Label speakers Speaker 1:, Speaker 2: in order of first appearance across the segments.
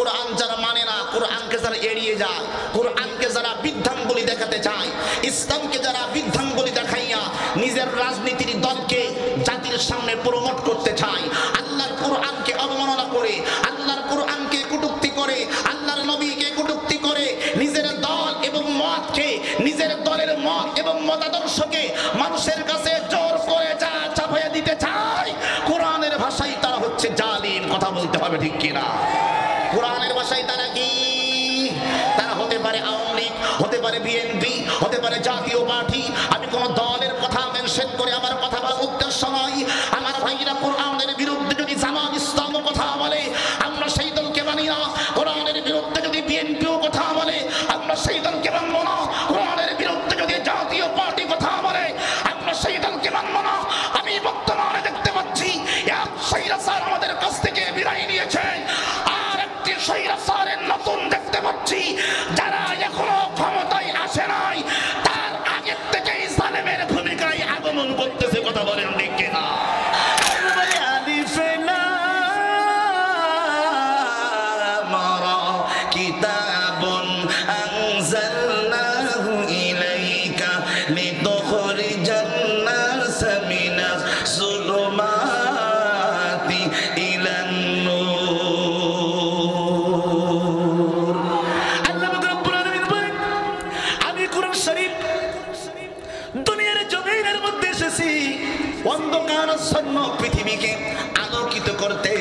Speaker 1: কোরআন যারা মানে না, কোরআনকে যারা এড়িয়ে যায়, কোরআনকে যারা বৃদ্ধাঙ্গুলি দেখাতে চায়, ইসলামকে যারা বৃদ্ধাঙ্গুলি দেখাইয়া নিজের রাজনীতির দলকে জাতির সামনে প্রমোট করতে চায়, আল্লাহর কোরআনকে অবমাননা করে, আল্লাহর কোরআনকে কটূক্তি করে, আল্লাহর নবীকে কটূক্তি করে, নিজের দল এবং মতকে, নিজের দলের মত এবং মতাদর্শকে মানুষের কাছে জোর করে যা চাপাইয়া দিতে চায়, কোরআনের ভাষায় তারা হচ্ছে জালিম। কথা বলতে হবে ঠিক কিনা? কোরআনের ভাষায় তারা কি? তারা হতে পারে আওয়ামী লীগ, হতে পারে বিএনপি, হতে পারে জাতীয় পার্টি। আমি কোন দলের কথা মেনশন করে আমার কথা বলার উদ্দেশ্য নয়। আমার ভাইরা কোরআনের বিরুদ্ধে যদি জামাত ইসলাম কথা বলে, আমরা সেই দলকে মানি না। কোরআনের বিরুদ্ধে যদি বিএনপিও কথা বলে, আমরা সেই দলকে মানব না। কোরআনের বিরুদ্ধে যদি জাতীয় পার্টি কথা বলে, আমরা সেই দলকে মানব না। আমি বর্তমানে দেখতে পাচ্ছি এক স্বৈরাচার আমাদের কাছ থেকে বিদায় নিয়েছে, আর একটি স্বৈরাচারের নতুন দেখতে পাচ্ছি যারা এখনো ক্ষমতায় আসে নাই, তার আগের থেকেই জালেমের ভূমিকায় আগমন করতেছে। কথা বলেন ঠিক কিনা? কিতাবুন আনজালনাহু ইলাইকা লিতুখরিজান নাস মিনাজ যুলুমাতি ইলান নূর। আল্লাহ রাব্বুল আলামিন বলেন, আমি কোরআন শরীফ দুনিয়ার জমিনের মধ্যে এসেছি অন্ধকারাচ্ছন্ন পৃথিবীকে আলোকিত করতে।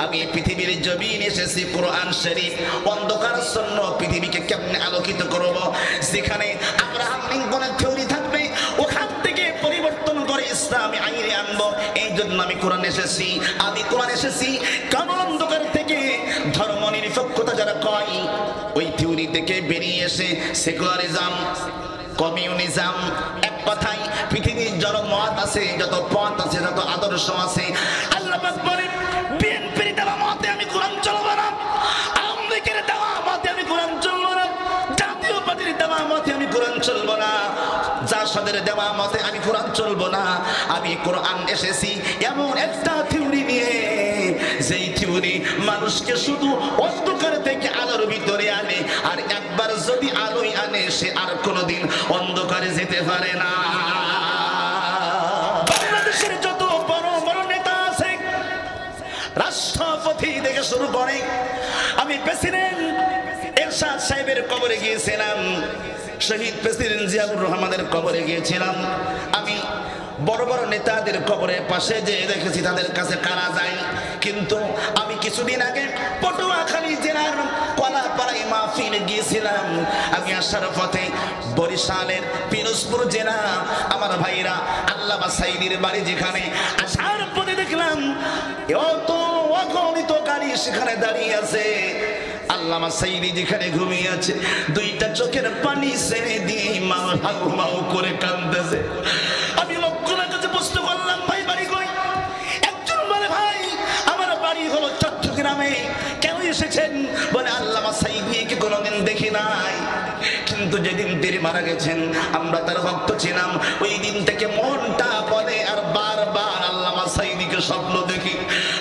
Speaker 1: আমি পৃথিবীর জমিন এসেছি কোরআন শরীফ অন্ধকারাচ্ছন্ন পৃথিবীকে কেমনে আলোকিত করব? যেখানে আব্রাহাম লিঙ্কনের থিওরি থাকবে, ওখান থেকে পরিবর্তন করে ইসলামী আইনে আনবো। এই জন্য আমি কোরআন এসেছি। আমি কোরআন এসেছি কারণ অন্ধকার থেকে ধর্ম নিরপেক্ষতা যারা কয়, ওই থিওরি থেকে বেরিয়ে এসে সেকুলারিজম, কমিউনিজম, এক কথায় পৃথিবীর যত মত আছে, যত পথ আছে, যত আদর্শ আছে, আল্লাহ পাক বলেন বিএনপির দেওয়া মতে আমি কোরআন চলবো না, আওয়ামী লীগের দেওয়া মতে আমি কোরআন চলবো না, জাতীয় পার্টির দেওয়া মতে আমি কোরআন চলবো না, জাসদের দেওয়া মতে আমি কোরআন চলবো না। আমি কোরআন এসেছি এমন একটা থিওরি নিয়ে, যেই থিওরি মানুষকে শুধু অন্ধকার থেকে আলোর ভিতরে আনে, আর একবার যদি আলোয় আনে সে আর কোনোদিন অন্ধকারে যেতে পারে না। বাংলাদেশের যত বড় বড় নেতা আছে, রাষ্ট্রপতি থেকে শুরু করে, আমি প্রেসিডেন্ট এরশাদ সাহেবের কবরে গিয়েছিলাম, শহীদ প্রেসিডেন্ট জিয়াউর রহমানের কবরে গিয়েছিলাম, আমি বড় বড় নেতাদের কবরের পাশে যে দেখেছি তাদের কাছে কারা যায়। কিন্তু আমি কিছুদিন আগে পটুয়াখালী জেলার কলাপাড়ায় মাহফিলে গিয়েছিলাম। আমি আসার পথে বরিশালের পিরোজপুর জেলা আমার ভাইরা আল্লামা সাঈদীর বাড়ি, যেখানে আসার পথে দেখলাম অত অগণিত গাড়ি সেখানে দাঁড়িয়ে আছে। আল্লামা সাঈদী যেখানে ঘুমিয়ে আছে, দুইটা চোখের পানি ছেড়ে দিয়ে মাও হাউ মাউ করে কাঁদতেছে। আমি লোকগুলোর কাছে প্রশ্ন করলাম, ভাই বাড়ি কই? একজন বলে, ভাই আমার বাড়ি হলো চট্টগ্রামে। কেন এসেছেন? বলে আল্লামা সাঈদীকে কোনোদিন দেখি নাই, কিন্তু যেদিন তিনি মারা গেছেন আমরা তার ভক্ত ছিলাম। ওই দিন থেকে মনটা বলে আর বারবার আল্লামা সাঈদীকে স্বপ্ন দেখি।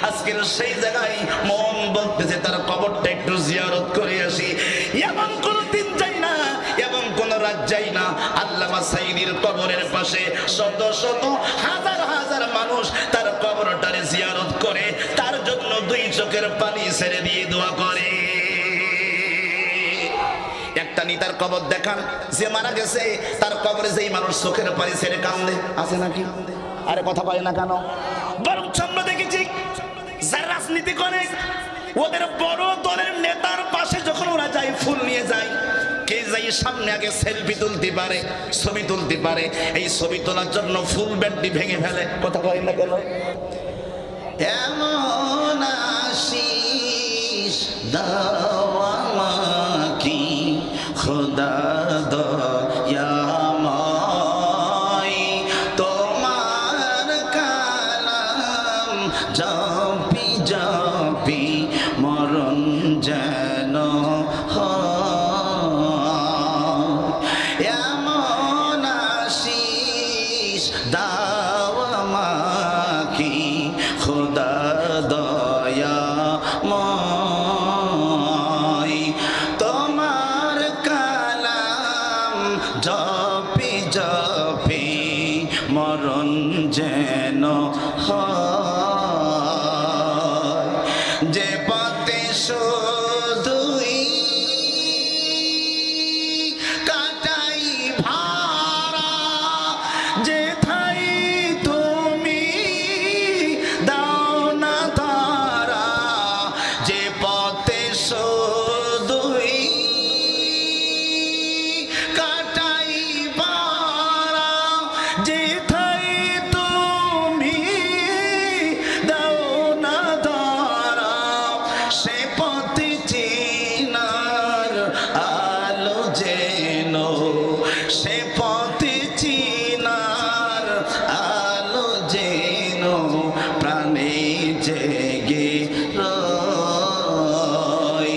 Speaker 1: আজকের সেই জায়গায় মন বলতেছে তার কবরটা একটু জিয়ারত করে আসি। এমন কোনো দিন যাই না, এবং কোন রাত যাই না, আল্লামা সাঈদীর কবরের পাশে শত শত হাজার হাজার মানুষ তার কবরটারে জিয়ারত করে, তার জন্য দুই চোখের পানি ছেড়ে দিয়ে দোয়া করে। একটা নেতার কবর দেখান, যে মারা গেছে তার কবরে যেই মানুষ চোখের পানি ছেড়ে কান্দে আছে নাকি? আরে কথা বলে না কেন? বরং আমরা দেখেছি যারা রাজনীতি করে, ওদের বড় দলের নেতার পাশে যখন ওরা যায় ফুল নিয়ে যায়, কে যাই সামনে আগে সেলফি তুলতে পারে, ছবি তুলতে পারে, এই ছবি তোলার জন্য ফুল ব্যান্ডটি ভেঙে ফেলে। কথা বলে না কেন? এমন আশিস দাওয়া মাকি খোদা দয়াময়, তোমার কালাম জপি জপি মরণ যেন এমন আশিস দাওয়া মাকি খোদা দয়াময়। শুধুই কাটাই ভাড়া যেথায় তুমি দাও না তারা যে পথে শুধুই কাটাই ভাড়া যেথায় তুমি দাও না তারা সে পথে চিনার আলো যেন সে পথে চিনার আলো যেন প্রাণে জেগে রয়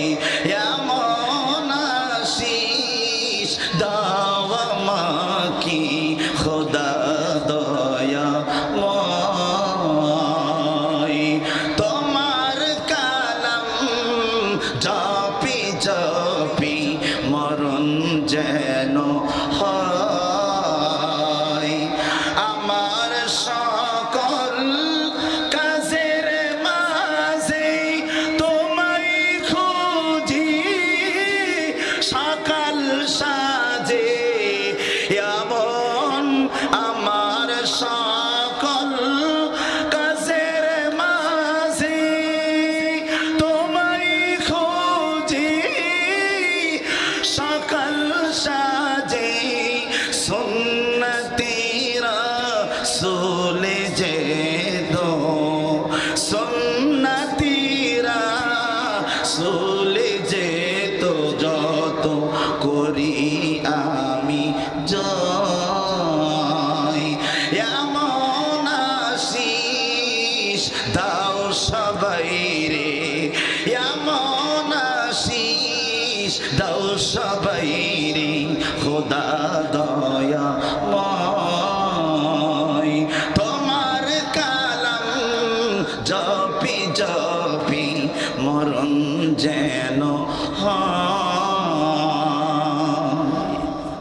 Speaker 1: এমন আশিস দাও আমাকে খোদা দয়াময় তোমার কালাম জপি জপি মরণ যেন হয় আমার সকল কাজের মাঝে তোমায় খুঁজি সকাল সাজে এমন আমার সকল কাজের মাঝে তোমায় খুঁজি সকাল সাজে সুন্নতি রাসূল যে দো সুন্নতি রাসূল যে তো যত করি আমি জয় এমন আশিস দাও সবাই রে এমন আশিস দাও সবাই রে খোদা দয়াময় তোমার কালাম জপি জপি মরণ যেন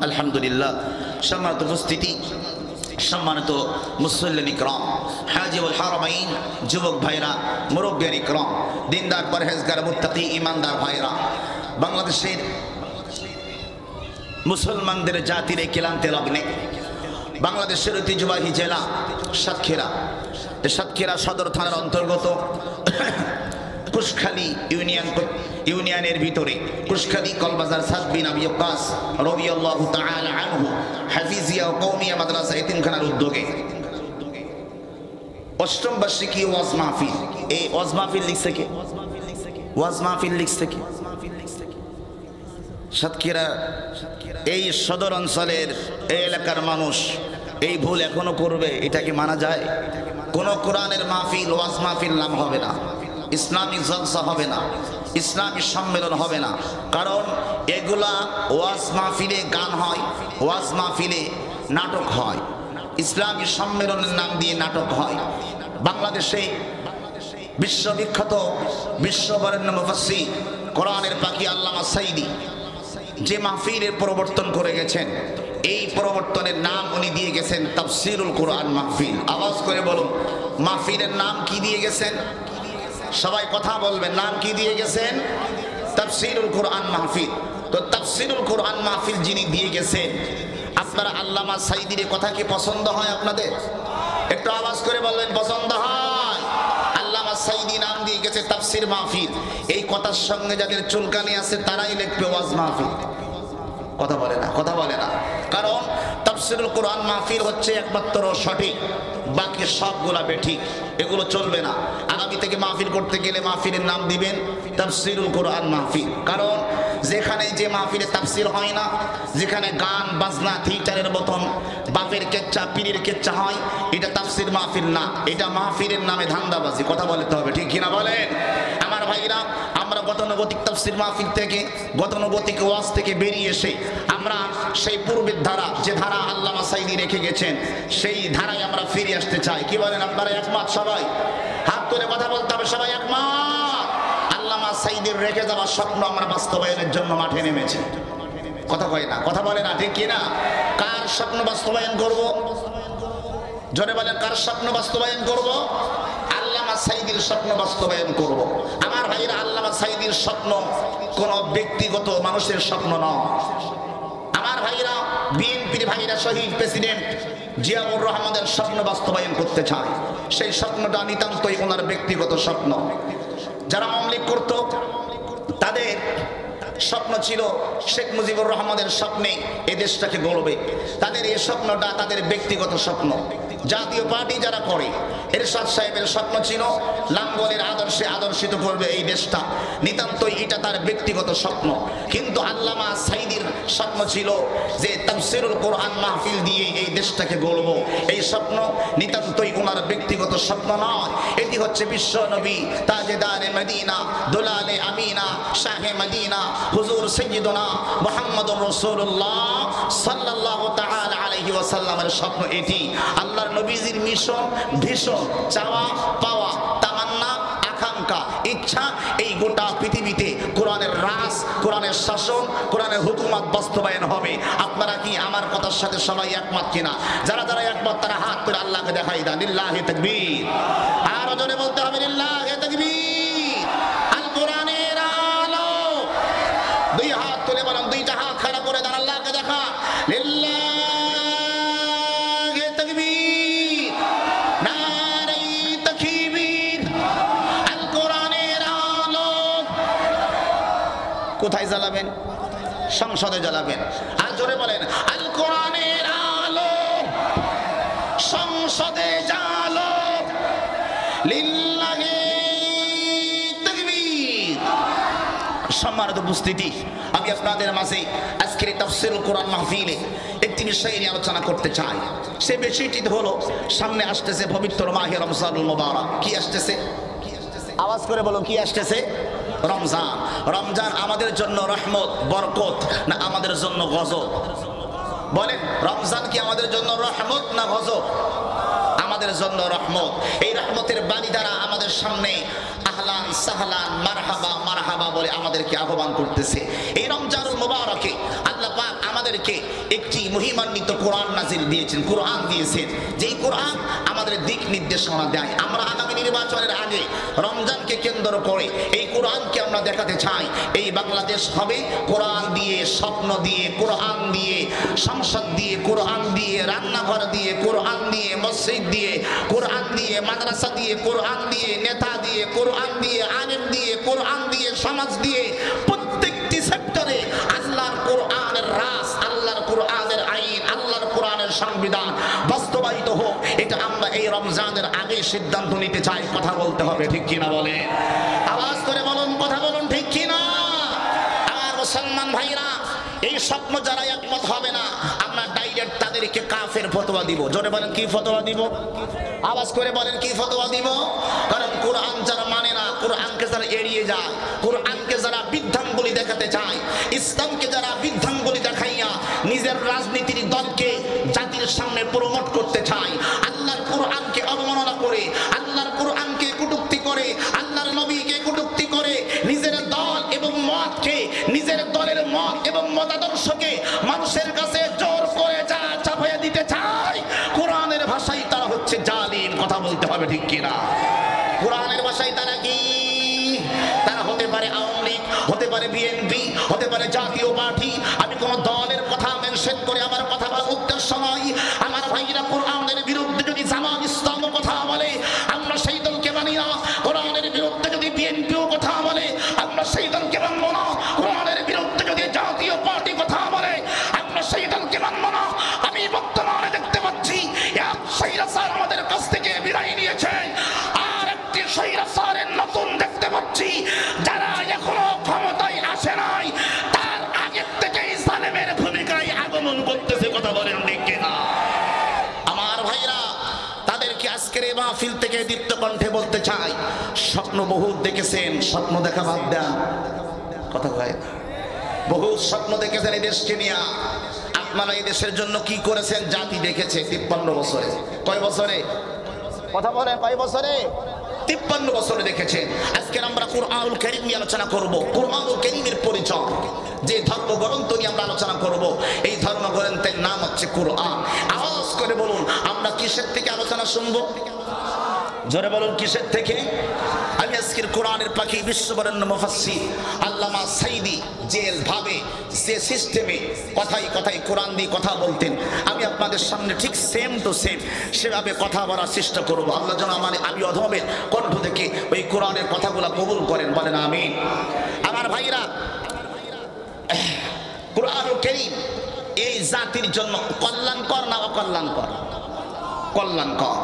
Speaker 1: আলহামদুলিল্লাহ সম্মানিত উপস্থিতি সম্মানিত মুসল্লিন ইকরাম হাজী ওয়াল হারামাইন যুবক ভাইরা মুরব্বিয়ান ইকরাম দিনদার পরহেজগার মুত্তাকি ইমানদার ভাইরা বাংলাদেশের মুসলমানদের জাতির ক্লান্তি লগ্নে বাংলাদেশের ঐতিহ্যবাহী জেলা সাতক্ষীরা সাতক্ষীরা সদর থানার অন্তর্গত কুশখালী ইউনিয়নের ভিতরে কুশখালী কলবাজার সাদ বিন আবি ওয়াক্কাস রাদিয়াল্লাহু তাআলা আনহু হাফিজিয়া ও কওমিয়া মাদ্রাসা এতিমখানার উদ্যোগে অষ্টম বার্ষিকী ওয়াজ মাহফিল এই ওয়াজ মাহফিল লিখছে কে ওয়াজ মাহফিল লিখছে কে সাতক্ষীরা এই সদর অঞ্চলের এই এলাকার মানুষ এই ভুল এখনো করবে এটা কি মানা যায় কোন কোরআনের মাহফিল ওয়াজ মাহফিল নাম হবে না ইসলামী জলসা হবে না ইসলামী সম্মেলন হবে না কারণ এগুলা ওয়াজ মাহফিলে গান হয় ওয়াজ মাহফিলে নাটক হয় ইসলামী সম্মেলনের নাম দিয়ে নাটক হয় বাংলাদেশে বিশ্ববিখ্যাত বিশ্ববরেণ্য মুফাসসির কোরআনের পাখি আল্লামা সাইদি যে মাহফিলের প্রবর্তন করে গেছেন এই প্রবর্তনের নাম উনি দিয়ে গেছেন তাফসীরুল কোরআন মাহফিল আওয়াজ করে বলুন মাহফিলের নাম কি দিয়ে গেছেন সবাই কথা বলবেন নাম কি দিয়ে গেছেন তাফসীরুল কোরআন মাহফিল তো তাফসীরুল কোরআন মাহফিল যিনি দিয়ে গেছেন আপনারা আল্লামা সাইদির কথা কি পছন্দ হয় আপনাদের একটু আওয়াজ করে বলবেন পছন্দ হয় আল্লামা সাইদি নাম দিয়ে গেছে তাফসীর মাহফিল এই কথার সঙ্গে যাদের চুলকানি আছে তারাই লিখবে ওয়াজ মাহফিল কথা বলে না কারণ তাফসীরুল কোরআন মাহফিল হচ্ছে একমাত্র সঠিক বাকি সবগুলা বেঠিক এগুলো চলবে না আগামী থেকে মাহফিল করতে গেলে মাহফিলের নাম দিবেন তাফসীরুল কোরআন মাহফিল কারণ যেখানে যে মাহফিলে তাফসীর হয় না যেখানে গান বাজনা থিয়েটারের মতন বাপের কেচ্চা পীরের কেচ্চা হয় এটা তাফসীর মাহফিল না এটা মাহফিলের নামে ধান্দাবাজি কথা বলতে হবে ঠিক কিনা বলেন আমার ভাইরা আমরা গতানুগতিক তাফসীর মাহফিল থেকে গতানুগতিক ওয়াজ থেকে বেরিয়ে এসে আমরা সেই পূর্বের ধারা যে ধারা আল্লামা সাইদি রেখে গেছেন সেই ধারায় আমরা ফিরে আসতে চাই কি বলেন আপনারা একমত সবাই হাত তুলে কথা বলতে হবে সবাই একমত আল্লামা সাইদির রেখে যাওয়া স্বপ্ন আমরা বাস্তবায়নের জন্য মাঠে নেমেছি কথা কয় না কথা বলে না ঠিক কিনা কার স্বপ্ন বাস্তবায়ন করব জোরে বলেন কার স্বপ্ন বাস্তবায়ন করব আল্লামা সাঈদীর স্বপ্ন বাস্তবায়ন করব। আমার ভাইরা, আল্লামা সাঈদীর স্বপ্ন কোনো ব্যক্তিগত মানুষের স্বপ্ন নয়। আমার ভাইরা, বিএনপির ভাইরা শহীদ প্রেসিডেন্ট জিয়াউর রহমানের স্বপ্ন বাস্তবায়ন করতে চায়। সেই স্বপ্নটা নিতান্তই ওনার ব্যক্তিগত স্বপ্ন। যারা আওয়ামী লীগ করত তাদের স্বপ্ন ছিল শেখ মুজিবুর রহমানের স্বপ্নে এই দেশটাকে গড়বে। তাদের এই স্বপ্নটা তাদের ব্যক্তিগত স্বপ্ন। জাতীয় পার্টি যারা করে, এরশাদ সাহেবের স্বপ্ন ছিল লাঙ্গলের আদর্শে আদর্শিত করবে এই দেশটা, নিতান্তই এটা তার ব্যক্তিগত স্বপ্ন। কিন্তু আল্লামা সাঈদীর স্বপ্ন ছিল যে তাফসীরুল কোরআন মাহফিল দিয়ে এই দেশটাকে গড়ব। এই স্বপ্ন নিতান্তই ওনার ব্যক্তিগত স্বপ্ন নয়, এটি হচ্ছে বিশ্ব নবী তাজেদারে মদিনা দুলালে আমিনা শাহে মদিনা হুজুর সাইয়্যিদুনা মুহাম্মদুর রাসূলুল্লাহ সাল্লাল্লাহু তাআলা আলাইহি ওয়াসাল্লামের স্বপ্ন। এটি আল্লাহর নবীজির মিশন, ভিশন, চাওয়া পাওয়া, তামান্না, আকাঙ্ক্ষা, ইচ্ছা, এই গোটা পৃথিবীতে কোরআনের রাজ, কোরআনের শাসন, কোরআনের হুকুমত বাস্তবায়ন হবে। আপনারা কি আমার কথার সাথে সবাই একমত কিনা? যারা যারা একমত তারা হাত করে আল্লাহকে দেখাই দেন। লিল্লাহি তাকবীর। আর জোরে বলতে হবে লিল্লাহি তাকবীর। আল কোরআনের আলো। দুই হাত তুলে বলেন, দুইটা হাত খাড়া করে দেন, আল্লাহকে দেখা। লিল্লাহি তাকবীর। নারে তাকবীর। আল কোরআনের আলো। কোথায় জ্বালাবেন? সংসদে জ্বালাবেন। আর জোরে বলেন, আল কোরআনের আলো সংসদে জ্বালো। লিল্লাহি তাকবীর। সম্মানিত উপস্থিতি, আমি আপনাদের মাঝে আজকের তাফসীরুল কোরআন মাহফিলে একটি বিষয় নিয়ে আলোচনা করতে চাই। সে বিষয়টি হলো, সামনে আসতেছে পবিত্র মাহে রমজানুল মুবারক। কি আসতেছে? আওয়াজ করে বলো, কি আসতেছে? রমজান। রমজান আমাদের জন্য রহমত, বরকত, না আমাদের জন্য গজব? বলেন, রমজান কি আমাদের জন্য রহমত না গজব? আমাদের জন্য রহমত। এই রহমতের বাণী দ্বারা আমাদের সামনে আহলান সাহলান মারহাবা মারহাবা বলে আমাদেরকে আহ্বান করতেছে। এই রমজানুল মুবারকে আল্লাহ পাক আমাদেরকে একটি মহিমান্বিত কোরআন নাজিল দিয়েছেন, কোরআন দিয়েছেন, যেই কোরআন আমাদের দিক নির্দেশনা দেয়। আমরা আগামী নির্বাচনের আগে রমজানকে কেন্দ্র করে এই কোরআনকে আমরা দেখাতে চাই। এই বাংলাদেশ হবে কোরআন দিয়ে, স্বপ্ন দিয়ে, কোরআন দিয়ে, সংসদ দিয়ে, কোরআন দিয়ে, রান্নাঘর দিয়ে, কোরআন দিয়ে, মসজিদ দিয়ে, কোরআন দিয়ে, মাদ্রাসা দিয়ে, কোরআন দিয়ে, নেতা দিয়ে, কোরআন দিয়ে, আলেম দিয়ে, কোরআন দিয়ে, সমাজ দিয়ে, প্রত্যেকটি সেক্টরে আল্লাহর কোরআনের রাস, আল্লাহর কোরআনের আইন, আল্লাহর কোরআনের সংবিধান বাস্তবায়িত হোক। এটা আমরা এই রমজানের আগে সিদ্ধান্ত নিতে চাই। কথা বলতে হবে, ঠিক কিনা বলে? আওয়াজ করে বলুন, কথা বলুন, ঠিক কিনা? আমার মুসলমান ভাইরা, এই স্বপ্ন যারা একমত হবে না, আমরা ডাইরেক্ট তাদেরকে কাফের ফতোয়া দিব। জোরে বলেন, কি ফতোয়া দিব? আওয়াজ করে বলেন, কি ফতোয়া দিব? কারণ কোরআন যারা মানে না, কোরআনকে যারা এড়িয়ে যায়, কোরআনকে যারা বৃদ্ধাঙ্গুলি দেখাতে চায়, ইসলামকে যারা বৃদ্ধাঙ্গুলি দেখাইয়া নিজের রাজনীতির দলকে জাতির সামনে প্রমোট করতে চায়, আল্লাহর কোরআনকে অবমাননা করে, আল্লাহর কোরআনকে কটূক্তি করে, আল্লাহর নবীকে কটূক্তি করে, নিজের দল এবং মতকে, নিজের দলের মত এবং মতাদর্শকে মানুষের কাছে জোর করে যা চাপাইয়া দিতে চায়, কোরআনের ভাষায় তারা হচ্ছে জালিম। কথা বলতে হবে, ঠিক কিনা? কোরআনের ভাষায় তারা কি? তারা হতে পারে আওয়ামী লীগ, হতে পারে বিএনপি, হতে পারে জাতীয় পার্টি। আমি কোন দলের কথা মেনশন করে আমার কথা বলার উদ্দেশ্য নয়। আমার ভাইরা, কোরআনের বিরুদ্ধে যদি জামাত ইসলাম কথা বলে, আমরা সেই দলকে মানি না। কোরআনের বিরুদ্ধে যদি বিএনপিও কথা বলে, আমরা সেই দলকে মানব না। কোরআনের বিরুদ্ধে যদি জাতীয় পার্টি কথা বলে, আমরা সেই দলকে মানব না। আমি বর্তমানে দেখতে পাচ্ছি এক স্বৈরাচার আমাদের কাছ থেকে বিদায় নিয়েছে, আর একটি স্বৈরাচারের নতুন দেখতে পাচ্ছি যারা এখনো ক্ষমতায় আসে নাই, তার আগের থেকেই জালেমের ভূমিকায় আগমন করতেছে। কথা বলেন, ঠিক কিনা? আমার ভাইরা, তাদেরকে আজকের এই মাহফিল থেকে দীপ্ত কণ্ঠে বলতে চাই, স্বপ্ন বহু দেখেছেন, স্বপ্ন দেখা বাদ দেন। কথা হয়, বহু স্বপ্ন দেখেছেন এই দেশকে নিয়ে। আপনারা এই দেশের জন্য কি করেছেন জাতি দেখেছে 53 বছরে। কয় বছরে? কথা বলেন, কয় বছরে? 53 বছরে দেখেছেন। আজকে আমরা কুরআনুল কারীম নিয়ে আলোচনা করব। কুরআনুল কারীমের পরিচয়, যে ধর্মগ্রন্থ নিয়ে আমরা আলোচনা করব, এই ধর্মগ্রন্থের নাম হচ্ছে কুরআন। আওয়াজ করে বলুন, আমরা কিসের থেকে আলোচনা শুনবো? জোরে বলুন কিসের থেকে? আমি আজকের কোরআনের পাখি বিশ্ববরেণ্য মুফাসসির আল্লামা সাইদি যে ভাবে যে সিস্টেমে কথাই কথাই কোরআন দিয়ে কথা বলতেন, আমি আপনাদের সামনে ঠিক সেম টু সেম সেভাবে কথা বলার চেষ্টা করব। আল্লাহ যেন আমি অধমের কণ্ঠ থেকে ওই কোরআনের কথাগুলো কবুল করেন, বলেন আমিন। আমার ভাইরা, কোরআনুল কারীম এই জাতির জন্য কল্যাণকর না অকল্যাণকর? কল্যাণকর।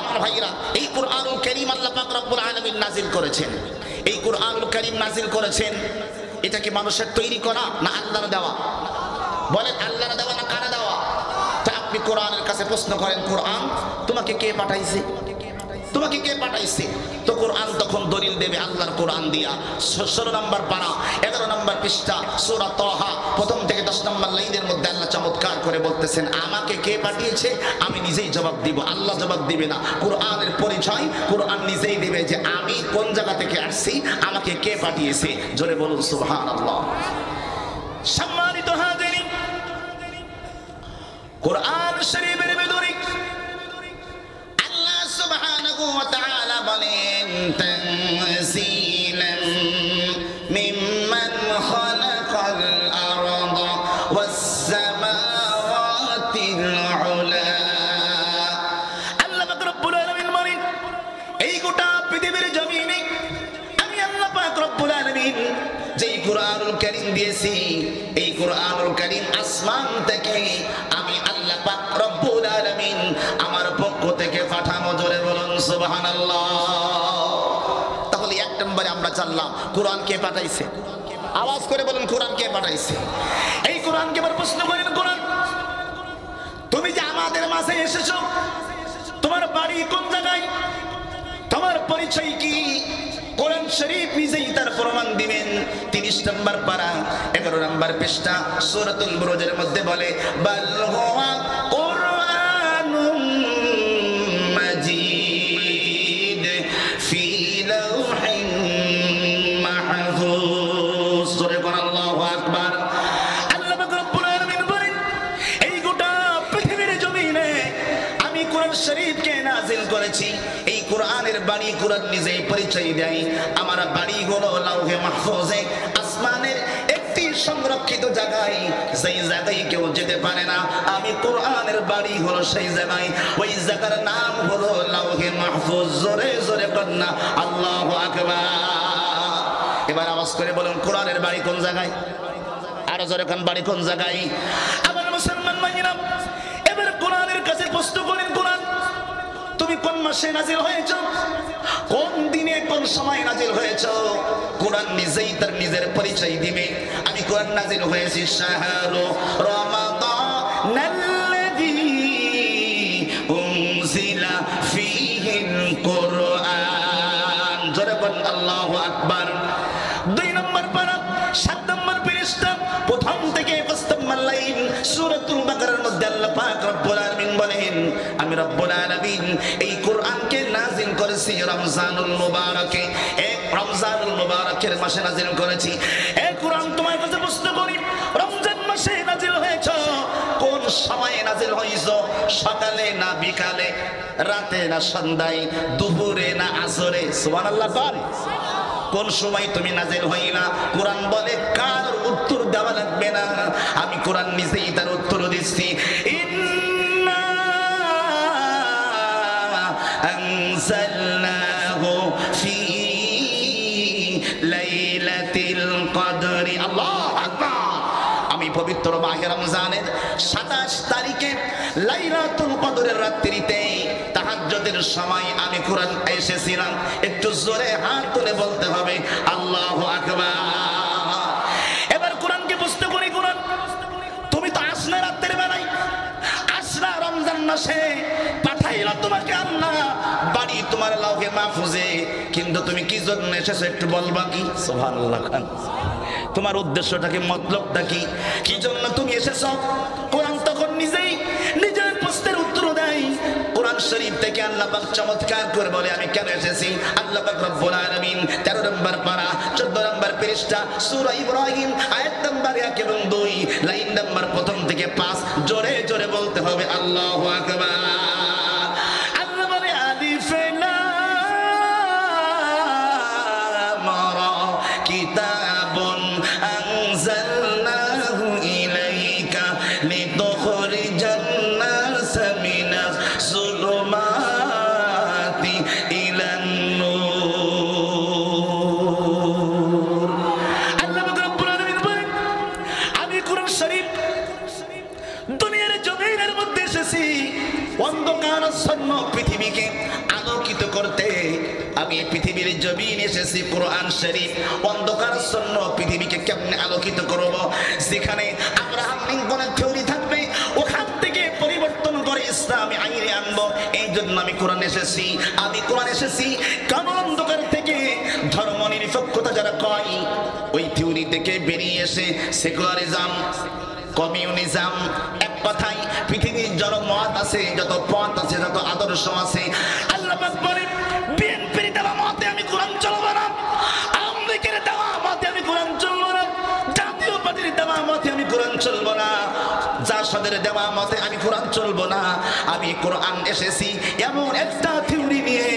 Speaker 1: আমার ভাইরা, এই কোরআনুল কারীম আল্লাহ পাক রব্বুল আলামিন নাজিল করেছেন। এই কোরআনুল কারীম নাজিল করেছেন, এটা কি মানুষের তৈরি করা না আল্লাহর দেওয়া? বলেন আল্লাহর দেওয়া না কার দেওয়া? তা আপনি কোরআনের কাছে প্রশ্ন করেন, কোরআন তোমাকে কে পাঠাইছে? তোমাকে কে পাঠাইছে? তো কোরআন তখন দলিল দেবে আল্লাহর কোরআন দিয়া। 16 নম্বর পারা 11 নম্বর পৃষ্ঠা সূরা তাহা প্রথম থেকে 10 নম্বর লাইনের মধ্যে আল্লাহ চমৎকার করে বলতেছেন, আমাকে কে পাঠিয়েছে আমি নিজেই জবাব দিব, আল্লাহ জবাব দিবে না। কোরআনের পরিচয় কোরআন নিজেই দিবে যে আমি কোন জায়গা থেকে আসছি, আমাকে কে পাঠিয়েছে। জোরে বলুন সুবহানাল্লাহ। সম্মানিত হাজিরিন, কোরআন শরীফের ভিতরে আল্লাহ সুবহানাহু ওয়া তাআলা বলেন, তানজিলাম মিম্মান খালাকাল আরদা ওয়াস সামাওয়াতিল উলা। আল্লাহ পাক রব্বুল আলামিন বলেন, এই গোটা পৃথিবীর জমিনে আমি আল্লাহ পাক রব্বুল আলামিন যেই কোরআনুল কারীম দিয়েছি, এই কোরআনুল কারীম আসমান থেকে আমি আল্লাহ পাক রব্বুল আলামিন আমার পক্ষ থেকে পাঠানো। জোরে বলুন সুবহানাল্লাহ। তাহলে এক নম্বরে আমরা জানলাম কোরআন কে পাঠাইছে। আওয়াজ করে বলুন কোরআন কে পাঠাইছে। এই কোরআনকে আবার প্রশ্ন করেন, কোরআন তুমি যে আমাদের মাঝে এসেছো, তোমার বাড়ি কোন জায়গায়, তোমার পরিচয় কি? কোরআন শরীফ নিজেই তার প্রমাণ দিবেন। 30 নম্বর পারা 11 নম্বর পৃষ্ঠা সূরাতুল বুরুজের মধ্যে বলে, বাল হুয়া কুরআনুম মাজিদ ফি লাওহিন মাহফুজ। জোরে বলেন আল্লাহু আকবার। আল্লাহ পাক রব্বুল আলামিন বলেন, এই গোটা পৃথিবীর জমিনে আমি কোরআন শরীফকে নাজিল করেছি। এই কোরআনের বাণী কোরআন নিজেই পরিচয় দেয়, আমার বাড়ি হলো লাউহে মাহফুজে, আসমানের একটি সংরক্ষিত জায়গায়, সেই জায়গায় কেউ যেতে পারে না। আমি কোরআনের বাড়ি হলো সেই জায়গায়, ওই জায়গার নাম হলো লাউহে মাহফুজ। জোরে জোরে কন্যা আল্লাহু আকবার। এবার আওয়াজ করে বলুন কোরআনের বাড়ি কোন জায়গায়? আরো জোরে কোন বাড়ি কোন জায়গায়? আমার মুসলমান ভাইরা, এবার কোরআনের কাছে প্রশ্ন করেন, কোরআন তুমি কোন মাসে নাজিল হয়েছো, কোন দিনে কোন সময় নাজিল হয়েছো? কোরআন নিজেই তার নিজের পরিচয় দিবে। আমি কোরআন নাজিল হয়েছি শাহরু রমাদানাল্লাযী উনজিলা ফীহিল কুরআন। জোরে বল আল্লাহু আকবার। 2 নম্বর পারা 7 নম্বর পৃষ্ঠা প্রথম থেকে 5 নম্বর লাইন সূরাতুল বাকারার মধ্যে আল্লাহ পাক রব্বুল আলামিন বলেন, আমি রব্বুল আলামিন এই কোরআনকে নাজিল করেছি রমজানুল মুবারকে, এক রমজানুল মুবারকের মাসে নাজিল করেছি। এই কোরআন তোমার কাছে প্রশ্ন করি, রমজান মাসে নাজিল হয়েছে, কোন সময়ে নাজিল হয়েছে? সকালে না বিকালে, রাতে না সন্ধ্যায়, দুপুরে না আসরে? সুবহানাল্লাহ। কোন সময় তুমি নাজিল হইলা? কোরআন বলে কার উত্তর দেওয়া লাগবে না, আমি কোরআন নিজেই তার উত্তর দিচ্ছি। ইন্না আনজালনাহু ফি লাইলাতিল কদরি। আল্লাহু আকবার। আমি পবিত্র মাহে রমজানের 27 তারিখে লাইলাতুল কদরের রাত্রিতে তাহাজ্জুদের সময় আমি কোরআন এসেছিলাম। একটু জোরে হাত তুলে বলতে হবে আল্লাহু আকবার। এবার কোরআনকে বুঝতে করি, কোরআন তুমি তো আসলে রাতের বেলায়, আসলা রমজান মাসে, পাঠাইলা তোমাকে আল্লাহ, বাড়ি তোমার লাউহে মাহফুজে, কিন্তু তুমি কি জন্য এসেছো একটু বলবা কি? সুবহানাল্লাহ। তোমার উদ্দেশ্যটা কি, মতলবটা কি, কি জন্য তুমি এসেছো? কোরআন তখন নিজেই নিজের প্রশ্নের উত্তর দেয়। কোরআন শরীফ থেকে আল্লাহ পাক চমৎকার করে বলে আমি কেন এসেছি। আল্লাহ পাক রব্বুল আলামিন 13 নম্বর পারা 14 নম্বর পৃষ্ঠা সূরা ইব্রাহিম আয়াত নম্বর 1 এবং 2 লাইন নম্বর প্রথম থেকে 5 জোরে জোরে বলতে হবে আল্লাহু আকবার। আল্লাহ বলে আলিফ লাম অন্ধকারাচ্ছন্ন পৃথিবীকে আলোকিত করতে আমি পৃথিবীর জমিন এসেছি। কোরআন শরীফ অন্ধকারাচ্ছন্ন পৃথিবীকে কেমনে আলোকিত করব? যেখানে আব্রাহাম লিঙ্কনের থিওরি থাকবে ওখান থেকে পরিবর্তন করে ইসলামী আইনে আনবো। এই জন্য আমি কোরআন এসেছি। আমি কোরআন এসেছি কারণ অন্ধকার থেকে ধর্ম নিরপেক্ষতা যারা কয় ওই থিওরি থেকে বেরিয়ে এসে সেকুলারিজম, কমিউনিজম, এক কথায় পৃথিবীর যত মত আছে, যত পথ আছে, যত আদর্শ আছে, আল্লাহ পাক বলেন বিএনপির দেওয়া মতে আমি কোরআন চলবো না, আওয়ামী লীগের দেওয়া মতে আমি কোরআন চলবো না, জাতীয় পার্টির দেওয়া মতে আমি কোরআন চলবো না, জাসদের দেওয়া মতে আমি কোরআন চলবো না। আমি কোরআন এসেছি এমন একটা থিওরি নিয়ে,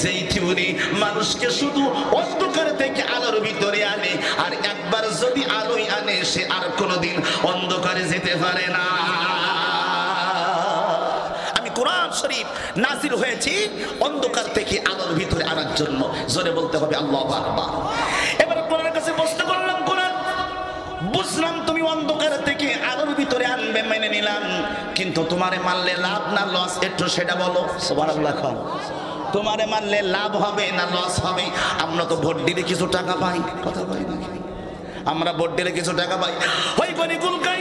Speaker 1: যেই থিওরি মানুষকে শুধু অন্ধকার থেকে আলোর ভিতরে আনে, আর একবার যদি আলোয় আনে সে আর কোনোদিন অন্ধকারে যেতে পারে না। আমি কোরআন শরীফ নাজিল হয়েছি অন্ধকার থেকে আলোর ভিতরে আনার জন্য। জোরে বলতে হবে আল্লাহু আকবার। এবার কোরআনের কাছে প্রশ্ন করলাম, কোরআন বুঝলাম তুমি অন্ধকার থেকে আলোর ভিতরে আনবে, মেনে নিলাম, কিন্তু তোমারে মারলে লাভ না লস একটু সেটা বলো। সুবহানাল্লাহ। তোমারে মারলে লাভ হবে না লস হবে? আমরা তো ভোট দিলে কিছু টাকা পাই, কথা পাই না? আমরা ভোট দিলে কিছু টাকা পাই, ওই বনি গুলকাই,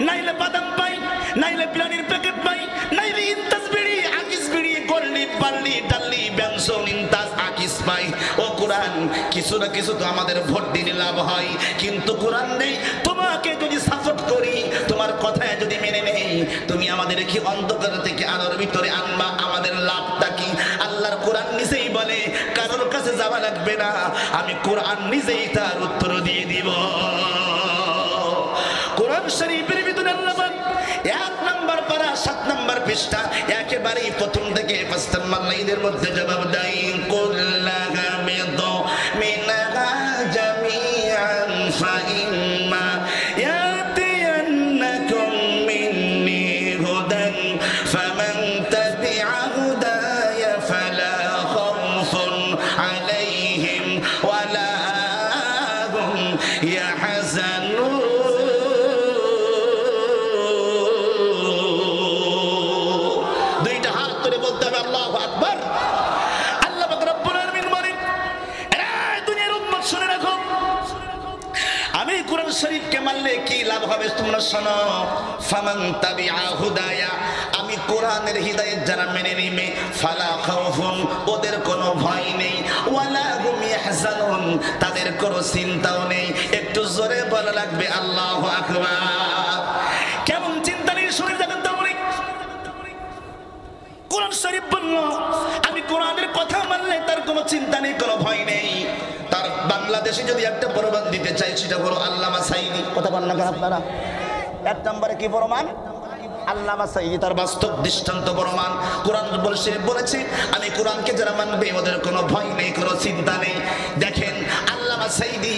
Speaker 1: নাইলে বাদাম পাই, নাইলে প্লানির প্যাকেট পাই, নাইলে ইনতাস বিড়ি, আকিস বিড়ি, গোল্ডি, পাল্লি, ডাল্লি, বেনসন, ইনতাস, আকিস পাই। ও কোরআন, কিছু না কিছু তো আমাদের ভোট দিলে লাভ হয়, কিন্তু কোরআন নেই। তোমাকে যদি সাপোর্ট করি, তোমার কথায় যদি মেনে নেই, তুমি আমাদের কি অন্ধকার থেকে আলোর ভিতরে আনবা, আমাদের লাভটা কি? আল্লাহর কোরআন নিজেই বলে কারোর কাছে যাওয়া লাগবে না, আমি কোরআন নিজেই তার উত্তর দিয়ে দিব। কোরআন শরীফের ভিতরে আল্লাহ 1 নম্বর পারা 7 নম্বর পৃষ্ঠা একেবারেই প্রথম থেকে 5 নম্বর লাইনের মধ্যে জবাব দেয়, কুল্লাহা মিদু মিনহা জামিআন ফাইম্মা ইয়াতিয়ান্নাকুম মিন্নি হুদান ফামান তাবিআ হুদায়া ফালা খাউফুন আলাইহিম ওয়ালা হুম ইয়াহজানুন। শরীফকে মানলে কি লাভ হবে তোমরা শোনো। ফামান তাবিআ হুদায়া, আমি কোরআনের হিদায়াত যারা মেনে নিবে, ফালা খাউফুন, ওদের কোনো ভয় নেই, ওয়ালা হুম ইয়াহজানুন, তাদের কোনো চিন্তাও নেই। একটু জোরে বলা লাগবে আল্লাহু আকবার। কেমন চিন্তা নেই শুনে যাবেন তো অনেক। কোরআন শরীফ বলল আমি কোরআনের কথা মানলে তার কোনো চিন্তা নেই, কোনো ভয় নেই। তার বাংলাদেশে যদি একটা প্রমাণ দিতে চাই সেটা হলো আল্লামা সাঈদী। কথা বলেন না আপনারা? 1 নম্বরে কি প্রমাণ? আল্লামা সাঈদী তার বাস্তব দৃষ্টান্ত প্রমাণ। কোরআন বলেছে আমি কোরআনকে যারা মানবে ওদের কোনো ভয় নেই, কোনো চিন্তা নেই। দেখেন আল্লামা সাঈদী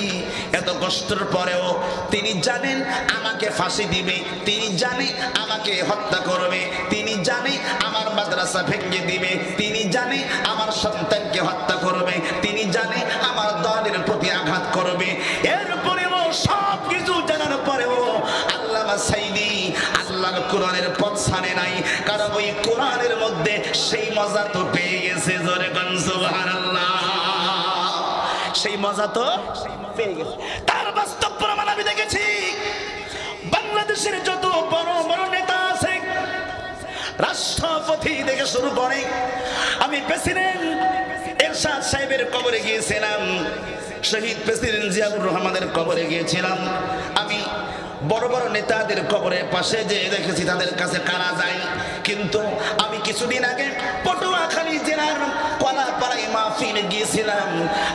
Speaker 1: এত কষ্টের পরেও তিনি জানেন আমাকে ফাঁসি দিবে, তিনি জানে আমাকে হত্যা করবে, তিনি জানে আমার মাদ্রাসা ভেঙে দিবে, তিনি জানে আমার সন্তানকে হত্যা করবে, তিনি জানে আমার দলের প্রতি আঘাত করবে। এরপরেও সব কিছু জানার পরেও আল্লামা সাঈদী আল্লাহর কোরআনের পথ ছাড়ে নাই, কারণ ওই কোরআনের মধ্যে সেই মজা তো পেয়ে গেছে। জোরে কোন সুবহানাল্লাহ। সেই মজা তো পেয়ে গেছে। তার বাস্তব প্রমাণ আমি দেখেছি। বাংলাদেশের যত বড় বড় নেতা আছে, রাষ্ট্রপতি থেকে শুরু করে, আমি প্রেসিডেন্ট এরশাদ সাহেবের কবরে গিয়েছিলাম, শহীদ প্রেসিডেন্ট জিয়াউর রহমানের কবরে গিয়েছিলাম, আমি বড় বড় নেতাদের কবরের পাশে যে দেখেছি তাদের কাছে কারা যায়। কিন্তু আমি কিছুদিন আগে পটুয়াখালী জেলার কলাপাড়ায় মাহফিলে গিয়েছিলাম।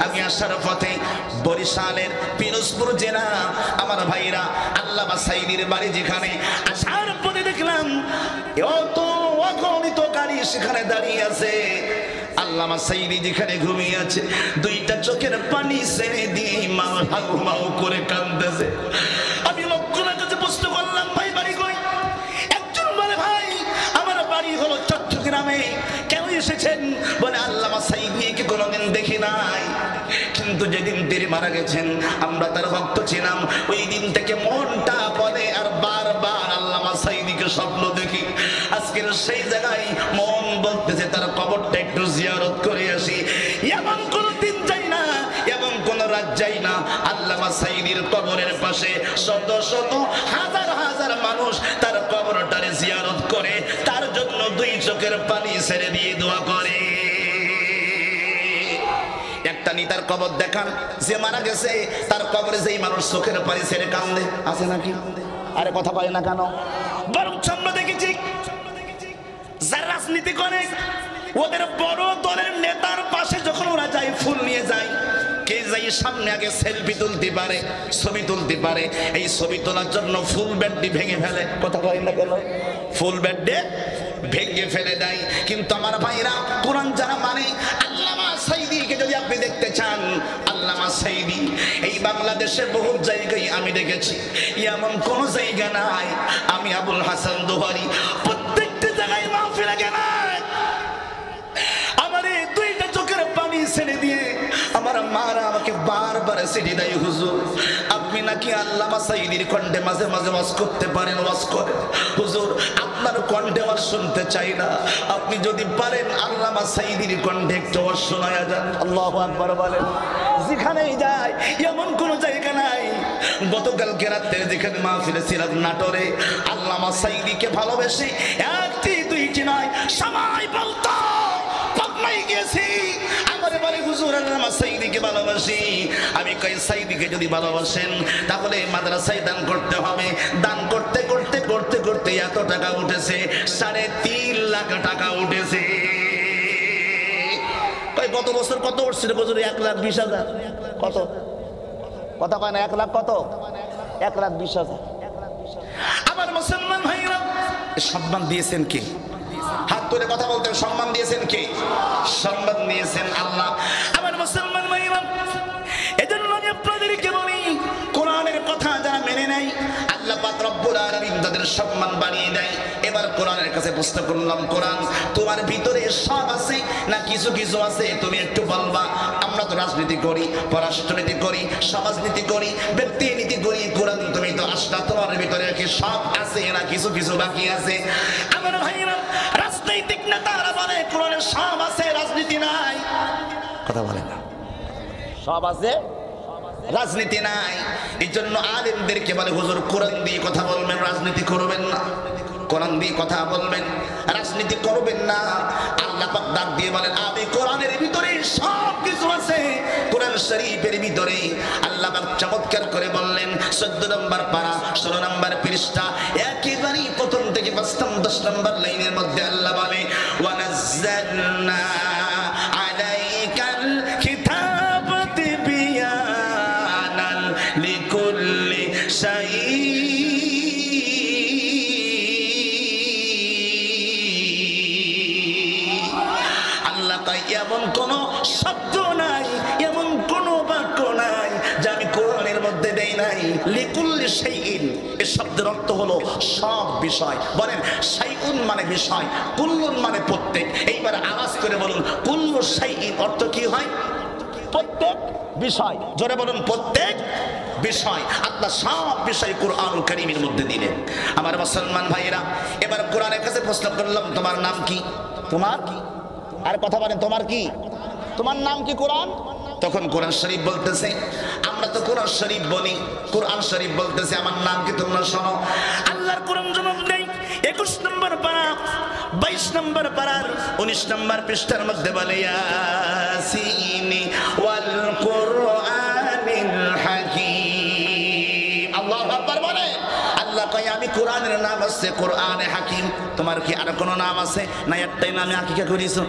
Speaker 1: আমি আসার পথে বরিশালের পিরোজপুর জেলা আমার ভাইরা আল্লামা সাঈদীর বাড়ি, যেখানে আসার পথে দেখলাম অত অগণিত গাড়ি সেখানে দাঁড়িয়ে আছে। আল্লামা সাঈদী যেখানে ঘুমিয়ে আছে, 2টা চোখের পানি ছেড়ে দিয়ে মাও হাউ মাউ করে কাঁদতেছে। আমি লোকগুলোর কাছে প্রশ্ন করলাম, ভাই বাড়ি কই? একজন বলে ভাই আমার বাড়ি হলো চট্টগ্রামে। কেন এসেছেন? বলে আল্লামা সাঈদীকে কোনোদিন দেখি নাই, কিন্তু যেদিন তিনি মারা গেছেন আমরা তার ভক্ত ছিলাম। ওই দিন থেকে মনটা বলে আর বারবার আল্লামা সাঈদীকে স্বপ্ন দেখি। আজকের সেই জায়গায় মন বলতেছে তার কবরটা একটু জিয়ারত করে আসি। এমন কোন দিন যাই না, এবং কোন রাত যাই না, আল্লামা সাঈদীর কবরের পাশে শত শত হাজার হাজার মানুষ তার কবরটারে জিয়ারত করে, তার জন্য দুই চোখের পানি ছেড়ে দিয়ে দোয়া করে। একটা নেতার কবর দেখান, যে মারা গেছে তার কবরে যেই মানুষ চোখের পানি ছেড়ে কান্দে আছে নাকি? আরে কথা বলে না কেন? বরং আমরা দেখেছি যারা রাজনীতি করে ওদের বড় দলের নেতার পাশে যখন ওরা যায়, ফুল নিয়ে যায়, কে যাই সামনে আগে সেলফি তুলতে পারে, ছবি তুলতে পারে, এই ছবি তোলার জন্য ফুল ব্যাডটি ভেঙে ফেলে। কথা বলে না কেন? ফুল ব্যাডে ভেঙে ফেলে দেয়। কিন্তু আমার ভাইরা, কোরআন যারা মানে, আল্লামা সাঈদীকে যদি আপনি দেখতে চান, আল্লামা সাঈদী এই বাংলাদেশের বহু জায়গায় আমি দেখেছি, এমন কোন জায়গা নাই আমি আবুল হাসান দোহারি প্রত্যেকটা জায়গায় মাহফিলে গেলাম, আমার এই দুইটা চোখের পানি ছেড়ে দিয়ে আমার মারা আমাকে বারবার সিটি দেয়, হুজুর আপনি নাকি আল্লামা সাঈদীর কণ্ঠে মাঝে মাঝে ওয়াজ করতে পারেন, ওয়াজ করেন, হুজুর আপনার কণ্ঠে ওয়াজ শুনতে চাই না, আপনি যদি পারেন আল্লামা সাঈদীর কণ্ঠে একটু ওয়াজ শোনায়া যান। আল্লাহু আকবার বলেন। যেখানেই যায় এমন কোন জায়গা নাই। গতকালকে রাতে যেখানে মাহফিলে ছিলাম নাটোরে, আল্লামা সাঈদীকে ভালোবেসে একটি দুইটি নয়, সবাই বলতো পাবনায় গেছি, আমারে বলে হুজুর আল্লামা সাঈদীকে ভালোবাসি। আমি কই সাঈদীকে যদি ভালোবাসেন তাহলে মাদ্রাসায় দান করতে হবে। দান করতে করতে করতে করতে এত টাকা উঠেছে, 3.5 লাখ টাকা উঠেছে। কই গত বছর কত উঠছিল? বছর 1,20,000। কত? কথা কয় না? 1 লাখ কত? 1,20,000। আমার মুসলমান ভাইরা, সম্মান দিয়েছেন কে? হাত তুলে কথা বলতেন। সম্মান দিয়েছেন কে? সম্মান দিয়েছেন আল্লাহ। আমার মুসলমান ভাইরা, এজন্য আমি আপনাদেরকে বলি, কোরআনের কথা যারা মেনে নেয় আল্লাহ পাক রব্বুল আলামিন তাদের সম্মান বাড়িয়ে দেয়। এবার কোরআনের কাছে প্রশ্ন করলাম, কোরআন তোমার ভিতরে সব আছে না কিছু কিছু আছে? তুমি একটু বলবা। আমরা তো রাজনীতি করি, পররাষ্ট্রনীতি করি, সমাজনীতি করি, ব্যক্তি নীতি করি, কোরআন তুমি তো আসলা, তোমার ভিতরে কি সব আছে না কিছু কিছু বাকি আছে? আমার ভাইরা, রাজনৈতিক নেতারা বলে কোরআনে সব আছে, রাজনীতি নাই। কথা বলে না? সব আছে, রাজনীতি নাই। এই জন্য আলেমদেরকে বলে হুজুর কোরআন দিয়ে কথা বলবেন, রাজনীতি করবেন না। কোরআন দিয়ে কথা বলবেন, রাজনীতি করবেন না। আল্লাহ পাক ডাক দিয়ে বলেন আমি কোরআনের ভিতরে সব কিছু আছে। কোরআন শরীফের ভিতরে আল্লাহ পাক চমৎকার করে বললেন 14 নম্বর পারা 16 নম্বর পৃষ্ঠা একেবারে প্রথম থেকে 10 নম্বর লাইনের মধ্যে আল্লাহ বলে ওয়ানাজ্জালনা আলাইকাল কিতাবা তিবয়ানান লিকুল্লি শাই। এমন কোন শব্দ নাই, এমন কোন বাক্য নাই যা আমি কোরআনের মধ্যে দেই নাই। লিকুল্লি শাইইন, এই শব্দের অর্থ হলো সব বিষয়। বলেন শাইউন মানে বিষয়, কুল্লুন মানে প্রত্যেক। এইবার আওয়াজ করে বলুন কুল্লু শাইইন অর্থ কি হয়? প্রত্যেক বিষয়। জোরে বলুন প্রত্যেক বিষয়। আল্লাহ সব বিষয় কোরআনুল কারীমের মধ্যে দিলেন। আমার মুসলমান ভাইরা, এবার কোরআনের কাছে প্রশ্ন করলাম তোমার নাম কি? তোমার কি? আর কথা বলেন তোমার কি? তোমার নাম কি? কোরআন। তখন কোরআন শরীফ বলতেছে, আমরা তো কোরআন শরীফ বলি, কোরআন শরীফ বলতেছে আমার নাম কি তোমরা শোনো। আল্লাহর কোরআন জবাব দেয় 21 নম্বর পারা 22 নম্বর পারার 19 নম্বর পৃষ্ঠার মধ্যে বলে ইয়াসিন ওয়াল কুরআনিল হাকীম। আল্লাহু আকবার বলে। আল্লাহ কয় আমি কোরআনের নাম আছে কোরআনে হাকিম। তোমার কি আর কোনো নাম আছে? না একটাই নামে আকিকা করিছো?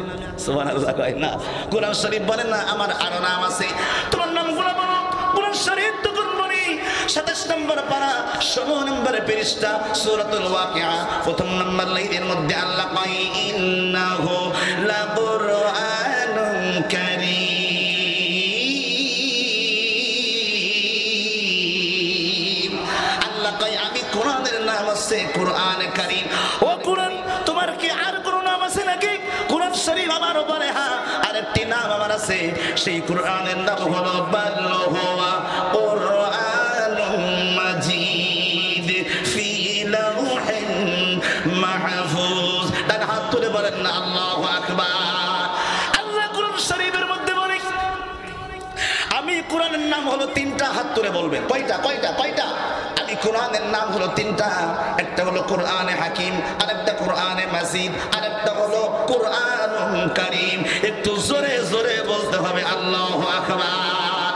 Speaker 1: সুবহানাল্লাহ কয় না। কোরআন শরীফ বলে না আমার আরো নাম আছে। তোমার নামগুলো বলো। কোরআন শরীফ তো বলি 27 নম্বর পারা 16 নম্বর পৃষ্ঠা সূরাতুল ওয়াকিয়া প্রথম নম্বর লাইনের মধ্যে আল্লাহ কয় ইন্নাহু লাকুরআনুন কারীম। আল্লাহ কয় আমি কোরআনের নাম আছে কোরআনে কারীম। ও কোরআন তোমার কি আর কোন নাম আছে নাকি? কোরআন শরীফ আমার উপরে হ্যাঁ আরেকটি নাম আমার আছে, সেই কোরআনের নাম হলো বাল হুয়া কুরআনুম মাজিদ ফি লাউহিন মাহফুজ। বলবেন কয়টা কয়টা কয়টা? আমি কোরআনের নাম হলো তিনটা, একটা হলো কোরআনে হাকিম, আরেকটা কোরআনে মাজিদ, আরেকটা হলো কোরআনুল কারীম। একটু জোরে জোরে বলতে হবে আল্লাহু আকবার।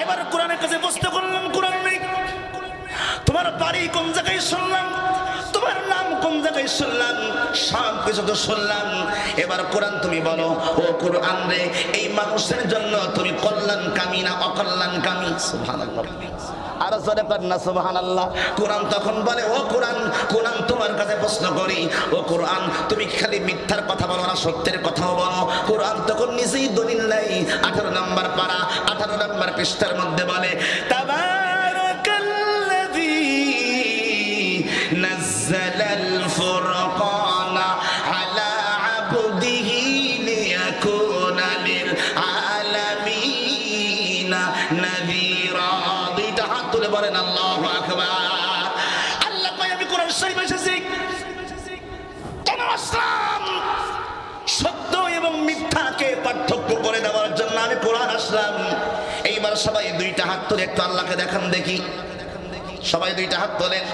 Speaker 1: এবার কোরআনের কাছে বসতে করলাম, কোরআন নেই। তোমার বাড়ি কোন জায়গায় শুনলাম, তোমার নাম কোন জায়গায় শুনলাম, সব কিছু তো শুনলাম। এবার কোরআন তুমি বলো, ও কোরআন রে, এই মানুষের জন্য তুমি কল্যাণকামী না অকল্যাণকামী? সুবহানাল্লাহ, আর জোরে পড় না সুবহানাল্লাহ। কোরআন তখন বলে, ও কোরআন, কোরআন তোমার কাছে প্রশ্ন করি, ও কোরআন তুমি খালি মিথ্যার কথা বলো না, সত্যের কথাও বলো? কোরআন তখন নিজেই দলিল নাই। 18 নম্বর পারা 18 নম্বর পৃষ্ঠার মধ্যে বলে, তাবারাকাল্লাযী নাযালাল ফুরকানা আলা আবদিহি লিয়াকুনা লিল আলামিনা নাযীরা। দুইটা হাত তুলে বলেন আল্লাহু আকবার। আল্লাহ কয়, আমি কোরআন শরীফ এসেছি কেন আসলাম? সত্য এবং মিথ্যাকে পার্থক্য করে দেওয়ার জন্য আমি কোরআন আসলাম। এইবার সবাই দুইটা হাত তুলে একটু আল্লাহকে দেখান দেখি। সবাই দুইটা হাত তোলেন,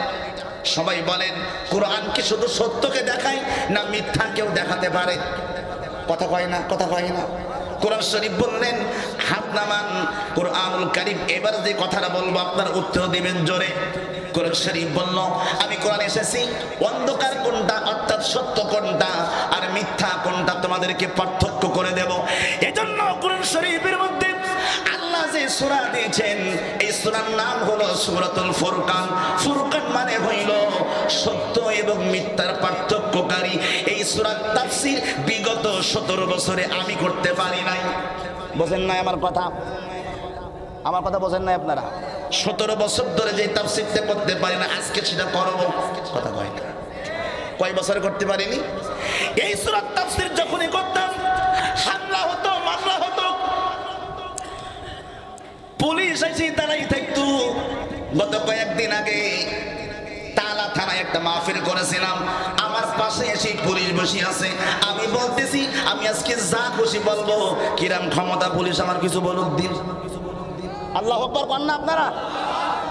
Speaker 1: সবাই বলেন, কোরআন কি শুধু সত্যকে দেখায় না মিথ্যাকেও দেখাতে পারে? কথা কয় না, কথা কয় না। কোরআন শরীফ বললেন, হাত নামান। কোরআনুল কারীম এবার যে কথাটা বলবো আপনার উত্তর দিবেন জোরে। কোরআন শরীফ বলল, আমি কোরআন এসেছি অন্ধকার কোনটা অর্থাৎ সত্য কোনটা আর মিথ্যা কোনটা তোমাদেরকে পার্থক্য করে দেব। এজন্য কোরআন শরীফের মধ্যে আল্লাহ যে সূরা দিয়েছেন, এই সূরার নাম হলো সূরাতুল ফুরকান। ফুরকান মানে হইল সত্য এবং মিথ্যার পার্থক্যকারী। এই সূরার তাফসীর বিগত 17 বছরে আমি করতে পারি নাই। বোঝেন না আমার কথা? আমার কথা বোঝেন না আপনারা? 17 বছর ধরে যে তাফসীরটা করতে পারি না, আজকে সেটা করব। কথা কয় না। কয় বছরে করতে পারিনি? এই সূরার তাফসীর যখনই করতাম, হামলা হতো, মামলা হতো, পুলিশ এসে দাঁড়াই থাকতো। গত কয়েকদিন আগে তালা থানায় একটা মাহফিল করেছিলাম, আমার পাশে এসে পুলিশ বসে আছে। আমি বলতেছি, আমি আজকে যা খুশি বলবো, কিরাম ক্ষমতা পুলিশ আমার কিছু বলুক দিন। আল্লাহু আকবার বলেন না আপনারা?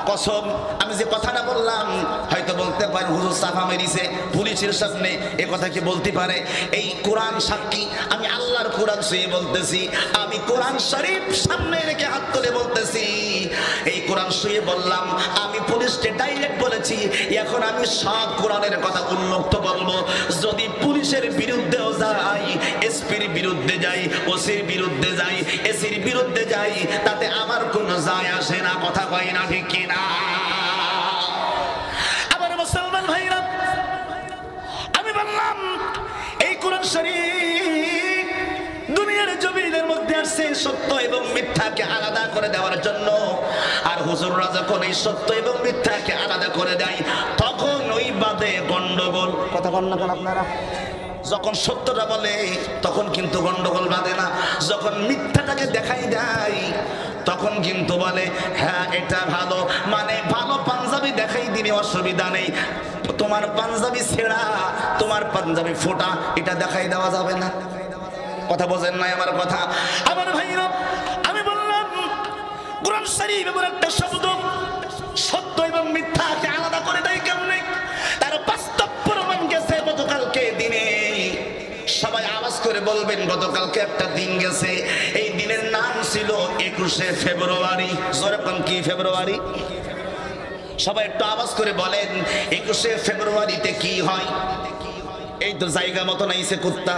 Speaker 1: কসম, আমি যে কথাটা বললাম হয়তো বলতে পারেন হুজুর সাফা মেরিছে পুলিশের সামনে, এ কথা কি বলতে পারে? এই কোরআন সাক্ষী, আমি আল্লাহর কোরআন ছুঁয়ে বলতেছি, আমি কোরআন শরীফ সামনে রেখে হাত তুলে বলতেছি, এই কোরআন ছুঁয়ে বললাম, আমি পুলিশকে ডাইরেক্ট বলেছি, এখন আমি সব কোরআনের কথা উন্মুক্ত বলবো। যদি পুলিশের বিরুদ্ধেও যাই, এসপির বিরুদ্ধে যাই, ওসির বিরুদ্ধে যাই, এসির বিরুদ্ধে যাই, তাতে আমার কোনো যায় আসে না। কথা কয় না ঠিক কিনা? আবার মুসলমান ভাইরা, আমি বললাম এই কোরআন শরীফ দুনিয়ার জমিনের মধ্যে আসছে সত্য এবং মিথ্যাকে আলাদা করে দেওয়ার জন্য। আর হুজুররা যখন এই সত্য এবং মিথ্যাকে আলাদা করে দেয়, তখন ওই বাদে গন্ডগোল। কথা বলেন না কেন আপনারা? যখন সত্যটা বলে তখন কিন্তু গন্ডগোল বাঁধে না, যখন মিথ্যাটাকে দেখাই দেয় তখন কিন্তু বলে হ্যাঁ এটা ভালো, মানে ভালো পাঞ্জাবি দেখাই দিলে অসুবিধা নেই, তোমার পাঞ্জাবি ছেঁড়া, তোমার পাঞ্জাবি ফোটা, এটা দেখাই দেওয়া যাবে না। কথা বোঝেন নাই আমার কথা? আমার ভাইরা, আমি বললাম কোরআন শরীফ এমন একটা শব্দ, সত্য এবং মিথ্যাকে আলাদা করে দেয় কেমনে? তার বাস্তব প্রমাণ গেছে গতকালকে দিনে। সবাই আওয়াজ করে বলবেন, গতকালকে একটা দিন গেছে, এই দিনের নাম ছিল 21শে ফেব্রুয়ারি। যেরকম কি ফেব্রুয়ারি? সবাই একটু আওয়াজ করে বলেন, 21শে ফেব্রুয়ারিতে কি হয়? এই তো জায়গা মতো নাইছে কুত্তা।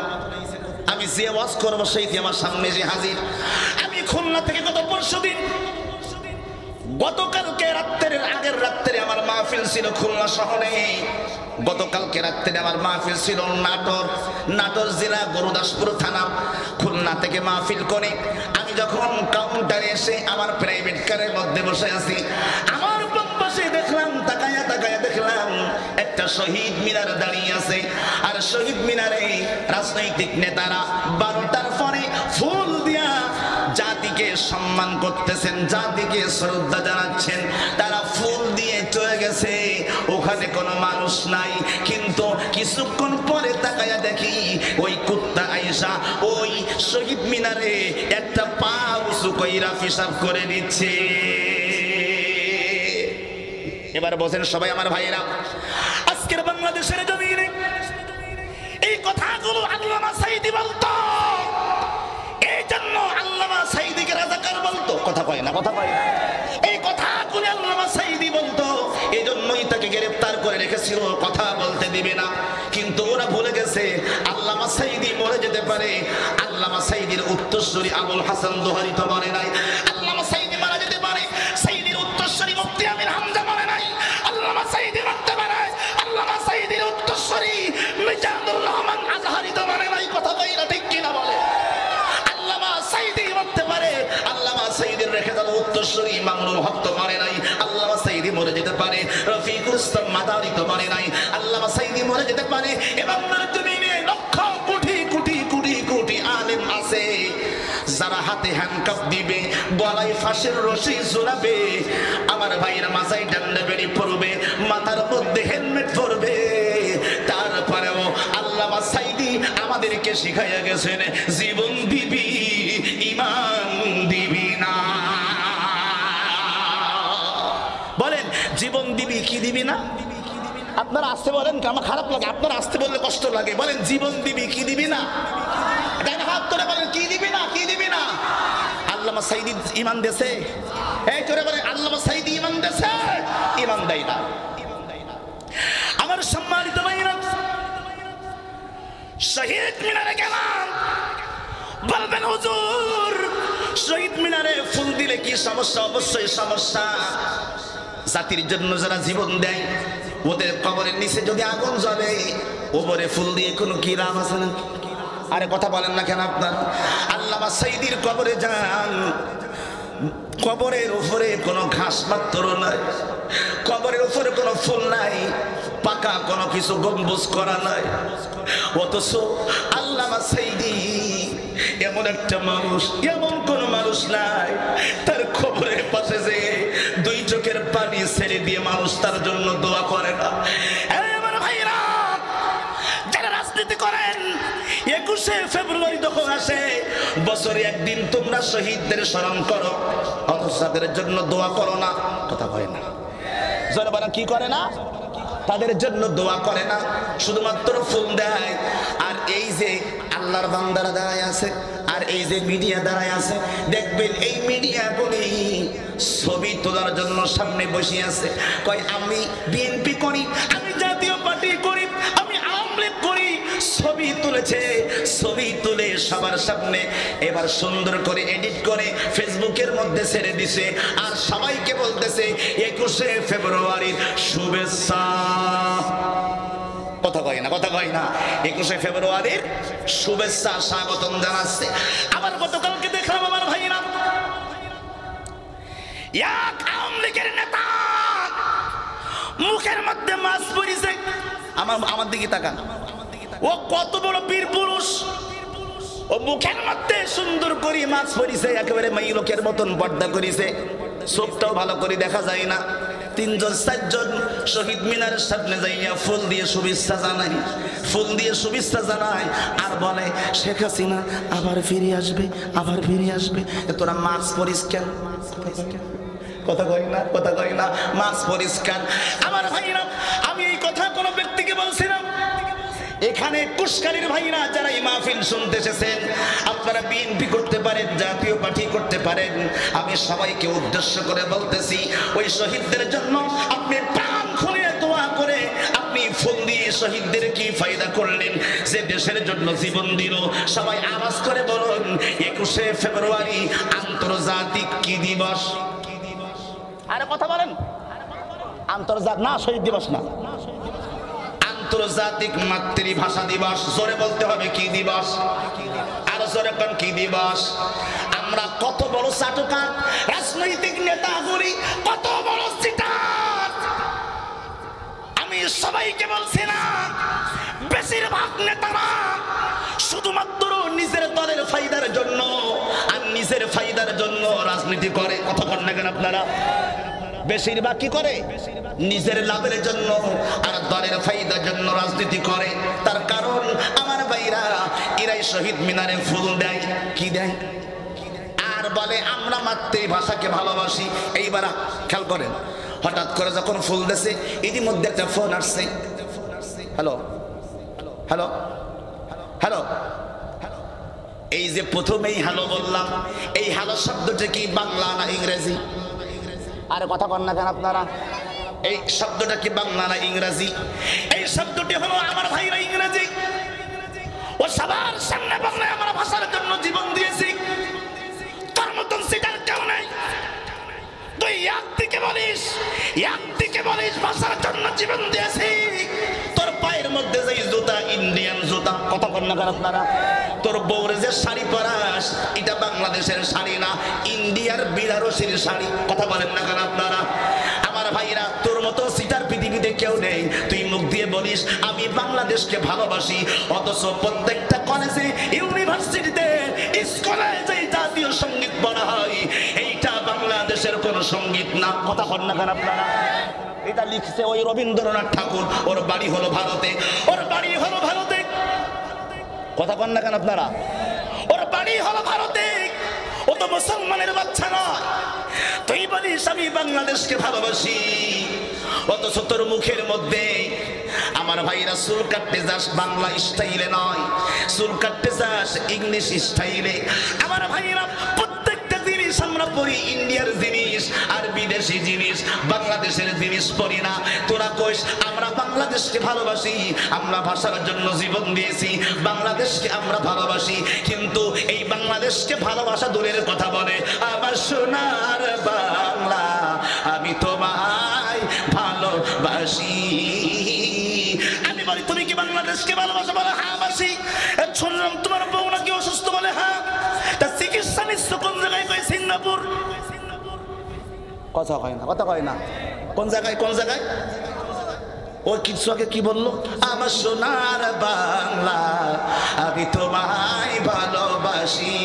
Speaker 1: আমি যে আওয়াজ করবো সেইটি আমার সামনে যে হাজির। আমি খুলনা থেকে গত পরশুদিন, গতকালকে রাত্রের আগের রাত্রে আমার মাহফিল ছিল খুলনা শহরে। গতকালকে রাত্রে আমার মাহফিল ছিল নাটোর জেলা গুরুদাসপুর থানা। খুলনা থেকে মাহফিল করে আমি যখন কাউন্টারে এসে আমার প্রাইভেট কারের মধ্যে বসে আছি, আমার পাশে দেখলাম, তাকায়া তাকায়া দেখলাম একটা শহীদ মিনার দাঁড়িয়ে আছে। আর শহীদ মিনারে রাজনৈতিক নেতারা 12টার পরে ফুল দিয়া জাতিকে সম্মান করতেছেন, জাতিকে শ্রদ্ধা জানাচ্ছেন। তারা ফুল দিয়ে চলে গেছে, ওখানে কোনো মানুষ নাই। কিন্তু কিছুক্ষণ পরে তাকায়া দেখি ওই কুত্তা আয়েশা ওই শহীদ মিনারে একটা পা উঁচু কইরা পেশাব করে দিচ্ছে। এবার বলেন সবাই আমার ভাইয়েরা, আজকের বাংলাদেশের জমিনে এই কথাগুলো আল্লামা সাঈদী বলতো, এই জন্য আল্লামা সাঈদীকে রাজাকার বলতো। কথা কয় না, কথা কয় না। এই কথাগুলো আল্লামা সাঈদী বলতো, এই জন্যই তাকে গ্রেফতার করে রেখেছিল, কথা বলতে দিবে না। কিন্তু ওরা ভুলে গেছে আল্লামা সাঈদী মরে যেতে পারে। আল্লামা সাঈদীর উত্তরসূরি আবুল হাসান দোহারি তো মরে নাই। আল্লামা সাঈদী মারা যেতে পারে, সাঈদীর উত্তরসূরি মুফতি আমির হামজা মরে নাই। আল্লামা সাঈদী মরতে পারে, আল্লামা সাঈদীর উত্তরসূরি মিজানুর রহমান আজহারি তো মরে নাই। কথা কই না, ঠিক কিনা বলে? আল্লামা সাঈদী মরতে পারে, আল্লামা সাঈদীর রেখে যাওয়া উত্তরসূরি মামুনুল হক তো মরে নাই। আল্লামা সাঈদী মরে যেতে পারে, রফিকুল ইসলাম মাদারি তো মরে নাই। আল্লামা সাঈদী মরে যেতে পারে। এবং জমিনে লক্ষ কোটি কোটি কোটি কোটি আলেম আছে যারা হাতে হ্যান্ডকাপ দিবে, গলায় ফাঁসের রশি ঝুলাবে, আমার ভাইয়েরা মাথায় ডান্ডা বেড়ি পরবে, মাথার মধ্যে হেলমেট পরবে। তারপরেও আল্লামা সাঈদী আমাদেরকে শিখাইয়া গেছেন জীবন দিবি ঈমান দিবি না। বলেন জীবন দিবি কি দিবি না? আপনারা আসতে বলেন, আমার খারাপ লাগে, আপনারা আসতে বললে কষ্ট লাগে। বলেন জীবন দিবি কি দিবি না? ডান হাত ধরে বলেন কি দিবি না, কি দিবি না? আল্লামা সাঈদী ঈমান দেছে? এই করে বলেন আল্লামা সাঈদী ঈমান দেছে? ঈমান দেয় না। আমার সম্মানিত ভাইরা, শহীদ মিনারে গেলাম, বলবেন হুজুর শহীদ মিনারে ফুল দিলে কি সমস্যা? অবশ্যই সমস্যা। জাতির জন্য যারা জীবন দেয়, ওদের কবরের নিচে যদি আগুন জ্বলে, ওপরে ফুল দিয়ে কোনো কি লাভ আছে না? আরে কথা বলেন না কেন আপনারা? আল্লামা সাঈদীর কবরে যান, কবরের উপরে কোনো ঘাস মাত্র নাই, কবরের উপরে কোনো ফুল নাই, পাকা কোনো কিছু গম্বুজ করা নাই। অথচ আল্লামা সাঈদী এমন একটা মানুষ, এমন কোন মানুষ নাই তার কবরের পাশে যে দুই চোখের পানি ছেড়ে দিয়ে মানুষ তার জন্য দোয়া করে না। আমার ভাইরা যারা রাজনীতি করেন, 21শে ফেব্রুয়ারি যখন আসে, বছরে একদিন তোমরা শহীদদের স্মরণ করো, অথচ তাদের জন্য দোয়া করো না। কথা কয় না, জোরে বলেন কি করে না? তাদের জন্য দোয়া করে না, শুধুমাত্র ফুল দেয়। আর এই যে আল্লাহর বান্দারা দাঁড়ায় আছে, আর এই যে মিডিয়া দাঁড়ায় আছে, দেখবেন এই মিডিয়াগুলি ছবি তোলার জন্য সামনে বসে আছে। কয় আমি বিএনপি করি, আমি জাতীয় পার্টি করি, আমি আওয়ামী লীগ করি। ছবি তুলেছে, ছবি তুলে সবার সামনে এবার সুন্দর করে এডিট করে ফেসবুকের মধ্যে ছেড়ে দিছে, আর সবাইকে বলতেছে 21শে ফেব্রুয়ারির শুভেচ্ছা। কথা কয় না, কথা কয় না। 21শে ফেব্রুয়ারির শুভেচ্ছা স্বাগতম জানাচ্ছে। আবার গতকালকে দেখলাম আমার ভাইরা, এক আওয়ামী লীগের নেতা মুখের মধ্যে মাছ পড়িছে। আমার দিকে তাকান, ও কত বড় বীর পুরুষ, ও মুখের মধ্যে সুন্দর করে মাছ পড়িছে, একেবারে মেয়ে লোকের মতন পর্দা করিছে, চোখটাও ভালো করে দেখা যায় না। 3জন 4জন শহীদ মিনারের সামনে যাইয়া ফুল দিয়ে শুভেচ্ছা জানাই, ফুল দিয়ে শুভেচ্ছা জানাই, আর বলে শেখ হাসিনা আবার ফিরে আসবে, আবার ফিরে আসবে। তোরা মাছ পরিস কেন? কথা কই না, কথা কই না। মাছ পরিষ্কার। আমার ভাইরা, আমি এই কথা কোনো ব্যক্তিকে বলছিলাম, এখানে কুশকারীর ভাইরা যারা এই মাহফিল শুনতে এসেছেন, আপনারা বিএনপি করতে পারেন, জাতীয় পার্টি করতে পারেন, আমি সবাইকে উদ্দেশ্য করে বলতেছি, ওই শহীদদের জন্য আপনি প্রাণ খুলে দোয়া করে আপনি ফুল দিয়ে শহীদদের কি ফায়দা করলেন, যে দেশের জন্য জীবন দিল। সবাই আওয়াজ করে বলুন 21শে ফেব্রুয়ারি আন্তর্জাতিক কি দিবস? আরে কথা বলেন, আন্তর্জাতিক না, শহীদ দিবস না, আন্তর্জাতিক মাতৃভাষা দিবস। জোরে বলতে হবে কি দিবস? আর জোরে কোন কি দিবস? আমরা কত বড় চাটুকার, রাজনৈতিক নেতাগুলি কত বড় চিটার। আমি সবাইকে বলছি না, বেশিরভাগ নেতারা শুধুমাত্র নিজের দলের ফায়দার জন্য আর নিজের ফায়দার জন্য রাজনীতি করে। কথা বলেন না কেন আপনারা? বেশিরভাগ কি করে? নিজের লাভের জন্য আর দলের ফায়দার জন্য রাজনীতি করে। তার কারণ আমার ভাইরা, এরাই শহীদ মিনারে ফুল দেয়, কি দেয়, আর বলে আমরা মাতৃভাষাকে ভালোবাসি। এইবার খেয়াল করেন, হঠাৎ করে যখন ফুল দেছে ইতিমধ্যে একটা ফোন আসছে। হ্যালো হ্যালো হ্যালো, এই যে প্রথমেই হ্যালো বললাম, এই হ্যালো শব্দটা কি বাংলা না ইংরেজি? আরে কথা বল না কেন আপনারা? এই শব্দটা কি বাংলা না ইংরেজি? এই শব্দটি হলো আমার ভাইরা ইংরেজি। ও সবার সামনে বাংলায় আমার ভাষার জন্য জীবন দিয়েছি, তার মতন সিটার কেউ নেই। তুই একদিকে বলিস ভাষার জন্য জীবন দিয়েছি, তোর পায়ের মধ্যে যে জুতা ইন্ডিয়ান জুতা, কথা বল না কেন আপনারা? তোর বউরে যে শাড়ি পরাস এটা বাংলাদেশের শাড়ি না, ইন্ডিয়ার বেনারসির শাড়ি, কথা বলেন না কেন আপনারা? আমার ভাইরা তোর মতো সিটার পৃথিবীতে কেউ নেই। তুই মুখ দিয়ে বলিস আমি বাংলাদেশকে ভালোবাসি, অথচ প্রত্যেকটা কলেজে ইউনিভার্সিটিতে স্কুলে যে জাতীয় সঙ্গীত বলা হয় এইটা বাংলাদেশের কোন সঙ্গীত না, কথা বলেন না কেন আপনারা? এটা লিখছে ওই রবীন্দ্রনাথ ঠাকুর, ওর বাড়ি হলো ভারতে, কথা বলেন না কেন আপনারা? ওর বাড়ি হলো ভারতে, ও তো মুসলমানের বাচ্চা নয়। তুই বলিস আমি বাংলাদেশকে ভালোবাসি, অথচ তোর মুখের মধ্যে আমার ভাইরা চুল কাটতে যাস বাংলা স্টাইলে নয়, চুল কাটতে যাস ইংলিশ স্টাইলে। আমার ভাইরা প্রত্যেকটা জিনিস আমরা পড়ি ইন্ডিয়ার জিনিস আর বিদেশি জিনিস, বাংলাদেশের জিনিস পড়ি না। তোরা কইস আমরা বাংলাদেশকে ভালোবাসি, আমরা ভাষার জন্য জীবন দিয়েছি, বাংলাদেশকে আমরা ভালোবাসি, কিন্তু এই বাংলাদেশকে ভালোবাসা দূরের কথা বলে আমার সোনার বাংলা আমি তোমায় ভালোবাসি। আমি বলি তুমি কি বাংলাদেশকে ভালোবাসো? বলে হ্যাঁ বাসি। শুনলাম তোমার বউ নাকি অসুস্থ, বলে হ্যাঁ। তা চিকিৎসা নিচ্ছ কোন জায়গায়? কই সিঙ্গাপুর। কথা কয় না কোন জায়গায়? ও কিছু আগে কি বললো? আমার সোনার বাংলা আমি তোমায় ভালোবাসি,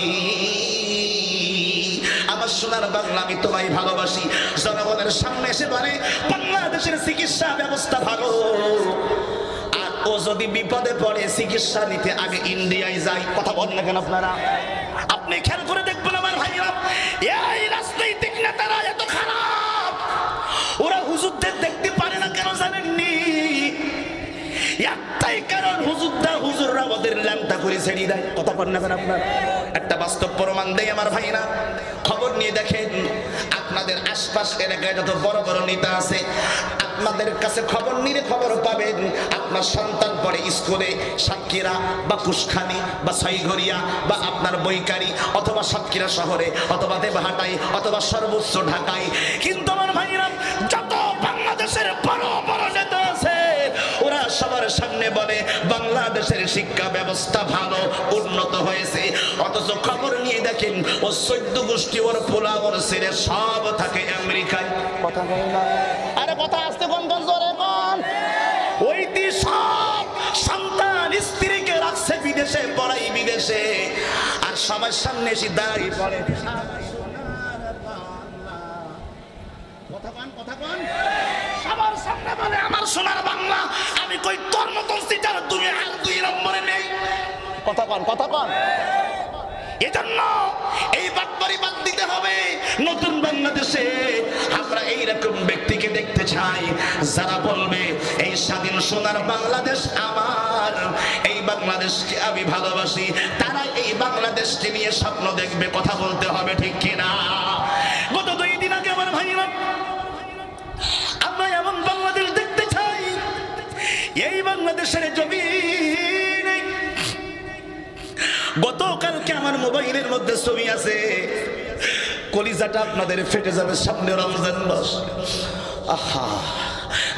Speaker 1: আমার সোনার বাংলা আমি তোমায় ভালোবাসি। জনগণের সামনে এসে বলে বাংলাদেশের চিকিৎসা ব্যবস্থা ভালো, আর ও যদি বিপদে পড়ে চিকিৎসা নিতে আগে ইন্ডিয়ায় যায়, কথা বলেন না কেন আপনারা? আপনি খেয়াল করে দেখবেন আমার ভাইরা, এই রাজনৈতিক নেতারা এত খারাপ, ওরা হুজুরদের দেখতে পারে না কেন জানেননি? একটাই কারণ, হুজুররা ওদের ল্যাংটা করে ছেড়ে দেয়, কথা বলেন না কেন আপনারা? একটা বাস্তব প্রমাণ দেয় আমার ভাইরা, খবর নিয়ে দেখেন আপনাদের আশপাশ এলাকায় যত বড় বড় নেতা আছে, আপনাদের কাছে খবর নিলে খবর পাবেন আপনার সন্তান পড়ে স্কুলে সাতক্ষীরা বা কুশখালী বা ছয়ঘরিয়া বা আপনার বৈকারি অথবা সাতক্ষীরা শহরে অথবা দেবহাটায় অথবা সর্বোচ্চ ঢাকায়। কিন্তু আমার ভাইরা যত বাংলাদেশের বড় বড় নেতা আছে ওরা সবার সামনে বলে বাংলাদেশের শিক্ষা ব্যবস্থা ভালো, উন্নত হয়েছে, অথচ খবর নিয়ে দেখেন ও 14 গোষ্ঠী ওর পোলা ওর ছেলে সব থাকে আমেরিকায়, কথা বলেন না? আরে কথা আসতে কোন জোরে কোন? ওই দি সব সন্তান স্ত্রীকে রাখছে বিদেশে, পড়াই বিদেশে, আর সবার সামনে এসে দাঁড়িয়ে পড়ে সবার সামনে বলে আমার সোনার বাংলা। আমি কই তোর মতন সিটার তুমি আর 2 নম্বরে নেই, কথা কন। এজন্য এই বাটপারি বাদ দিতে হবে। নতুন বাংলাদেশে আমরা এইরকম ব্যক্তিকে দেখতে চাই যারা বলবে এই স্বাধীন সোনার বাংলাদেশ আমার, এই বাংলাদেশকে আমি ভালোবাসি, তারা এই বাংলাদেশকে নিয়ে স্বপ্ন দেখবে, কথা বলতে হবে ঠিক কিনা? গত 2 দিন আগে আমার ভাইরা আমরা এমন বাংলাদেশ দেখতে চাই, এই বাংলাদেশের জমিনে গতকালকে আমার মোবাইলের মধ্যে ছবি আছে, কলিজাটা আপনাদের ফেটে যাবে, সামনে রমজান মাস। আহা,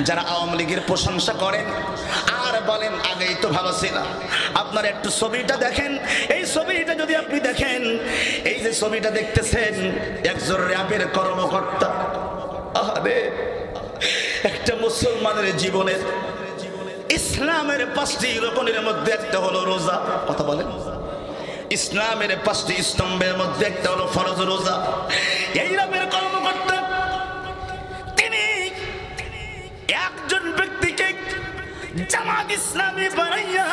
Speaker 1: যারা আওয়ামী লীগের প্রশংসা করেন আর বলেন আগেই তো ভালো ছিল, আপনারা একটু ছবিটা দেখেন। এই ছবিটা যদি আপনি দেখেন, এই যে ছবিটা দেখতেছেন একজন র্যাবের কর্মকর্তা। আরে একটা মুসলমানের জীবনের ইসলামের 5টি রকমের মধ্যে একটা হলো রোজা, কথা বলেন। ইসলামের 5টি স্তম্ভের মধ্যে একটা হলো ফরজ রোজা। এই র্যাবের কর্মকর্তা তিনি একজন ব্যক্তিকে জামাত ইসলামী বানাইয়া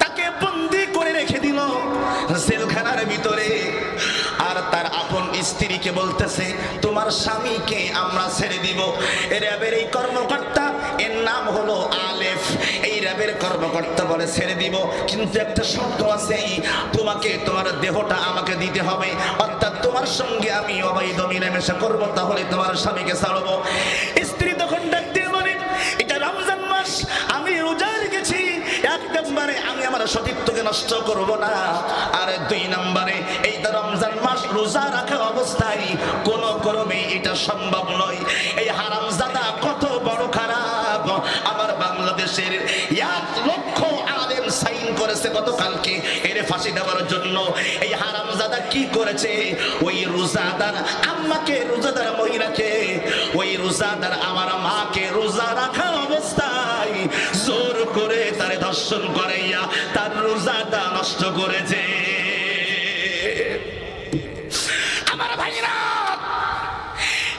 Speaker 1: তাকে বন্দী করে রেখে দিল জেলখানার ভিতরে, আর তার আপন স্ত্রীকে বলতেছে তোমার স্বামীকে আমরা ছেড়ে দিব। র্যাবের এই কর্মকর্তা, এর নাম হলো আলেফ, এই র্যাবের কর্মকর্তা বলে ছেড়ে দিব, কিন্তু একটা শর্ত আছে, তোমাকে তোমার দেহটা আমাকে দিতে হবে, অর্থাৎ তোমার সঙ্গে আমি অবৈধ মিলেমিশা করবো, তাহলে তোমার স্বামীকে ছাড়বো। স্ত্রী তখন ডাক দিয়ে বলে এটা রমজান মাস, আমি রোজা রেখেছি, এক নম্বরে আমি আমার সতীত্বকে নষ্ট করব না, আর দুই নম্বরে এই তো রমজান মাস রোজা রাখা অবস্থায় কোনো ক্রমে এটা সম্ভব নয়। এই হারামজাদা কত বড় খারাপ, আমার বাংলাদেশের 1 লক্ষ আলেম সাইন করেছে গতকালকে এর ফাঁসি দেওয়ার জন্য। এই হারামজাদা কি করেছে, ওই রোজাদার আম্মাকে, রোজাদার মহিলাকে, ওই রোজাদার আমার মাকে রোজা রাখা অবস্থায় জোর করে তারে ধর্ষণ করাইয়া তার রোজাটা নষ্ট করেছে। আমার ভাইরা,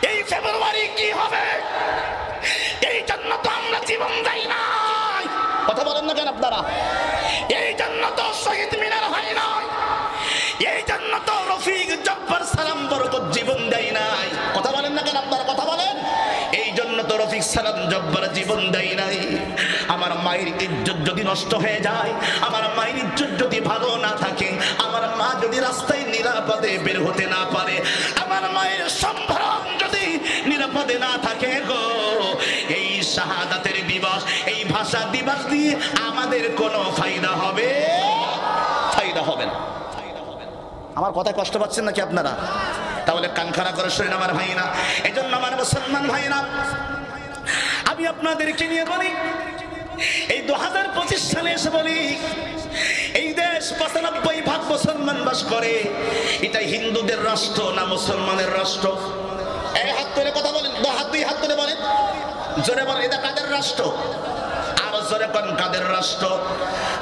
Speaker 1: এই ফেব্রুয়ারি কি হবে, এই জন্য তো আমরা জীবন দেই নাই। কথা বলেন না কেন আপনারা? এই জন্য তো শহীদ মিনার হয় নাই, এই জন্য তো রফিক জব্বার সালাম বরকত জীবন দেয় নাই। কথা বলেন না কেন আপনারা? কথা বলেন। এই জন্য তো রফিক সালাম জব্বার জীবন দেয় নাই। আমার মায়ের ইজ্জত যদি নষ্ট হয়ে যায়, আমার মায়ের ইজ্জত যদি ভালো না থাকে, আমার মা যদি রাস্তায় নিরাপদে বের হতে না পারে, আমার মায়ের সম্ভ্রম যদি নিরাপদে না থাকে গো, এই শাহাদাতের দিবস, এই ভাষা দিবস দিয়ে আমাদের কোনো ফায়দা হবে? ফায়দা হবে না। আমার কথায় কষ্ট পাচ্ছেন নাকি আপনারা? তাহলে কান খাড়া করে শুনেন আমার ভাইরা। এই জন্য আমার মুসলমান ভাইরা, আমি আপনাদেরকে নিয়ে বলি, এই 2025 সালে এসে বলি, এই দেশ 95% মুসলমান বাস করে। এটা হিন্দুদের রাষ্ট্র না মুসলমানের রাষ্ট্র? এই হাত তুলে কথা বলেন, দুই হাত তুলে বলেন, জোরে বলেন, এটা কাদের রাষ্ট্র? আরো জোরে কোন কাদের রাষ্ট্র?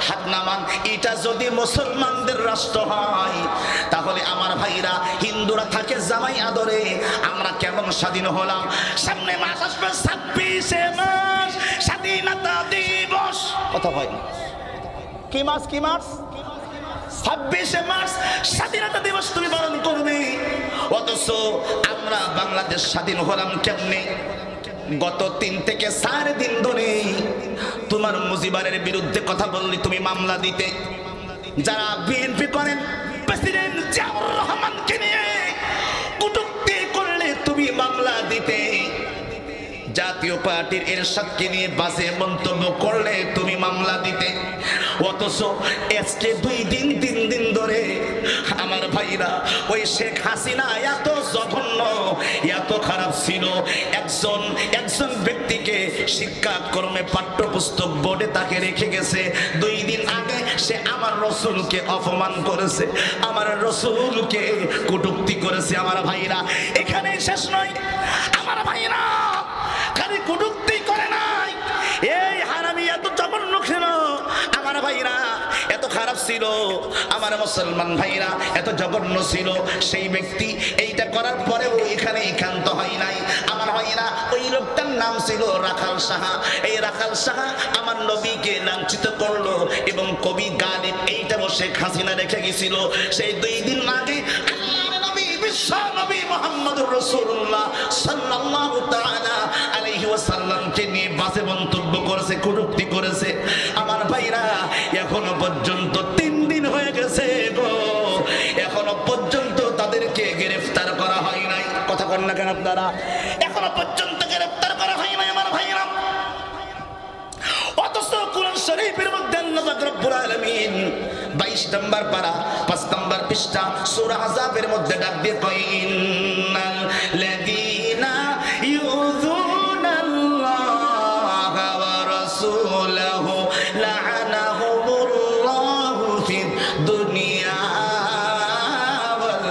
Speaker 1: হাত নামান। এটা যদি মুসলমানদের রাষ্ট্র হয়, তাহলে আমার ভাইরা, হিন্দুরা থাকে জামাই আদরে, আমরা কেমন স্বাধীন হলাম? সামনে মাস আসবে 26শে মাস, স্বাধীনতা দিবস। কথা হয় কি মাস? কি মাস? 26শে মার্চ স্বাধীনতা দিবস তুমি পালন করবে। অথচ আমরা বাংলাদেশ স্বাধীন হলাম কেমনে? গত 3 থেকে 4 দিন ধরে তোমার মুজিবারের বিরুদ্ধে কথা বললি, তুমি মামলা দিতে। যারা বিএনপি করেন, প্রেসিডেন্ট জিয়াউর রহমানকে নিয়ে কটূক্তি করলে তুমি মামলা দিতে। জাতীয় পার্টির এরশাদকে নিয়ে বাজে মন্তব্য করলে তুমি মামলা দিতে। অথচ আজকে 2 দিন 3 দিন ধরে আমার ভাইরা, ওই শেখ হাসিনা এত জঘন্য, এত খারাপ ছিল, একজন ব্যক্তিকে শিক্ষাক্রমে পাঠ্যপুস্তক বোর্ডে তাকে রেখে গেছে। 2 দিন আগে সে আমার রসুলকে অপমান করেছে, আমার রসুলকে কটূক্তি করেছে। আমার ভাইরা, এখানে শেষ নয় আমার ভাইরা, খালি কটূক্তি করে নাই, এই হারামি এত জঘন্য ছিল আমার ভাইরা, এত খারাপ ছিল আমার মুসলমান ভাইরা, এত জঘন্য ছিল। সেই ব্যক্তি এইটা করার পরেও এখানে ক্ষান্ত হয় নাই আমার ভাইরা। ওই লোকটার নাম ছিল রাখাল সাহা। এই রাখাল সাহা আমার নবীকে লাঞ্ছিত করলো, এবং কবি গালিব এইটা বসে হাসিনা রেখে গেছিল। সেই 2 দিন আগে আল্লাহর নবী, বিশ্ব নবী মুহাম্মদুর রাসূলুল্লাহ সাল্লাল্লাহু তাআলা আলাইহি ওয়াসাল্লামকে নিয়ে বাজে মন্তব্য করেছে, কটূক্তি করেছে। আমার ভাইরা, এখনো পর্যন্ত 3 দিন হয়ে গেছে গো, এখনো পর্যন্ত তাদেরকে গ্রেফতার করা হয় নাই। কথা বলেন না কেন আপনারা? এখনো পর্যন্ত গ্রেফতার করা হয় নাই আমার ভাইরা। অথচ কুরআন শরীফের মধ্যে আল্লাহ পাক রব্বুল আলামিন 22 নম্বর পারা 5 নম্বর পৃষ্ঠা সূরা আহজাবের মধ্যে ডাক দিয়ে কয়, ইন্নাল লাযীনা ইউযুনাল্লাহা ওয়া রাসূলাহু লা'আনাহুমুল্লাহু ফিদ দুনিয়া ওয়াল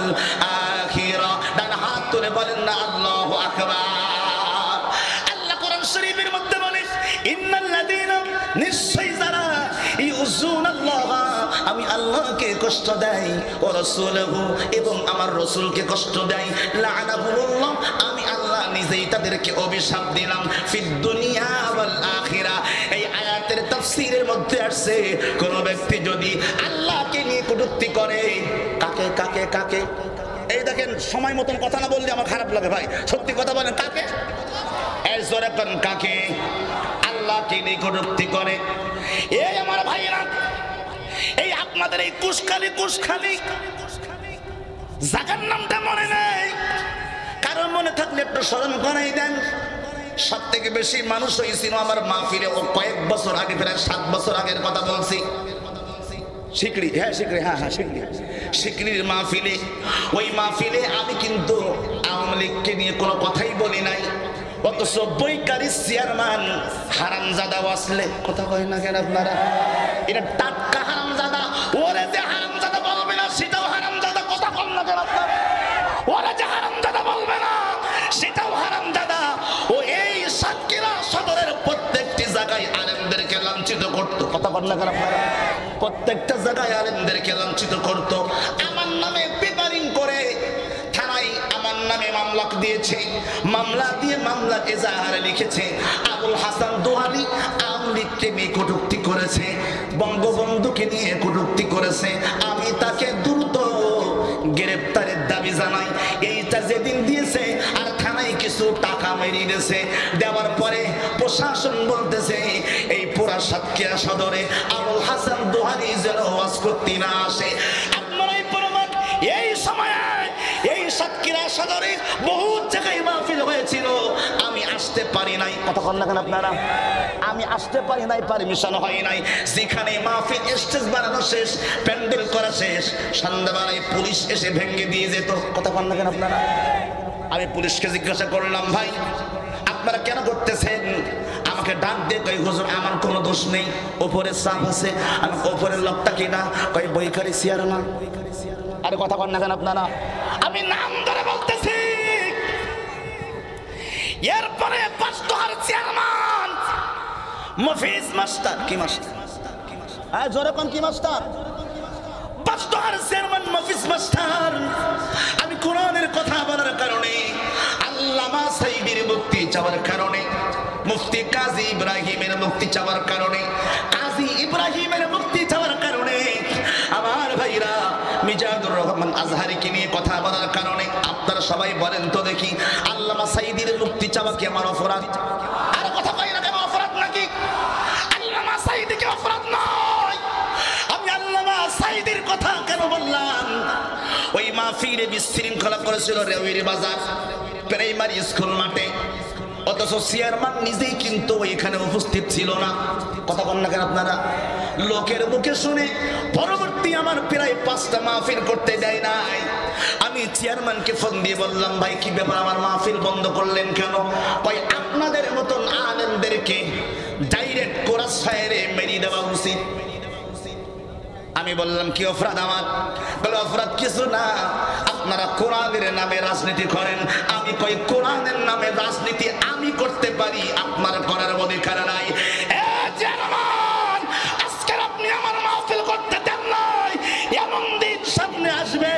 Speaker 1: আখিরা। ডান হাত তুলে বলেন না আল্লাহু আকবার। আল্লাহ কোরআন শরীফের মধ্যে বলে, ইন্নাল লাযীনা, নিশ্চয় যারা ইউযুনাল্লাহ, আমি আল্লাহকে কষ্ট দেয়, ও রাসূলহু, এবং আমার রাসূলকে কষ্ট দেয়, লা'আনাহুমুল্লাহ, আমি আল্লাহ নিজেই তাদেরকে অভিশাপ দিলাম, ফিদ দুনিয়া ওয়াল আখিরা। এই আয়াতের তাফসীরের মধ্যে আসছে, কোন ব্যক্তি যদি আল্লাহকে নিয়ে কটূক্তি করে, কাকে কাকে কাকে? এই দেখেন সময় মতন কথা না বললে আমার খারাপ লাগে ভাই, সত্যি কথা বলেন। কাকে? এই জোরে কোন কাকে? আল্লাহকে নিয়ে কটূক্তি করে। এই আমার ভাইরা, এই আপনাদের এই কুশখালি জায়গার নামটা মনে নেই, কারণ মনে থাকলে একটু স্মরণ করাই দেন। সব থেকে বেশি মানুষ হয়েছিল আমার মাহফিলে ও কয়েক বছর আগে, প্রায় 7 বছর আগের কথা বলছি। শিকড়ি, হ্যাঁ শিকড়ি, হ্যাঁ শিকড়ির মাহফিলে, ওই মাহফিলে আমি কিন্তু আওয়ামী লীগকে নিয়ে কোনো কথাই বলি নাই, অথচ বৈকারী চেয়ারম্যান হারামজাদা আসলে কথা কয় না কেন আপনারা? এটা টাটকা হারামজাদা, ওরে যে হারামজাদা বলবে না সেটাও হারামজাদা, কথা কন না কেন আপনারা? ওরে যে হারামজাদা বলবে না সেটাও হারামজাদা। ও এই সাতক্ষীরা সদরের প্রত্যেকটি জায়গায় আলেমদেরকে লাঞ্ছিত করতো, কথা কন না কেন আপনারা? প্রত্যেকটা জায়গায় আলেমদেরকে লাঞ্ছিত করতো। আমার নামে পেপারিং করে থানায় আমার নামে মামলা দিয়েছে, মামলা দিয়ে মামলা এজাহারে লিখেছে আবুল হাসান দোহালি আওয়ামী লীগকে নিয়ে কটূক্তি করেছে, বঙ্গবন্ধুকে নিয়ে কটূক্তি করেছে। আমি তাকে দ্রুত গ্রেপ্তারের দাবি জানাই। এইটা যেদিন দিয়েছে আর থানায় কিছু টাকা মেরিয়ে দিয়েছে, দেওয়ার পরে প্রশাসন বলতেছে এই পুরা সাতক্ষীরা সদরে আবুল হাসান দোহালি যেন ওয়াজ করতে না আসে। আপনারাই প্রমাণ। এই সময়ে এই সাতক্ষীরা সদরে বহু জায়গায় মাহফিল হয়েছিল, আমি আসতে পারি নাই, কথা কন না কেন আপনারা? আমি আসতে পারি নাই, পারমিশন হয় নাই। যেখানে মাহফিল স্টেজ বানানো শেষ, প্যান্ডেল করা শেষ, সন্ধ্যাবেলায় পুলিশ এসে ভেঙে দিয়ে যেত, কথা কন না কেন আপনারা? আমি পুলিশকে জিজ্ঞাসা করলাম, ভাই আপনারা কেন করতেছেন? আমাকে ডাক দিয়ে কই হুজুর আমার কোনো দোষ নেই, উপরে চাপ আছে। আমি উপরের লোকটা কিনা কই বৈকারী চেয়ারম্যান। আরে কথা কন না কেন আপনারা? আমি নাম ধরে বলতেছি। এরপরে পাঁচদোহার চেয়ারম্যান মফিজ মাস্টার, কি মাস্টার? হ্যাঁ জোরে কোন কি মাস্টার? পাঁচদোহার চেয়ারম্যান মফিজ মাস্টার। আমি কোরআনের কথা বলার কারণে, আল্লামা সাইদির মুক্তি চাওয়ার কারণে, মুফতি কাজী ইব্রাহিমের মুক্তি চাওয়ার কারণে, কাজী ইব্রাহিমের মুক্তি চাওয়ার কারণে, আমার ভাইরা মিজানুর রহমান আজহারিকে নিয়ে কথা বলার কারণে, আপনারা সবাই বলেন তো দেখি আল্লামা সাইদির মুক্তি চাওয়া কি আমার অপরাধ? আর কথা কই না কেন, অপরাধ নাকি? আল্লামা সাইদি কি অপরাধ নয়? আমি আল্লামা সাইদির কথা কেন বললাম? ওই মাহফিলে বিশৃঙ্খলা করেছিল রেওয়ারি বাজার প্রাইমারি স্কুল মাঠে, অথচ চেয়ারম্যান নিজেই কিন্তু ওইখানে উপস্থিত ছিল না, কথা বল না কেন আপনারা? লোকের মুখে শুনে পরবর্তী আমার প্রায় 5টা মাহফিল করতে দেয় নাই। আমি চেয়ারম্যানকে ফোন দিয়ে বললাম, ভাই কি ব্যাপার, আমার মাহফিল বন্ধ করলেন কেন? কই আপনাদের মতন আলেমদেরকে ডাইরেক্ট কোরাস ফায়ারে মেরে দেওয়া উচিত। আমি বললাম কি অপরাধ আমার? বলে অপরাধ কিছু না, আপনারা কোরআনের নামে রাজনীতি করেন। আমি কই কোরআনের নামে রাজনীতি আমি করতে পারি, আপনার করার অধিকার নাই। আজকে আপনি আমার মাহফিল করতে দেন নাই, এমন দিন সামনে আসবে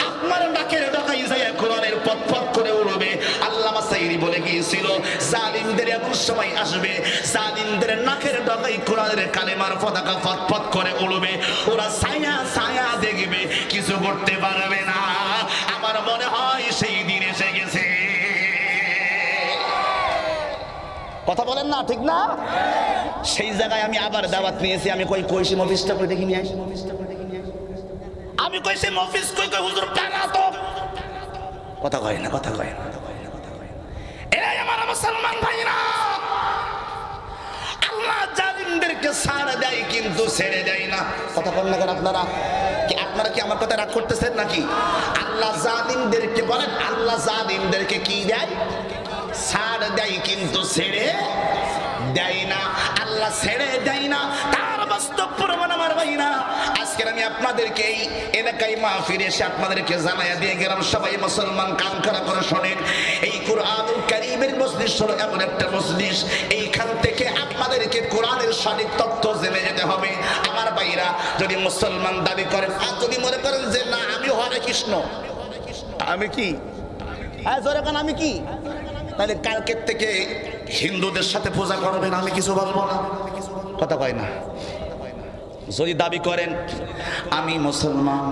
Speaker 1: আপনার নাকের ডাকাই যায় কোরআনের পথ করে উড়বে। আল্লামা সাইদি বলে গিয়েছিল, জালিমদের এমন সময় আসবে, জালিমদের নাকের ডাকাই কোরআনের কালেমার পতাকা পথ করে উড়বে, ওরা ছায়া ছায়া দেখবে, কিছু করতে পারবে না। আমার মনে হয় সেই দিন এসে গেছে। কথা বলেন না, ঠিক না? সেই জায়গায় আমি আবার দাওয়াত নিয়েছি। আমি কইছি মফিসটা করে দেখি নিয়ে আসি। আমি কইছি মফিস কই হুজুর টানা তো, কথা কয় না, কথা কয় না। এরাই আমার মুসলমান ভাইরা, আল্লাহ জালিমদেরকে ছাড় দেয় কিন্তু ছেড়ে দেয় না, কথা বলেন না কেন আপনারা? কি আপনারা কি আমার কথা রাগ করতেছেন নাকি? আল্লাহ জালিমদেরকে বলেন, আল্লাহ জালিমদেরকে কি দেয়? ছাড় দেয় কিন্তু ছেড়ে দেয় না। আল্লাহ ছেড়ে দেয় না, তার বাস্তব প্রমাণ আমার ভাইরা। আজকে আমি আপনাদেরকে এই এলাকায় মাহফিলে এসে আপনাদেরকে জানাইয়া দিয়ে গেলাম, সবাই মুসলমান কান খাড়া করে শোনেন। এই কুরআনুল কারীমের মজলিস হলো এমন একটা মজলিস, এইখান থেকে আপনাদেরকে কোরআনের সঠিক তথ্য জেনে যেতে হবে। আমার ভাইরা যদি মুসলমান দাবি করেন আর যদি মনে করেন যে না আমি হরে কৃষ্ণ, আমি কি জোরে কান আমি কি, তাহলে কালকের থেকে হিন্দুদের সাথে পূজা করবেন, আমি কিছু বলবো না, কথা কয় না। যদি দাবি করেন আমি মুসলমান,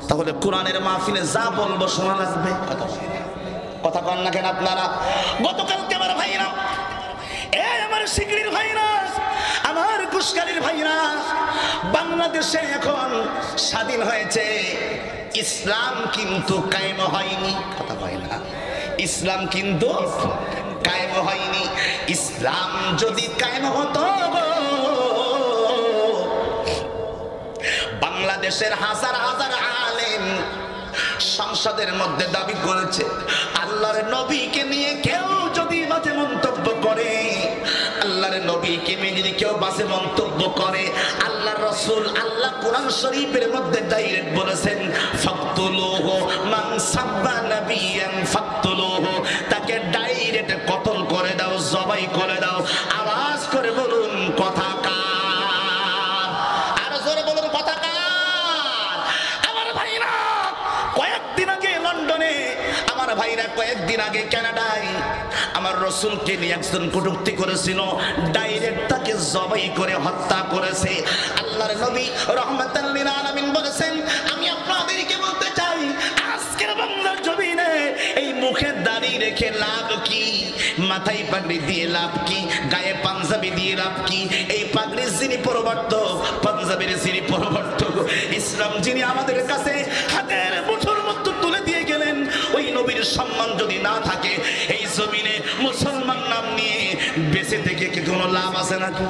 Speaker 1: তাহলে কোরআনের মাহফিলে যা বলবো শোনা লাগবে। কথা কন না কেন আপনারা? গতকালকে আমার ভাইরা, আমার শিগগির ভাইরা, আমার কুশকারীর ভাইরা, বাংলাদেশে এখন স্বাধীন হয়েছে, ইসলাম কিন্তু কায়েম হয়নি। কথা কয় না, ইসলাম কিন্তু কায়েম হয়নি। ইসলাম যদি কায়েম হতো, বাংলাদেশের হাজার হাজার আলেম সংসদের মধ্যে দাবি করেছে আল্লাহর নবীকে নিয়ে কেউ যদি বাজে মন্তব্য করে, আল্লাহর নবীকে নিয়ে যদি কেউ বাজে মন্তব্য করে, আল্লাহর রাসূল আল্লাহ কোরআন শরীফের মধ্যে ডাইরেক্ট বলেছেন ফাকতুলুহু মান সাব্বা নাবিয়ান ফাকতুলুহু, তাকে ডাইরেক্ট কতল করে দাও, জবাই করে দাও। আওয়াজ করে বলুন কথা কার? আর জোরে বলুন কথা কার? আমার ভাইরা কয়েকদিন আগে লন্ডনে, আমার ভাইরা কয়েকদিন আগে কানাডায় আমার রাসূলকে নিয়ে একজন কটূক্তি করেছিল, ডাইরেক্ট তাকে জবাই করে হত্যা করেছে। আল্লাহর নবী রাহমাতাল লিল আলামিন বলেছেন, আমি আপনাদেরকে বলতে চাই আজকের বাংলার জমিনে এই মুখে দাড়ি রেখে লাভ কি, মাথায় পাগড়ি দিয়ে লাভ কি, গায়ে পাঞ্জাবি দিয়ে লাভ কি? এই পাগড়ির যিনি প্রবর্তক, পাঞ্জাবির যিনি প্রবর্তক, ইসলাম যিনি আমাদের কাছে হাতের মুঠোর মধ্যে তুলে দিয়ে গেলেন, ওই নবীর সম্মান যদি না থাকে এই জমিনে মুসলমান নাম নিয়ে বেঁচে থেকে কি কোনো লাভ আছে নাকি?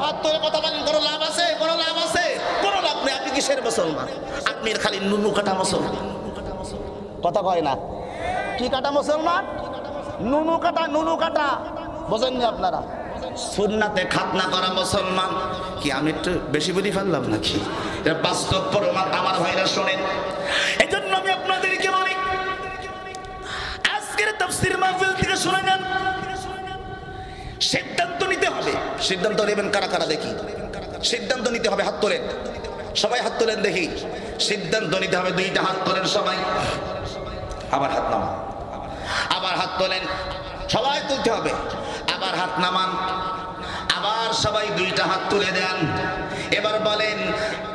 Speaker 1: হাত তুলে কথা বলেন, কোনো লাভ আছে? কোনো লাভ আছে? কোনো লাভ নেই। আপনি কিসের মুসলমান? আপনি খালি নুনু কাটা মুসলমান। কথা কয় না? কি কাটা মুসলমান? নুনু কাটা, নুনু কাটা। বোঝেননি আপনারা? সুন্নাতে খাতনা করা মুসলমান। কি আমি একটু বেশি বলি ফেললাম নাকি? এটা বাস্তব প্রমাণ। আমার ভাইরা শোনেন, এই জন্য আমি আপনাদেরকে বলি আজকের তাফসীর মাহফিল থেকে শুনে যান, সিদ্ধান্ত নিতে হবে। সিদ্ধান্ত নেবেন কারা কারা দেখি? সিদ্ধান্ত নিতে হবে, হাত তোলেন সবাই, হাত তোলেন দেখি। সিদ্ধান্ত নিতে হবে, দুইটা হাত তোলেন সবাই, আবার হাত নামান, আবার হাত তোলেন সবাই, তুলতে হবে, আবার হাত নামান, আবার সবাই দুইটা হাত তুলে দেন। এবার বলেন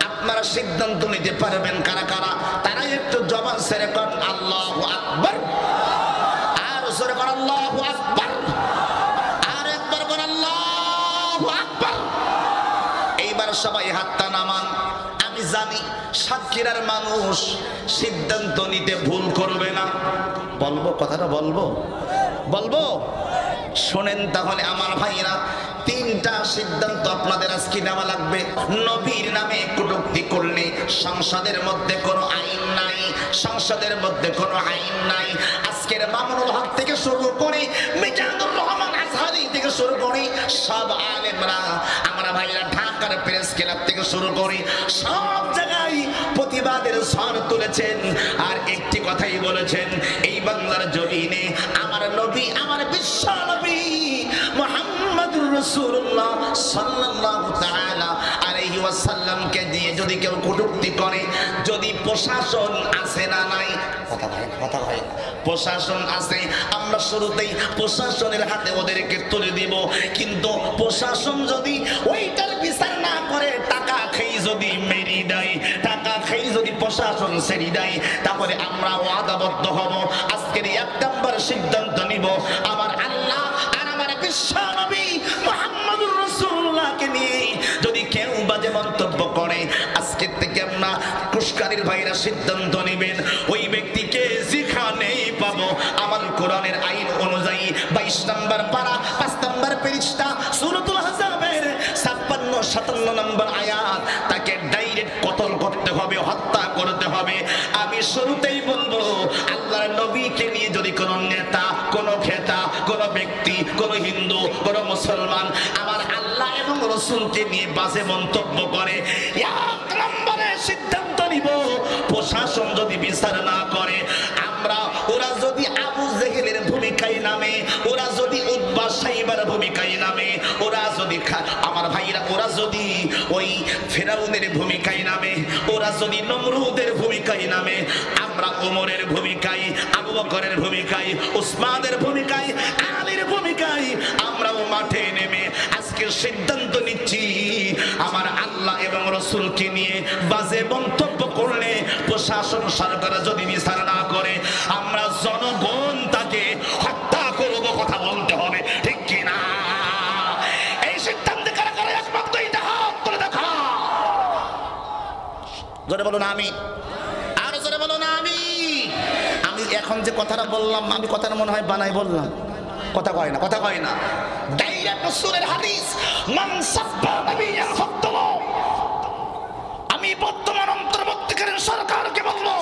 Speaker 1: আপনারা সিদ্ধান্ত নিতে পারবেন কারা কারা? তারাই একটু জবান ছেড়ে কর আল্লাহু আকবার, আর জোরে কর আল্লাহু আকবার, আর একবার কর আল্লাহু আকবার। এইবার সবাই হাতটা নামান। আমি জানি সাতক্ষীরার মানুষ সিদ্ধান্ত নিতে ভুল করবে না। বলবো কথাটা, বলবো বলবো শোনেন তাহলে আমার ভাইরা, তিনটা সিদ্ধান্ত আপনাদের আজকে নেওয়া লাগবে। নবীর নামে কটূক্তি করলে সংসদের মধ্যে কোনো আইন নাই, সংসদের মধ্যে কোনো আইন নাই। আজকের মামুনুল হক থেকে শুরু করে মিজানুর রহমান আজহারি থেকে শুরু করে সব আলেমরা, আমরা ভাইরা ঢাকার প্রেস ক্লাব থেকে শুরু করে সব জায়গায় প্রতিবাদের ঝড় তুলেছেন। আর একটি কথাই বলেছেন, এই বাংলার জমিনে আমার নবী, আমার বিশ্ব নবী মুহাম্মদুর রাসূলুল্লাহ সাল্লাল্লাহু তাআলা আলাইহি ওয়াসাল্লামকে দিয়ে যদি কেউ কটূক্তি করে, যদি প্রশাসন আছে না নাই? কথা ভাই, কথা ভাই, প্রশাসন আছে, আমরা শুরুতেই প্রশাসনের হাতে ওদেরকে তুলে দিব। কিন্তু প্রশাসন যদি ওইটার বিচার না করে, টাকা খেয়ে যদি মেরি দেয়, টাকা খেয়ে যদি প্রশাসন ছেড়ে দেয়, তাহলে আমরা ওয়াদাবদ্ধ হব, আজকের এক নম্বর সিদ্ধান্ত নিব, আমার আল্লাহ আর আমার বিশ্ব নবী মুহাম্মদুর রাসূলুল্লাহকে নিয়ে যদি কেউ বাজে মন্তব্য করে, আজকের থেকে আমরা কুশকারীর ভাইরা সিদ্ধান্ত নেবেন, ওই ব্যক্তিকে যেখানেই পাবো আমার কোরআনের আইন অনুযায়ী 22 নম্বর পারা 5 নম্বর পৃষ্ঠা সূরাতুল আহজাবের 56-57 নম্বর আয়াত, তাকে ডাইরেক্ট কতল করতে হবে, হত্যা করতে হবে। আমি শুরুতেই বলবো, আল্লাহর নবীকে নিয়ে যদি কোনো নেতা, কোনো খেতা, কোনো ব্যক্তি, কোনো হিন্দু, কোনো মুসলমান আমার আল্লাহ এবং রাসূলকে নিয়ে বাজে মন্তব্য করে, এক নম্বরে সিদ্ধান্ত নিব, প্রশাসন যদি বিচার না করে, আমরা ওরা যদি আবু জেহেলের ভূমিকায় নামে, ওরা যদি উতবা সাইবার ভূমিকায় নামে, ওরা যদি আমার ভাইরা, ওরা যদি ওই ফেরাউনের ভূমিকায় নামে, ওরা যদি নমরুদের ভূমিকায় নামে, আমরা ওমরের ভূমিকায়, আবু বকরের ভূমিকায়, উসমানের ভূমিকায়, আলীর ভূমিকায় আমরাও মাঠে নেমে আজকে আজকে সিদ্ধান্ত নিচ্ছি আমার আল্লাহ এবং রাসূলকে নিয়ে বাজে মন্তব্য করলে প্রশাসন সরকার যদি বিচার না করে আমরা জনগণ তাকে হত্যা করব, কথা বলতে হবে, ঠিক কি না? এই সিদ্ধান্তে কারা কারা একমত এটা হাত তুলে দেখা। জোরে বলো না আমি, আরো জোরে বলো না আমি। আমি এখন যে কথাটা বললাম আমি কথাটা মনে হয় বানাই বললাম, কথা কয় না, কথা কয় না। ডাইরেক্ট রাসূলের হাদিস, মান সাব্বা নাবিয়ান ফাকতুলু। আমি বর্তমান অন্তর্বর্তীকালীন সরকারকে বলবো,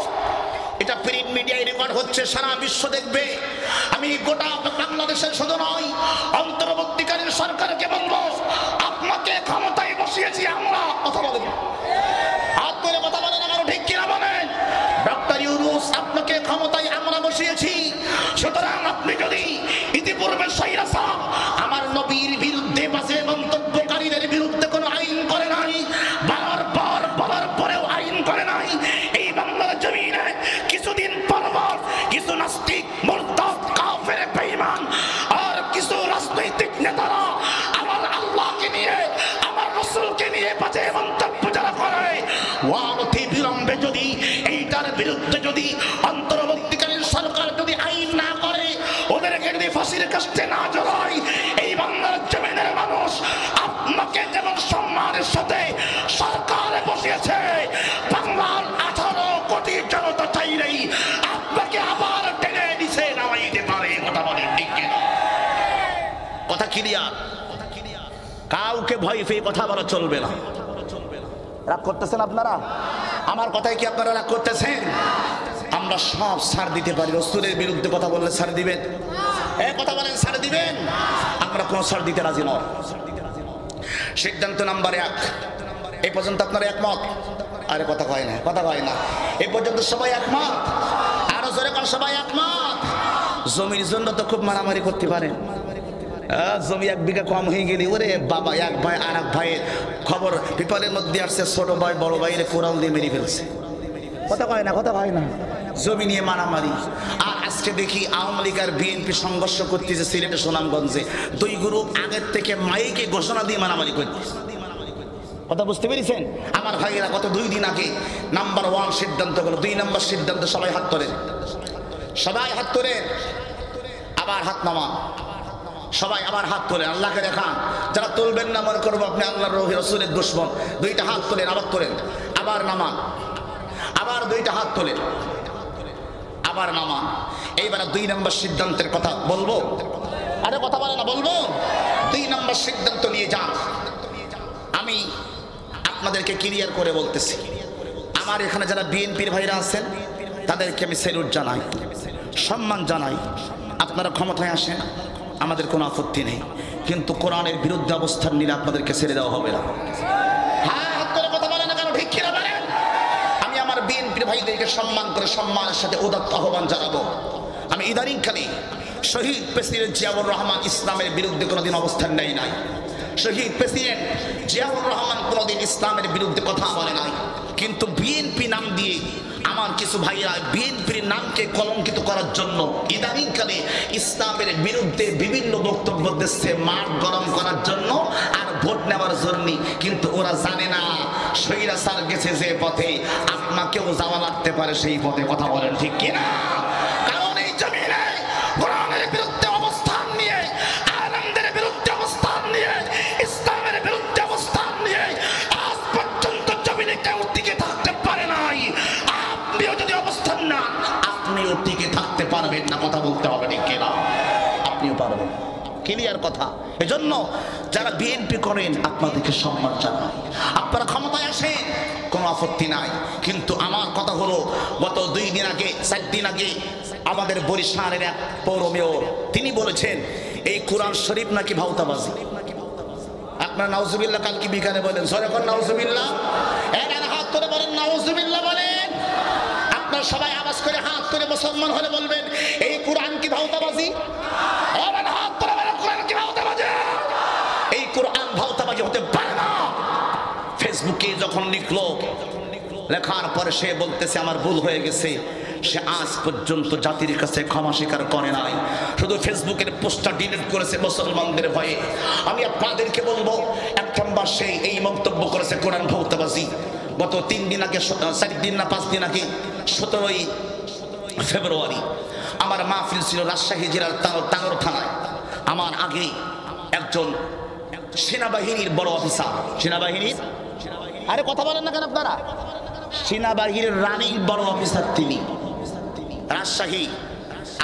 Speaker 1: এটা প্রিন্ট মিডিয়ায় রেকর্ড হচ্ছে, সারা বিশ্ব দেখবে। আমি গোটা বাংলাদেশের শুধু নয়, অন্তর্বর্তীকালীন সরকারকে বলবো, আপনাকে ক্ষমতায় বসিয়েছি আমরা, কথা বলেন, হাত করে কথা বলেন, আমারও ঠিক কিনা বলেন। ডক্টর ইউনূস, আপনাকে ক্ষমতায় আমরা বসিয়েছি, সুতরাং আপনি যদি ইতিপূর্বে সাইরাসাব আমার নবীর বিরুদ্ধে বাজে মন্তব্যকারীদের বিরুদ্ধে কোনো আইন করে নাই, বারবার বলার পরেও আইন করে নাই, এই বাংলার জমিনে কিছুদিন পর কিছু নাস্তিক, মুরতাদ, কাফের, বেঈমান আর কিছু রাজনৈতিক নেতারা আমার আল্লাহকে নিয়ে, আমার রাসূলকে নিয়ে বাজে মন্তব্য যারা করে, অতি বিলম্বে যদি এইটার বিরুদ্ধে যদি অন্তর্বর্তীকালীন সরকার যদি আইন না করে, ওদেরকে যদি ফাঁসির কাস্টে না জড়ায়, এই বাংলার জমিনের মানুষ আপনাকে যেমন সম্মানের সাথে সরকারে বসিয়েছে, বাংলার 18 কোটি জনতা চাইলেই আপনাকে আবার টেনে নিচে নামাইতে পারে, কথা বলেন ঠিক কিনা? কথা ক্লিয়ার? কাউকে ভয় পেয়ে কথা বলা চলবে না। রাগ করতেছেন আপনারা? আমার কথায় কি আপনারা রাগ করতেছেন? আমরা সব ছাড় দিতে পারি, রাসূলের বিরুদ্ধে কথা বললে ছাড় দিবেন? কথা বলেন, ছাড় দিবেন? আমরা কোনো ছাড় দিতে রাজি নয়। সিদ্ধান্ত নাম্বার 1, এই পর্যন্ত আপনারা একমত? আরে কথা কয় না, কথা কয় না। এই পর্যন্ত সবাই একমত? আরো জোরে কোন সবাই একমত? জমির জন্য তো খুব মারামারি করতে পারেন। জমি 1 বিঘা কম হয়ে গেলে ওরে বাবা, এক ভাই আর এক ভাইয়ের খবর পেপারের মধ্যে আসছে, ছোট ভাই বড় ভাইয়ের কোরাল দিয়ে মেরে ফেলছে, কথা কয় না, কথা কয় না। জমি নিয়ে মারামারি। আর আজকে দেখি আওয়ামী লীগ আর বিএনপি সংঘর্ষ করতেছে সিলেটে, সুনামগঞ্জে, 2 গ্রুপ আগের থেকে মাইকে ঘোষণা দিয়ে মারামারি করতেছে, কথা বুঝতে পেরেছেন? আমার ভাইয়েরা গত 2 দিন আগে নাম্বার 1 সিদ্ধান্ত হলো, 2 নম্বর সিদ্ধান্ত, সবাই হাত তোলেন, সবাই হাত তোলেন, আবার হাত নামান, সবাই আবার হাত তোলেন, আল্লাহকে দেখান। যারা তুলবেন না মনে করবো আপনি আল্লাহর রাসূলের দুশমন। 2টা হাত তোলেন, আবার তোলেন, আবার নামান, আবার 2টা হাত তোলেন, আবার নামান। এইবার 2 নম্বর সিদ্ধান্তের কথা বলবো। আরে কথা বলে না, বলবো। 2 নম্বর সিদ্ধান্ত নিয়ে যান। আমি আপনাদেরকে ক্লিয়ার করে বলতেছি, আমার এখানে যারা বিএনপির ভাইরা আছেন তাদেরকে আমি স্যালুট জানাই, সম্মান জানাই। আপনারা ক্ষমতায় আসেন, আমাদের কোনো আপত্তি নেই, কিন্তু কোরআনের বিরুদ্ধে অবস্থান নিলে আপনাদেরকে ছেড়ে দেওয়া হবে না। হ্যাঁ, হাত করে কথা বলেন না কেন, ঠিক কিনা বলেন? আমি আমার বিএনপির ভাইদেরকে সম্মান করে সম্মানের সাথে উদাত্ত আহ্বান জানাবো। আমি ইদানিংকালে শহীদ প্রেসিডেন্ট জিয়াউর রহমান ইসলামের বিরুদ্ধে কোনোদিন অবস্থান নেয় নাই। শহীদ প্রেসিডেন্ট জিয়াউর রহমান কোনোদিন ইসলামের বিরুদ্ধে কথা বলে নাই, কিন্তু বিএনপি নাম দিয়ে আমার কিছু ভাইরা বিএনপির নামকে কলঙ্কিত করার জন্য ইদানিংকালে ইসলামের বিরুদ্ধে বিভিন্ন বক্তব্য দিচ্ছে, মাঠ গরম করার জন্য আর ভোট নেওয়ার জন্য। কিন্তু ওরা জানে না স্বৈরাচার গেছে যে পথে, আপনাকেও যাওয়া লাগতে পারে সেই পথে, কথা বলেন ঠিক কিনা? কারণ এই জমিনে কোরআনের বিরুদ্ধে অবস্থান নিয়ে, আলেমদের বিরুদ্ধে অবস্থান নিয়ে, ইসলামের বিরুদ্ধে অবস্থান নিয়ে আজ পর্যন্ত জমিনে কেউ টিকে থাকতে পারে নাই। আপনিও যদি অবস্থান না, আপনিও টিকে থাকতে পারবেন না, কথা বলতে হবে ঠিক কিনা? আপনিও পারবেন, ক্লিয়ার কথা। এজন্য যারা বিএনপি করেন আপনাদেরকে সম্মান জানাই, আপনারা ক্ষমতায় আসেন, কোনো আপত্তি নাই। কিন্তু আমার কথা হলো, গত 2 দিন আগে 4 দিন আগে আমাদের বরিশালের এক পৌর মেয়র তিনি বলেছেন এই কোরআন শরীফ নাকি ভাউতাবাজি। আপনার নাউজুবিল্লাহ কাল কি বিকালে বলেন, সরে কোন নাউজুবিল্লাহ, এখানে হাত তুলে বলেন নাউজুবিল্লাহ বলেন। আপনার সবাই আওয়াজ করে হাত তুলে মুসলমান হলে বলবেন এই কোরআন কি ভাউতাবাজি? এখানে হাত তুলে বলেন কোরআন কি ভাউতাবাজি? এই কোরআন ভাউতাবাজি হতে পারে না। ফেসবুকে যখন লিখলো, লেখার পরে সে বলতেছে আমার ভুল হয়ে গেছে, সে আজ পর্যন্ত জাতির কাছে ক্ষমা স্বীকার করে নাই, শুধু ফেসবুকের পোস্টার ডিলিট করেছে মুসলমানদের ভয়ে। আমি আপনাদেরকে বলবো, 1 নম্বর সে এই মন্তব্য করেছে কোরআন ভৌতবাজি। গত 3 দিন আগে, 4 দিন না 5 দিন আগে, 17ই ফেব্রুয়ারি আমার মাহফিল ছিল রাজশাহী জেলার তানোর থানায়। আমার আগে একজন সেনাবাহিনীর বড় অফিসার, সেনাবাহিনীর, আরে কথা বলেন না কেন আপনারা, সেনাবাহিনীর রানিং বড় অফিসার তিনি, রাজশাহী।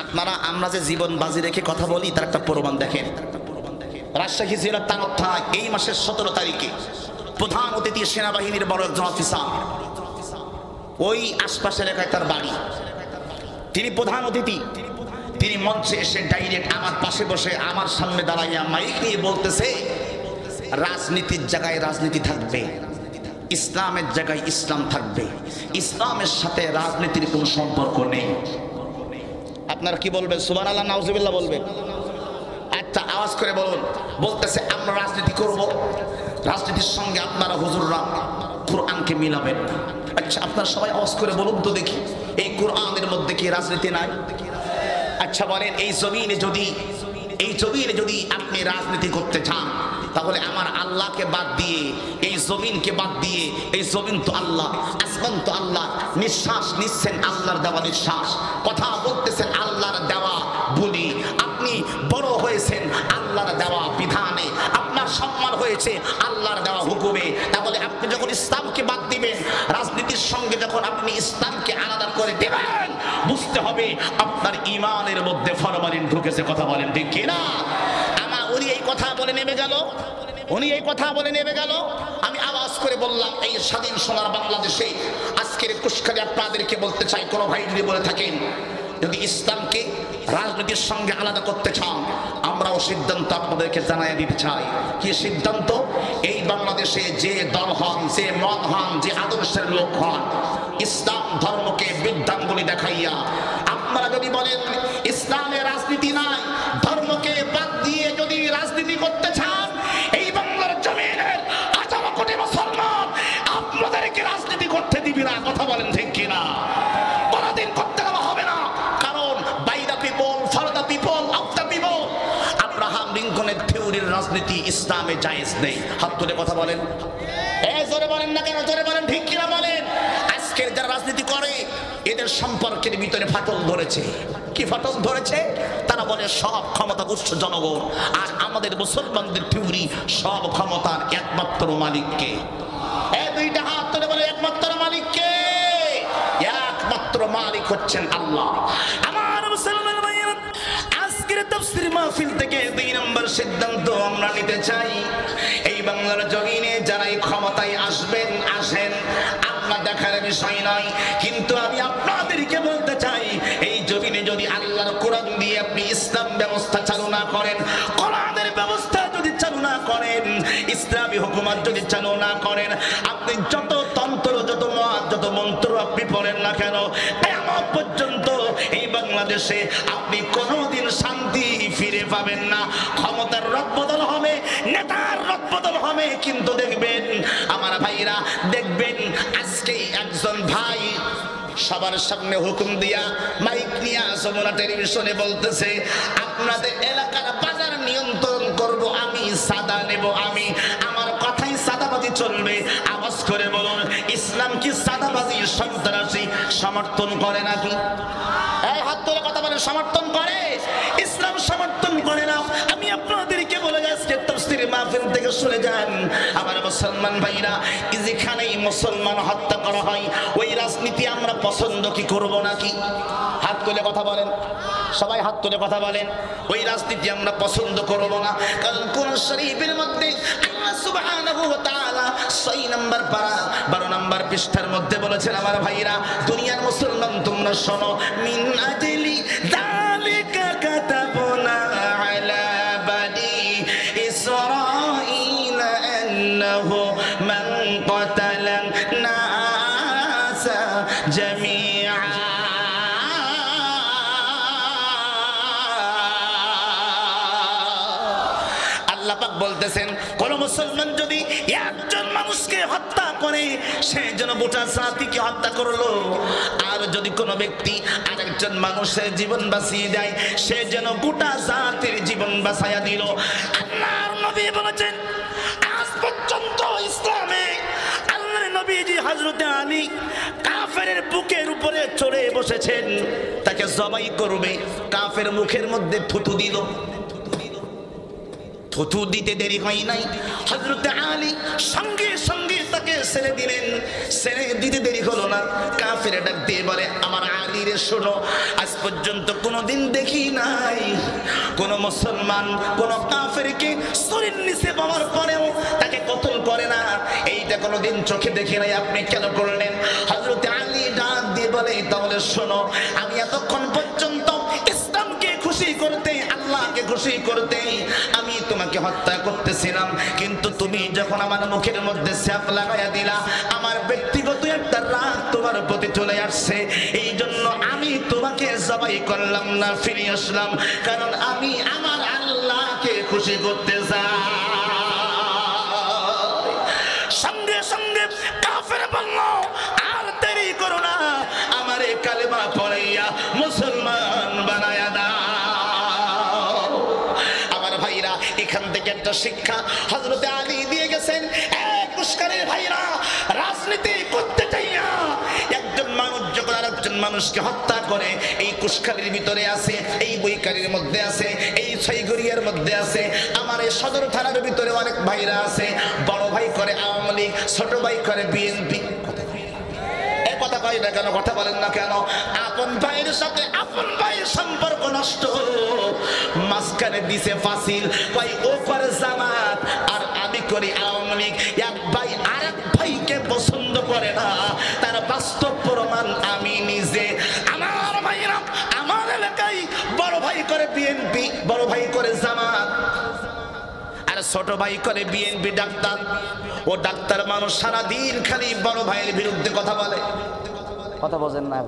Speaker 1: আপনারা আমরা যে জীবন বাজি রেখে কথা বলি তার একটা প্রমাণ দেখেন। রাজশাহী জেলার তানোর থানায় এই মাসের 17 তারিখে প্রধান অতিথি সেনাবাহিনীর বড় একজন অফিসার, ওই আশপাশের এলাকায় তার বাড়ি, তিনি প্রধান অতিথি। তিনি মঞ্চে এসে ডাইরেক্ট আমার পাশে বসে আমার সামনে দাঁড়াইয়া মাইক নিয়ে বলতেছে, রাজনীতির জায়গায় রাজনীতি থাকবে, ইসলামের জায়গায় ইসলাম থাকবে, ইসলামের সাথে রাজনীতির কোনো সম্পর্ক নেই। আপনারা কি বলবেন? সুবহানাল্লাহ, নাউজুবিল্লাহ বলবেন? একটা আওয়াজ করে বলুন। বলতেছে আমরা রাজনীতি করব, রাজনীতির সঙ্গে আপনারা হুজুররা কোরআনকে মিলাবেন। আচ্ছা আপনারা সবাই আওয়াজ করে বলুন তো দেখি, এই কোরআনের মধ্যে কি রাজনীতি নাই? আচ্ছা বলেন, এই জমিনে যদি আপনি রাজনীতি করতে চান, তাহলে আমার আল্লাহকে বাদ দিয়ে, এই জমিনকে বাদ দিয়ে, এই জমিন তো আল্লাহ, আসমান তো আল্লাহ, নিঃশ্বাস নিচ্ছেন আল্লাহর দেওয়া নিঃশ্বাস, কথা বলতেছেন আল্লাহর দেওয়া বলি, আপনি বড় হয়েছেন আল্লাহর দেওয়া বিধানে, আপনার সম্মান হয়েছে আল্লাহর দেওয়া হুকুমে। তাহলে আপনি যখন ইসলামকে বাদ দিবেন, রাজনীতির সঙ্গে যখন আপনি ইসলামকে আলাদা করে দেবেন, বুঝতে হবে আপনার ঈমানের মধ্যে ফরমালিন ঢুকেছে। কথা বলেন ঠিক কি না? উনি এই কথা বলে নেমে গেল, আমি আওয়াজ করে বললাম, এই স্বাধীন সোনার বাংলাদেশে আজকের কুশকারে আপনাদেরকে বলতে চাই, কোনো ভাই যদি বলে থাকেন যদি ইসলামকে রাজনীতির সঙ্গে আলাদা করতে চান, আমরাও সিদ্ধান্ত আপনাদেরকে জানাই দিতে চাই। কি সিদ্ধান্ত? এই বাংলাদেশে যে দল হন, যে মত হন, যে আদর্শের লোক হন, ইসলাম ধর্মকে বৃদ্ধাঙ্গুলি দেখাইয়া আপনারা যদি বলেন ইসলামের রাজনীতি নাই, ধর্মকে বাদ দিয়ে যদি রাজনীতি করতে চান, এই বাংলার জমিনের 18 কোটি মুসলমান আপনাদেরকে রাজনীতি করতে দিবি না। কথা বলেন ঠিক কিনা? কোনদিন করতে দেওয়া হবে না, কারণ by the people, for the people, of the people. Abraham লিঙ্কনের থিওরির রাজনীতি ইসলামে জায়েজ নেই। হাত তুলে কথা বলেন। এই জোরে বলেন না কেন? জোরে বলেন ঠিক কিনা বলেন। আজকের যারা রাজনীতি করে এদের সম্পর্কের ভিতরে ফাটল ধরেছে। কি ফাটল ধরেছে? তারা বলে সব ক্ষমতা উৎস জনগণ, আর আমাদের মুসলমানদের থিওরি সব ক্ষমতার একমাত্র মালিককে। এই দুইটা হাত তুলে বলে একমাত্র মালিককে? একমাত্র মালিক হচ্ছেন আল্লাহ। আমার মুসলমান ভাইরা, আজকের তাফসীর মাহফিল থেকে 2 নম্বর সিদ্ধান্ত আমরা নিতে চাই, এই বাংলার জমিনে যারাই ক্ষমতায় আসবেন আসেন, আপনার দেখার বিষয় নয়, কিন্তু আমি আপনাদেরকে বলতে চাই, এই জমিনে যদি আল্লাহর কোরআন দিয়ে আপনি ইসলাম ব্যবস্থা চালু না করেন, কোরআনের ব্যবস্থা যদি চালু না করেন, ইসলামী হুকুমত যদি চালু না করেন, আপনি যত তন্ত্র, যত মত, যত মন্ত্র আপনি পড়েন না কেন, কিয়ামত পর্যন্ত এই বাংলাদেশে আপনি কোনোদিন শান্তি ফিরে পাবেন না। ক্ষমতার রদবদল হবে, নেতার রদবদল হবে, কিন্তু দেখবেন আমার ভাইরা, দেখবেন আজকে একজন ভাই সবার সামনে হুকুম দিয়া মাইক নিয়ে যমুনা টেলিভিশনে বলতেছে, আপনাদের এলাকার বাজার নিয়ন্ত্রণ করব আমি, সাদা নেব আমি, আমার কথাই সাদাবাজি চলবে। আওয়াজ করে বলুন, ইসলাম কি সাদাবাজি, সন্ত্রাসী সমর্থন করে নাকি? এই হাত তুলে কথা বলে, সমর্থন করে? ইসলাম সমর্থন করে না। আমি আপনাদেরকে বলে যাচ্ছি, তাফসীর মাহফিল থেকে শুনে যান আমার মুসলমান ভাইরা, যেখানেই মুসলমান হত্যা করা হয়, ওই রাজনীতি আমরা পছন্দ কি করব নাকি? হাত তুলে কথা বলেন, সবাই হাত তুলে কথা বলেন। ওই রাজনীতি আমরা পছন্দ করব না, কারণ কোরআন শরীফের মধ্যে আল্লাহ সুবহানাহু ওয়া তাআলা 6 নম্বর পারা 12 নম্বর পৃষ্ঠার মধ্যে বলেছেন, আমার ভাইরা, দুনিয়ার মুসলমান তোমরা শোনো, মিন আজলি যালিকা কাতাবনা আলা বানি ইসরাঈল আন্নাহু মান ক্বাতালা নাসা জামিআ। আল্লাহ পাক বলতেছেন কোন মুসলমান যদি একজন মানুষকে হত্যা করে সে যেন গোটা জাতিকে হত্যা করলো, আর যদি কোনো ব্যক্তি আরেকজন মানুষের জীবন বাঁচিয়ে দেয় সে যেন গোটা জাতির জীবন বাঁচাইয়া দিল। আল্লাহর নবী বলেছেন আজ পর্যন্ত ইসলামে আল্লাহর নবীজি হযরত আলী কাফেরের বুকের উপরে চড়ে বসেছেন, তাকে জবাই করবে, কাফের মুখের মধ্যে থুতু দিল, থুতু দিতে দেরি হয় নাই, হযরত আলী সঙ্গে সঙ্গে তাকে ছেড়ে দিলেন। ছেড়ে দিতে দেরি হলো না, কাফের ডাক দিয়ে বলে আমার আলী রে শোনো, আজ পর্যন্ত কোনোদিন দেখি নাই কোন মুসলমান কোন কাফেরকে শরীর নিচে পাওয়ার পরেও তাকে কতল করে না, এইটা কোনোদিন চোখে দেখি নাই, আপনি কেন করলেন? হযরত আলী ডাক দিয়ে বলে তাহলে শোনো, আমি এতক্ষণ পর্যন্ত ইসলামকে খুশি করতে আল্লাহকে খুশি করতে আমি তোমাকে হত্যা করতেছিলাম, কিন্তু তুমি যখন আমার মুখের মধ্যে স্যাপ লাগাইয়া দিলা আমার ব্যক্তিগত একটা রাগ তোমার প্রতি চলে আসছে, এই জন্য আমি তোমাকে জবাই করলাম না, ফিরে আসলাম, কারণ আমি আমার আল্লাহকে খুশি করতে চাই। সঙ্গে সঙ্গে কাফের বলল আর দেরি করো না, আমারে কালেমা পড়াইয়া মুসলমান বানায়া দাও। আমার ভাইরা এখান থেকে একটা শিক্ষা হযরত আলী দিয়ে গেছেন, এক উস্কানির ভাইরা রাজনীতি করতে চাইয়া একজন মানুষ যখন আরেকজন মানুষকে হত্যা করে, এই কুশকালির ভিতরে আছে, এই বইকারির মধ্যে আছে, এই ছয়গড়িয়ার মধ্যে আছে, আমার এই সদর থানার ভিতরে অনেক ভাইরা আছে, বড় ভাই করে আওয়ামী লীগ, ছোট ভাই করে বিএনপি। কথা কয় না কেন, কথা বলেন না কেন? আপন ভাইয়ের সাথে আপন ভাইয়ের সম্পর্ক নষ্ট, মাঝখানে দিছে ফাসিল, ভাই ও করে জামাত আর আমি করি আওয়ামী লীগ। এক ভাই আরেক ভাইকে পছন্দ করে না, তার বাস্তব প্রমাণ আমি নিজে। আমার ভাইরা আমার এলাকায় বড় ভাই করে বিএনপি, বড় ভাই করে জামাত, আর ছোট ভাই করে বিএনপি ডাক্তার। ও ডাক্তার মানুষ সারাদিন খালি বড় ভাইয়ের বিরুদ্ধে কথা বলে। কথা বোঝেন না,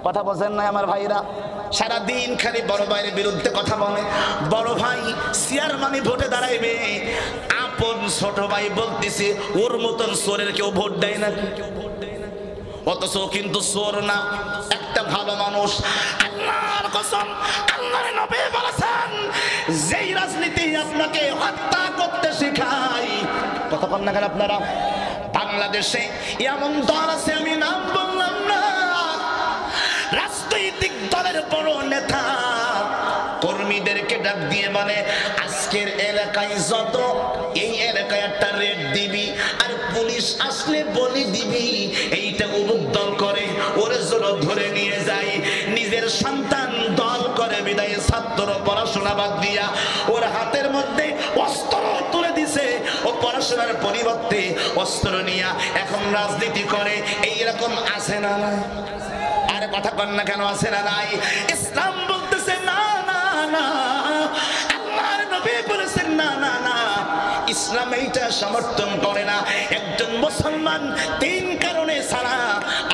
Speaker 1: কথা বোঝেন না আমার ভাইরা, সারাদিন খালি বড় ভাইয়ের বিরুদ্ধে কথা বলে। বড় ভাই চেয়ারম্যানে ভোটে দাঁড়াইবে, আপন ছোট ভাই বলতেছে ওর মতন চোরের কেউ ভোট দেয় না, অথচ কিন্তু চোর না, একটা ভালো মানুষ। আল্লাহর কসম, আল্লাহর নবী বলেছেন যেই রাজনীতি আপনাকে হত্যা করতে শেখায়, কথা বলেন না কেন আপনারা? বাংলাদেশে এমন দল আছে, আমি নাম বললাম না, রাজনৈতিক দলের বড় নেতা কর্মীদেরকে ডাক দিয়ে বলে আজকের এলাকায় যত, এই এলাকায় একটা রেড দিবি, আর পুলিশ আসলে বলি দিবি, এইটা অমুক দল করে, ওরে জোর ধরে নিয়ে যায়। নিজের সন্তান দল করে বিদায় ছাত্র পড়াশোনা বাদ দিয়া ওর হাতের মধ্যে অস্ত্র তুলে দিছে, ও পড়াশোনার পরিবর্তে অস্ত্র নিয়া এখন রাজনীতি করে। এইরকম আছে না? আরে কথা কন না কেন, আছে না নাই? ইসলাম বলতেছে না না না, আল্লাহর নবী বলেছেন না না না, ইসলাম এইটা সমর্থন করে না। একজন মুসলমান তিন কারণে ছাড়া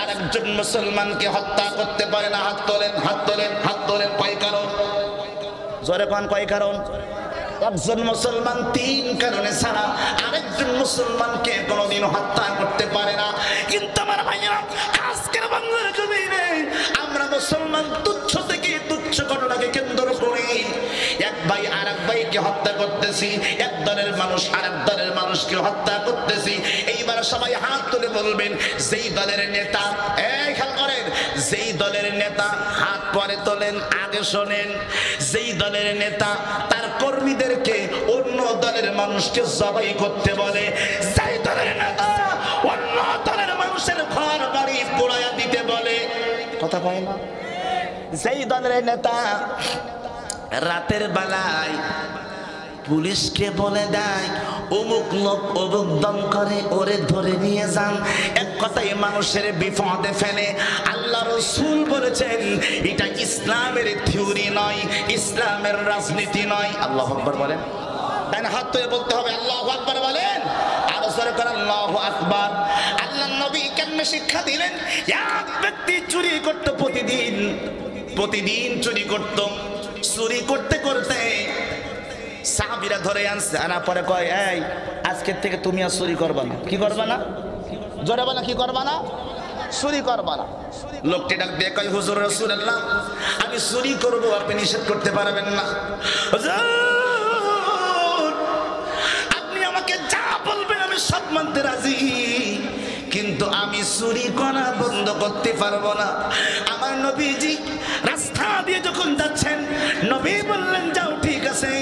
Speaker 1: আর একজন মুসলমানকে হত্যা করতে পারে না। হাত তোলেন, হাত তোলেন, হাত তোলেন। কয় কারণ? জোরে পান, কয় কারণ? একজন মুসলমান তিন কারণে ছাড়া আরেকজন মুসলমানকে কোনোদিন হত্যা করতে পারে না। কিন্তু আমার ভাইয়েরা, আজকের বাংলার জমিনে আমরা মুসলমান তুচ্ছ থেকে তুচ্ছ ঘটনাকে কেন্দ্র করে এক ভাই আরেক ভাইকে হত্যা করতেছি, এক দলের মানুষ আরেক দলের মানুষকে হত্যা করতেছি। এইবার সবাই হাত তুলে বলবেন যেই দলের নেতা, এই খেয়াল করেন, যেই দলের নেতা, হাত পরে তোলেন, আগে শোনেন, যেই দলের নেতা তার কর্মীদেরকে অন্য দলের মানুষকে জবাই করতে বলে, যেই দলের নেতা অন্য দলের মানুষের ঘর বাড়ি পোড়াইয়া দিতে বলে, কথা কয় না? যেই দলের নেতা রাতের বেলায় পুলিশকে বলে দেয় অমুক লোক অমুক দম করে, ওরে ধরে নিয়ে যান, এক কথায় মানুষের বিপদে ফেলে। আল্লাহ রাসূল বলেছেন এটা ইসলামের থিওরি নয়, ইসলামের রাজনীতি নয়। আল্লাহু আকবার বলেন, তাই না? হাত তুলে বলতে হবে আল্লাহু আকবার বলেন, আরো জোরে করে আল্লাহু আকবার। আল্লাহর নবী কেমনে শিক্ষা দিলেন? এক ব্যক্তি চুরি করত, প্রতিদিন চুরি করত, চুরি করতে করতে সাহাবীরা ধরে আনছে, আনা পরে কয় এই আজকের থেকে তুমি আর চুরি করবা না। কি করবা না? জোরে বলো, কি করবা না? চুরি করবা না। লোকটি ডাক দিয়ে কয় হুজুর রাসূলুল্লাহ আমি চুরি করব, আপনি নিষেধ করতে পারবেন না। হুজুর আপনি আমাকে যা বলবেন আমি সব মানতে রাজি, কিন্তু আমি চুরি করা বন্ধ করতে পারবো না। আমার নবীজি রাস্তা দিয়ে যখন যাচ্ছেন নবী বললেন যাও ঠিক আছে,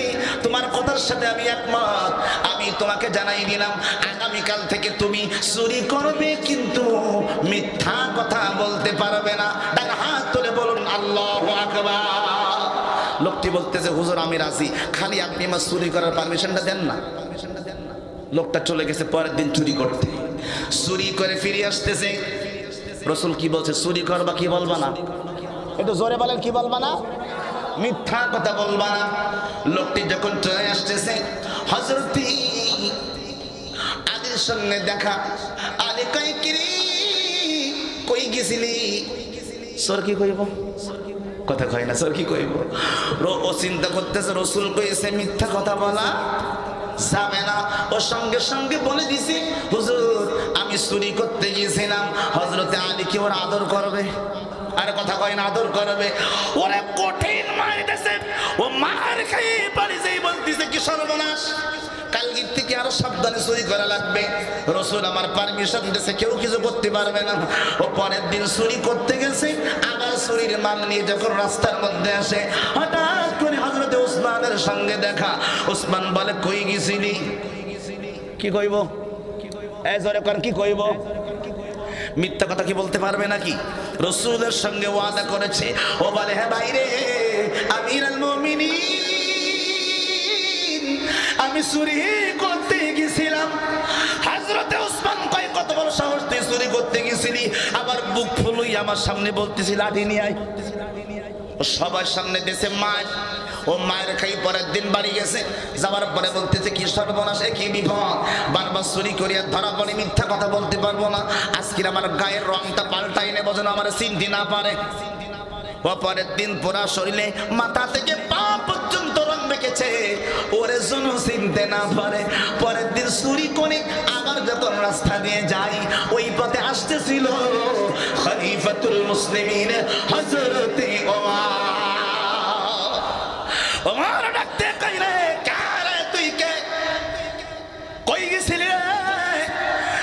Speaker 1: তোমার কথার সাথে আমি একমত, আমি তোমাকে জানাই দিলাম আগামীকাল থেকে তুমি চুরি করবে কিন্তু মিথ্যা কথা বলতে পারবে না। ডান হাত তুলে বলুন আল্লাহু আকবার। লোকটি বলতেছে হুজুর আমি রাজি, খালি আপনি আমার চুরি করার পারমিশনটা দেন না। লোকটা চলে গেছে পরের দিন চুরি করতে, চুরি করে ফিরে আসতেছে। রাসূল কি বলছে? চুরি করবা, কি বলবা না? একটু জোরে বলেন, কি বলবা না? মিথ্যা কথা বলবা না। লোকটি যখন চলে আসতেছে হযরত আলীর সঙ্গে দেখা। আলী কই কিরে কই গেছিলি? সর কি কইব? কথা কয় না, সর কি কইব? ও চিন্তা করতেছে রাসূল কইছে মিথ্যা কথা বলা যাবে না। ও সঙ্গে সঙ্গে বলে দিছি হুজুর আমি চুরি করতে গিয়েছিলাম। হযরতে আলী কি ওর আদর করবে? আর কথা কয় না, আদর করবে। ওরে কঠিন মার দিয়েছে, ও মার খাই বাড়ি যাই বলতেছে কি সর্বনাশ, কালকের থেকে আরো সাবধানে চুরি করা লাগবে। রাসূল আমার পারমিশন দিয়েছে, কেউ কিছু করতে পারবে না। ও পরের দিন চুরি করতে গেছে, আবার চুরির মাল নিয়ে যখন রাস্তার মধ্যে আসে হঠাৎ করে হযরতে ওসমানের সঙ্গে দেখা। ওসমান বলে কই গেছিলি? কি কইব? এই জোরে কোন কি কইব? মিথ্যা কথা কি বলতে পারবে নাকি? রাসূলের সঙ্গে ওয়াদা করেছে। ও বলে হ্যাঁ ভাইরে আমিরুল মুমিনিন আমি চুরি করতে গেছিলাম। হযরতে ওসমান কয় কত বড় সাহস তুই চুরি করতে গেছিলি? আবার বুক ফুলুই আমার সামনে বলতেছি লাঠি নিয়ে আয়। ও সবার সামনে দেশে মার, ও মায়ের খাই পরের দিন বাড়ি গেছে। যাওয়ার পরে বলতেছে কি সর্বনাশ, কি বিপদ, বারবার চুরি করিয়া ধরা পড়ে, মিথ্যা কথা বলতে পারবো না, আজকের আমার গায়ের রংটা পাল্টাই নেবো যেন আমার চিনতে না পারে। ও পরের দিন পুরা শরীরে মাথা থেকে পা পর্যন্ত রং মেখেছে, ওরে যেন চিনতে না পারে। পরের দিন চুরি করে আবার যখন রাস্তা দিয়ে যাই, ওই পথে আসতেছিল খলিফাতুল মুসলিমিন হযরতে ওমর ডাকতে কইরে কারে তুই কে কই গেছিলি রে?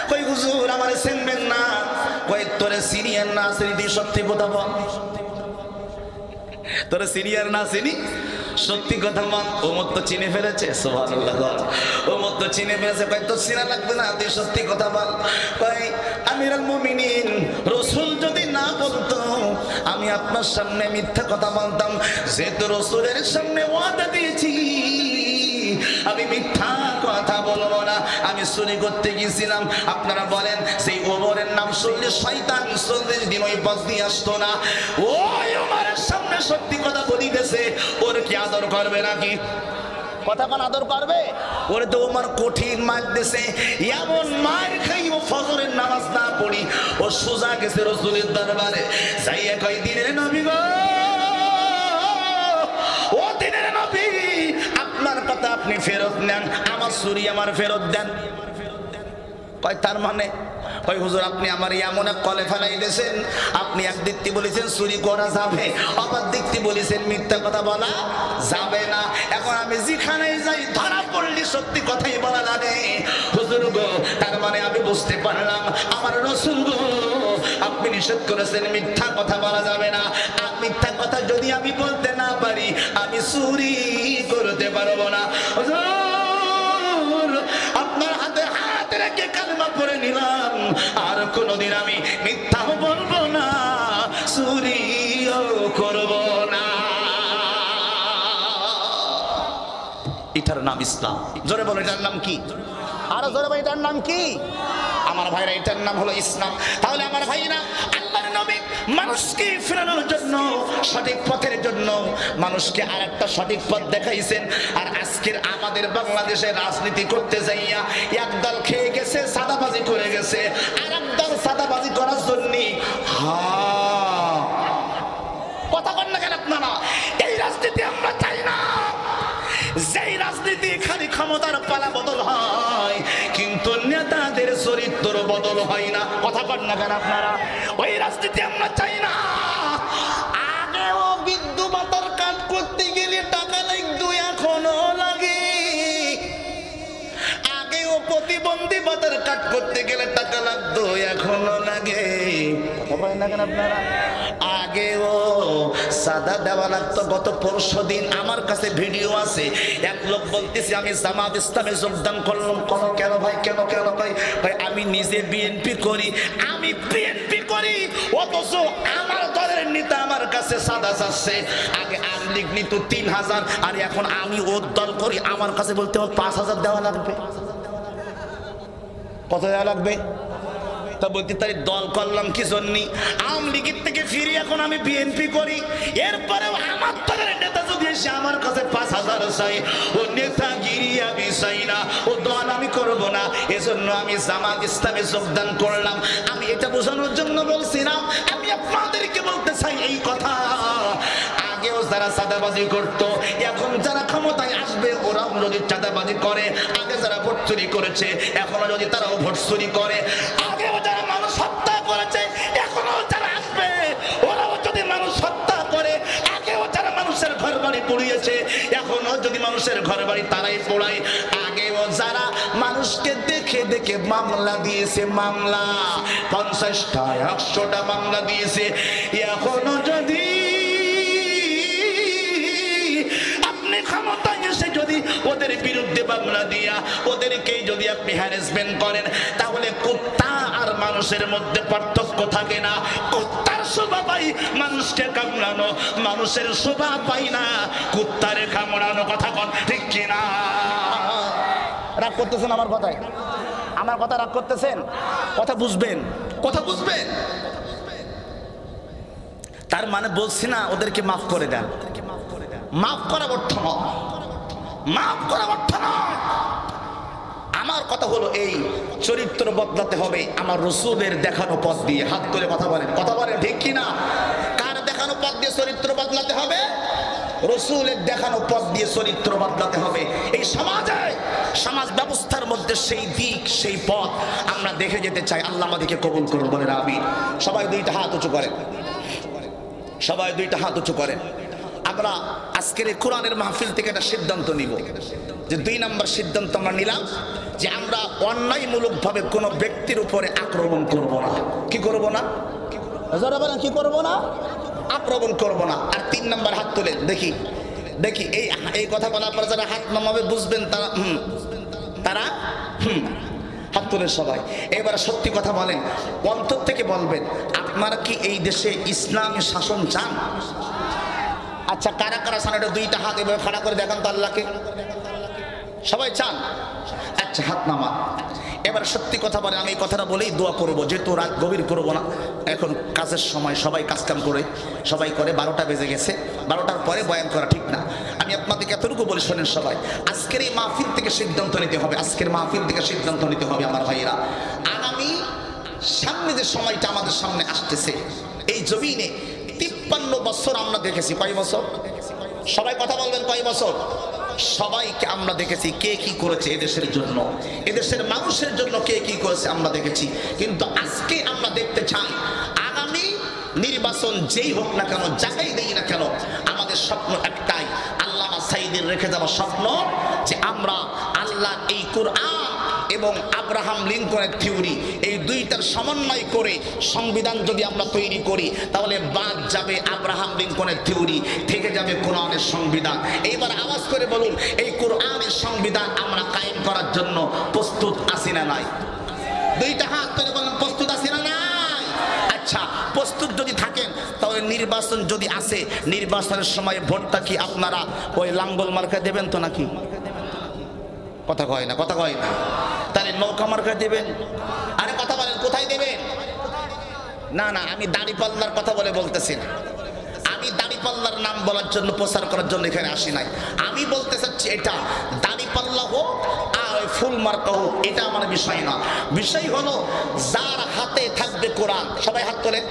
Speaker 1: কই হুজুর আমারে চিনবেন না। কই তোরে সিনিয়র না চিনি, সত্যি কথা বল, তোরে সিনিয়র না চিনি সত্যি কথা বল। ওমর তো চিনে ফেলেছে, সুবহানাল্লাহ, ওমর তো চিনে ফেলেছে। কই তোর চিনা লাগবে না, তুই সত্যি কথা বল। কই আমিরুল মুমিনিন রাসূল যদি না বলতো আমি আপনার সামনে মিথ্যা কথা বলতাম, যেহেতু রাসূলের সামনে ওয়াদা দিয়েছি আমি মিথ্যা কথা বলবো না, আমি চুরি করতে গিয়েছিলাম। আপনারা বলেন সেই ওমরের নাম শুনলে শয়তান 40 দিন ওই পথ দিয়ে আসতো না। ওই ওমরের সামনে সত্যি কথা বলিতেছে, ওর কি আদর করবে নাকি? কথা কোন আদর করবে? ওরে তো ওমর কঠিন মার দিছে, এমন মার খাই ও ফজরের নামাজ না পড়ি ও সোজা গেছে রাসূলের দরবারে। যাইয়া কয় দিনের নবী গো, ও দিনের নবী আপনার কথা আপনি ফেরত নেন, আমার চুরি আমার ফেরত দেন। কয় তার মানে? কয় হুজুর আপনি আমার এমন এক কলে ফেলাই দিয়েছেন, আপনি এক দিকটি বলেছেন চুরি করা যাবে, অপর দিকটি বলেছেন মিথ্যা কথা বলা যাবে না। এখন আমি যেখানে যাই ধরা পড়লি সত্যি কথাই বলা লাগে। হুজুর গো তার মানে আমি বুঝতে পারলাম আমার রাসূল গো আপনি নিষেধ করেছেন মিথ্যা কথা বলা যাবে না। আর মিথ্যা কথা যদি আমি বলতে না পারি আমি চুরি করতে পারবো না। হুজুর আপনার হাতে হাত রেখে কালেমা পড়ে নিলাম, আর কোনোদিন আমি মিথ্যা বলবো না, চুরিও করব না। এটার নাম ইসলাম। জোরে বলো এটার নাম কি? আরো জোরে বলো এটার নাম কি? আমার ভাইরা এটার নাম হলো ইসলাম। তাহলে আমার ভাইরা আল্লাহর নবী মানুষকে ফেরানোর জন্য, সঠিক পথের জন্য মানুষকে আরেকটা সঠিক পথ দেখাইছেন। আর আজকের আমাদের বাংলাদেশে রাজনীতি করতে যাইয়া একদল খেয়ে গেছে, সাদাবাজি করে গেছে, আর একদল সাদাবাজি করার জন্য কথা বল না কেন আপনারা? এই রাজনীতি আমরা চাই না। যেই রাজনীতি খালি ক্ষমতার পালা বদল হয়, কিন্তু নেতাদের চরিত্র বদল হয় না। কথা বল না কেন আপনারা? ওই রাজনীতি আমরা চাই না। আগেও বিদ্যুৎ ভাতার কাজ করতে গেলে টাকা লাগতো, এখনো লাগে। আগেও প্রতিবন্ধী ভাতার কাজ করতে গেলে টাকা লাগতো, এখনো লাগে। কথা বলেন না কেন আপনারা? আগেও সাদা দেওয়া লাগতো। গত পরশু দিন আমার কাছে ভিডিও আছে, এক লোক বলতেছে আমি জামাত ইসলামে যোগদান করলাম। কেন ভাই? কেন ভাই? ভাই আমি নিজে বিএনপি করি, আমি বিএনপি করি, অথচ আমার দলের নেতা আমার কাছে সাদা চাচ্ছে। আগে আওয়ামী লীগ নিত 3000, আর এখন আমি ওর দল করি, আমার কাছে বলতে 5000 দেওয়া লাগবে। কত দেওয়া লাগবে? তা বলতে তাই দল করলাম কি জন্য? আওয়ামী লীগের থেকে ফিরে এখন আমি বিএনপি করি, এরপরেও আমার দলের নেতা যদি এসে আমার কাছে 5000 চাই, ও নেতাগিরি আমি চাই না, ও দল আমি করব না। এজন্য আমি জামাত ইসলামে যোগদান করলাম। আমি এটা বোঝানোর জন্য বলছি না, আমি আপনাদেরকে বলতে চাই এই কথা। আগেও যারা চাঁদাবাজি করতো, এখন যারা ক্ষমতায় আসবে ওরাও যদি চাঁদাবাজি করে, আগে যারা ভোট চুরি করেছে এখনো যদি তারাও ভোট চুরি করে, আগেও যারা মানুষ হত্যা করেছে এখনো যারা আসবে ওরাও যদি মানুষ হত্যা করে, আগেও যারা মানুষের ঘর বাড়ি পুড়িয়েছে এখনো যদি মানুষের ঘর বাড়ি তারাই পোড়ায়, আগেও যারা মানুষকে দেখে দেখে মামলা দিয়েছে, মামলা 50টা 100টা মামলা দিয়েছে, এখনো যদি ক্ষমতায় এসে যদি ওদের বিরুদ্ধে মামলা দিয়া ওদেরকেই যদি আপনি হ্যারাসমেন্ট করেন, তাহলে কুত্তা আর মানুষের মধ্যে পার্থক্য থাকে না। কুত্তার স্বভাবই মানুষকে কামড়ানো, মানুষের স্বভাব পাই না কুত্তারে কামড়ানো। কথা কন ঠিক কিনা? রাগ করতেছেন আমার কথায়? আমার কথা রাগ করতেছেন? কথা বুঝবেন, কথা বুঝবেন। তার মানে বলছি না ওদেরকে মাফ করে দেন। মাফ করা অর্থ নয়, মাফ করা অর্থ নয়। আমার কথা হলো এই, চরিত্র বদলাতে হবে আমার রসুলের দেখানো পথ দিয়ে। হাত তুলে কথা বলেন, কথা বলেন ঠিক কিনা? কার দেখানো পথ দিয়ে চরিত্র বদলাতে হবে? রসুলের দেখানো পথ দিয়ে চরিত্র বদলাতে হবে। এই সমাজে, সমাজ ব্যবস্থার মধ্যে সেই দিক, সেই পথ আমরা দেখে যেতে চাই। আল্লাহ আমাদেরকে কবুল করুন, বলেন আমিন। সবাই দুইটা হাত উঁচু করেন, সবাই দুইটা হাত উঁচু করেন। আমরা আজকের এই কোরআনের মাহফিল থেকে একটা সিদ্ধান্ত নিব, যে 2 নম্বর সিদ্ধান্ত আমরা নিলাম যে আমরা অন্যায়মূলকভাবে কোনো ব্যক্তির উপরে আক্রমণ করব না। কি করব না? কি করব না? আক্রমণ করব না। আর 3 নম্বর হাত তুলেন দেখি, দেখি এই কথা বলার পর যারা হাত নামাবে বুঝবেন তারা তারা হাত তুলেন সবাই। এবার সত্যি কথা বলেন, অন্তর থেকে বলবেন, আপনারা কি এই দেশে ইসলামী শাসন চান? আচ্ছা, কারা কারা চান? এটা 2টা হাত এভাবে খাড়া করে দেখান তো আল্লাহকে। সবাই চান? আচ্ছা, হাত নামা। এবার সত্যি কথা বলে আমি এই কথাটা বলেই দোয়া করবো, যেহেতু রাত গভীর করবো না, এখন কাজের সময় সবাই কাজকাম করে সবাই করে, 12টা বেজে গেছে, 12টার পরে বয়ান করা ঠিক না। আমি আপনাদেরকে এতটুকু বলে শোনেন সবাই, আজকের এই মাহফিল থেকে সিদ্ধান্ত নিতে হবে, আজকের মাহফিল থেকে সিদ্ধান্ত নিতে হবে আমার ভাইয়েরা। আগামী সামনে যে সময়টা আমাদের সামনে আসতেছে, এই জমিনে 53 বছর আমরা দেখেছি। কয় বছর? সবাই কথা বলবেন, কয় বছর? সবাইকে আমরা দেখেছি কে কি করেছে এদেশের জন্য, এদেশের মানুষের জন্য কে কি করেছে আমরা দেখেছি। কিন্তু আজকে আমরা দেখতে চাই আগামী নির্বাচন যেই হোক না কেন, যাকেই দেই না কেন, আমাদের স্বপ্ন একটাই, আল্লামা সাঈদীর রেখে যাওয়া স্বপ্ন, যে আমরা আল্লাহর এই কোরআন এবং আব্রাহাম লিঙ্কনের থিওরি, এই 2টার সমন্বয় করে সংবিধান যদি আমরা তৈরি করি, তাহলে বাদ যাবে আব্রাহাম লিঙ্কনের থিওরি, থেকে যাবে কোরআনের সংবিধান। এইবার আওয়াজ করে বলুন, এই কোরআনের সংবিধান আমরা কায়েম করার জন্য প্রস্তুত আছি না নাই? 2টা হাত তুলে বলুন, প্রস্তুত আছি না নাই? আচ্ছা, প্রস্তুত যদি থাকেন তাহলে নির্বাচন যদি আসে, নির্বাচনের সময় ভোটটা কি আপনারা ওই লাঙ্গল মার্কা দেবেন তো নাকি? কথা কয় না, কথা কয় না। তাহলে নৌকা মার্কা দেবেন? আরে কথা বলেন, কোথায় দেবেন? না না, আমি দাড়িপাল্লার কথা বলে বলতেছি না। আমি দাড়িপাল্লার নাম বলার জন্য, প্রচার করার জন্য এখানে আসি নাই। আমি বলতে চাচ্ছি, এটা দাড়িপাল্লা হোক আর ফুল মার্কা হোক, এটা আমার বিষয় না। বিষয় হলো যার হাতে থাকবে কোরআন। সবাই হাত তোলেন,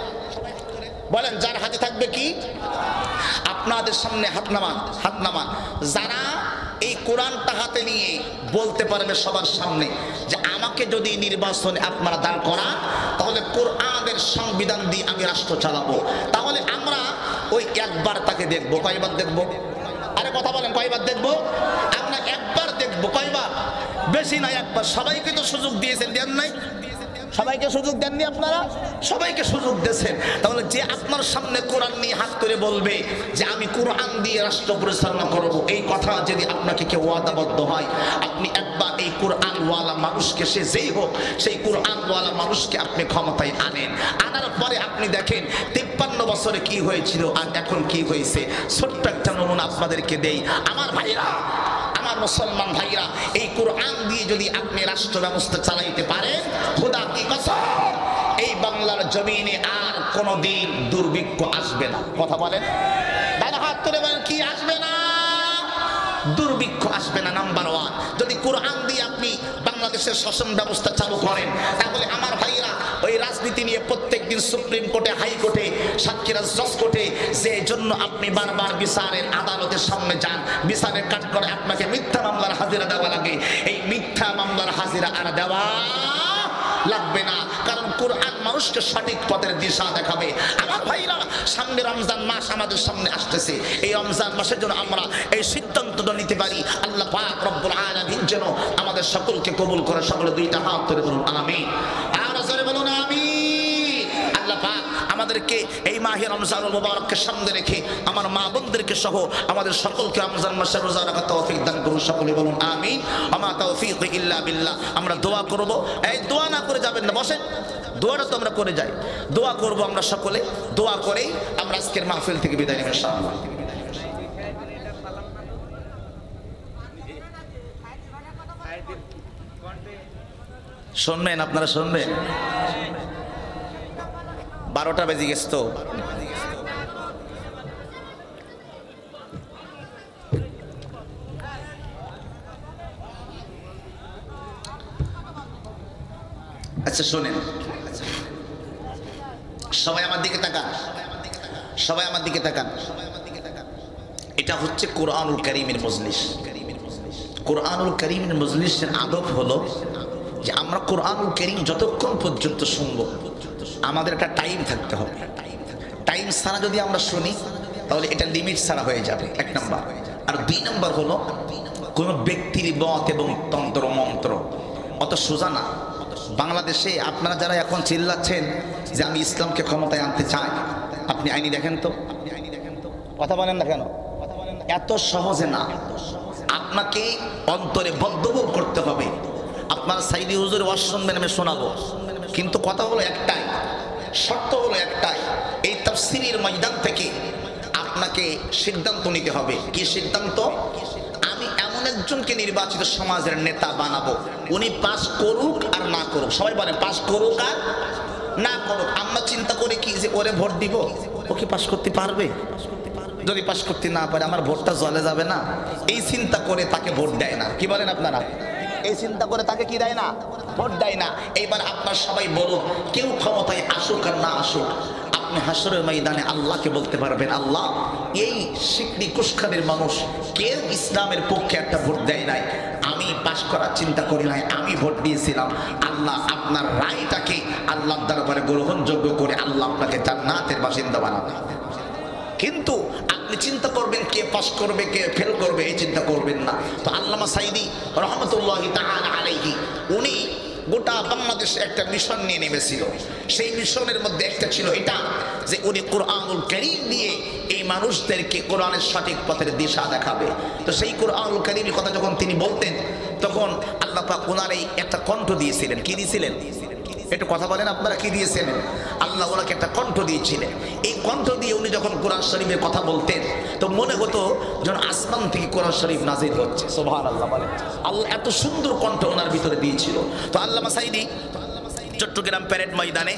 Speaker 1: বলেন যার হাতে থাকবে কি? আপনাদের সামনে হাত নামান, হাত নামান। যারা এই কোরআনটা হাতে নিয়ে বলতে পারবে সবার সামনে যে আমাকে যদি নির্বাচনে আপনারা দাঁড় করান তাহলে কোরআনের সংবিধান দিয়ে আমি রাষ্ট্র চালাবো, তাহলে আমরা ওই একবার তাকে দেখবো। কয়বার দেখবো? আরে কথা বলেন, কয়বার দেখবো? আমরা একবার দেখবো। কয়বার? বেশি না, একবার। সবাইকে তো সুযোগ দিয়েছেন, দেন নাই? সবাইকে সুযোগ দেননি আপনারা? সবাইকে সুযোগ দিয়েছেন। তাহলে যে আপনার সামনে কোরআন নিয়ে হাত করে বলবে যে আমি কোরআন দিয়ে রাষ্ট্র পরিচালনা করব, এই কথা যদি আপনাকে কেউ ওয়াদাবদ্ধ হয়, আপনি একবার এই কোরআনওয়ালা মানুষকে, সে যেই হোক, সেই কোরআনওয়ালা মানুষকে আপনি ক্ষমতায় আনেন। আনার পরে আপনি দেখেন 53 বছরে কি হয়েছিল আর এখন কি হয়েছে। ছোট্ট একটা নমুনা আপনাদেরকে দেই। আমার ভাইরা, আমার মুসলমান ভাইরা, এই কোরআন দিয়ে যদি আপনি রাষ্ট্র ব্যবস্থা চালাইতে পারেন, খোদা কি কসম, এই বাংলার জমিনে আর কোনোদিন দুর্ভিক্ষ আসবে না। কথা বলেন, তাহলে হাত তুলে বলেন কি আসবে না? দুর্ভিক্ষ আসবে না। নাম্বার ওয়ান, যদি কোরআন দিয়ে আপনি বাংলাদেশের শাসন ব্যবস্থা চালু করেন, তাহলে আমার ভাইরা ওই রাজনীতি নিয়ে প্রত্যেকদিন সুপ্রিম কোর্টে, হাইকোর্টে, সাতক্ষীরা জজ কোর্টে, যে জন্য আপনি বারবার বিচারের আদালতের সামনে যান, বিচারের কাজ করে আপনাকে মিথ্যা মামলার হাজিরা দেওয়া লাগে। এই মিথ্যা মামলার হাজিরা আর দেওয়া লাগবে না, কারণ কোরআন মানুষকে সঠিক পথের দিশা দেখাবে। আমার ভাইরা, সামনে রমজান মাস আমাদের সামনে আসতেছে। এই রমজান মাসের জন্য আমরা এই সিদ্ধান্তটা নিতে পারি। আল্লাহ পাক রব্বুল আলামিন যেন আমাদের সকলকে কবুল করে। সকলে দুইটা হাত তুলে বলুন আমিন। আর জোরে বলুন আমিন। আল্লাহ পাক আমাদেরকে এই মাহে রমজানুল মুবারককে সামনে রেখে আমার মা বোনদেরকে সহ আমাদের সকলকে রমজান মাসের রোজা রাখার তৌফিক দান করুন। সকলে বলুন আমিন। আমা তৌফিক ইল্লা বিল্লাহ। আমরা দোয়া করব। এই দোয়া না করে যাবেন না, বসেন। দোয়াটা তো আমরা করে যাই। দোয়া করব আমরা সকলে। দোয়া করেই আমরা আজকের মাহফিল থেকে বিদায় নেব ইনশাআল্লাহ। শুনবেন আপনারা, শুনবেন। 12টা বেজে গেছে তো। আচ্ছা শোনেন, সবাই আমার দিকে তাকান, সবাই আমার দিকে তাকান। এটা হচ্ছে কোরআনুল কারীমের মজলিস। কোরআনুল কারীমের মজলিসের আদব হলো যে আমরা কোরআনুল কারীম যতক্ষণ পর্যন্ত শুনবো, আমাদের একটা টাইম থাকতে হবে। টাইম ছাড়া যদি আমরা শুনি তাহলে এটা লিমিট ছাড়া হয়ে যাবে, 1 নম্বর। আর 2 নম্বর হলো কোন ব্যক্তির মত এবং তন্ত্র মন্ত্র অত সোজা না। বাংলাদেশে আপনারা যারা এখন চিল্লাচ্ছেন যে আমি ইসলামকে ক্ষমতায় আনতে চাই, আপনি আইনি দেখেন তো, কথা বলেন না কেন? এত সহজে না। আপনাকে অন্তরে বদ্ধবোধ করতে হবে। আপনারা সাইদি হুজুর ওয়াজ শুনবেন, আমি শোনাবো, কিন্তু কথা হলো একটাই, শর্ত হলো একটাই, এই তাফসীরের ময়দান থেকে আপনাকে সিদ্ধান্ত নিতে হবে। কি সিদ্ধান্ত? আমি এমন একজনকে নির্বাচিত সমাজের নেতা বানাবো, উনি পাস করুক আর না করুক। সবাই বলেন পাস করুক আর না করুক। আমরা চিন্তা করি কি যে ওরে ভোট দিব, ও কি পাস করতে পারবে? যদি পাস করতে না পারে আমার ভোটটা জলে যাবে না, এই চিন্তা করে তাকে ভোট দেয় না। কি বলেন আপনারা? এই চিন্তা করে তাকে কি দেয় না? ভোট দেয় না। এইবার আপনার সবাই বলুন, কেউ ক্ষমতায় আসুক আর না আসুক, আপনি হাসরের ময়দানে আল্লাহকে বলতে পারবেন, আল্লাহ এই সিকরি কুশখানের মানুষ কেউ ইসলামের পক্ষে একটা ভোট দেয় নাই, আমি পাস করার চিন্তা করি নাই, আমি ভোট দিয়েছিলাম। আল্লাহ আপনার রায়টাকে আল্লাহর দরবারে গ্রহণযোগ্য করে আল্লাহ আপনাকে জান্নাতের বাসিন্দা বানাবে। কিন্তু আপনি চিন্তা করবেন কে পাস করবে কে ফেল করবে, এই চিন্তা করবেন না। তো আল্লামা সাইদি রহমতুল্লাহি তাআলা আলাইহি উনি গোটা বাংলাদেশে একটা মিশন নিয়ে নেমেছিল। সেই মিশনের মধ্যে একটা ছিল এটা যে উনি কোরআনুল কারীম দিয়ে এই মানুষদেরকে কোরআনের সঠিক পথের দিশা দেখাবে। তো সেই কোরআনুল কারীমের কথা যখন তিনি বলতেন, তখন আল্লাহ পাক ওনার এই একটা কণ্ঠ দিয়েছিলেন। কি দিয়েছিলেন? একটু কথা বলেন আপনারা, কি দিয়েছেন? আল্লাহ ওনাকে একটা কণ্ঠ দিয়েছিলেন। এই কণ্ঠ দিয়ে উনি যখন কোরআন শরীফের কথা বলতেন তো মনে হতো যেন আসমান থেকে কোরআন শরীফ নাজিল হচ্ছে। সুবহানাল্লাহ বলেন। আল্লাহ এত সুন্দর কণ্ঠ ওনার ভিতরে দিয়েছিল। তো আল্লামা সাইদি চট্টগ্রাম প্যারেড ময়দানে,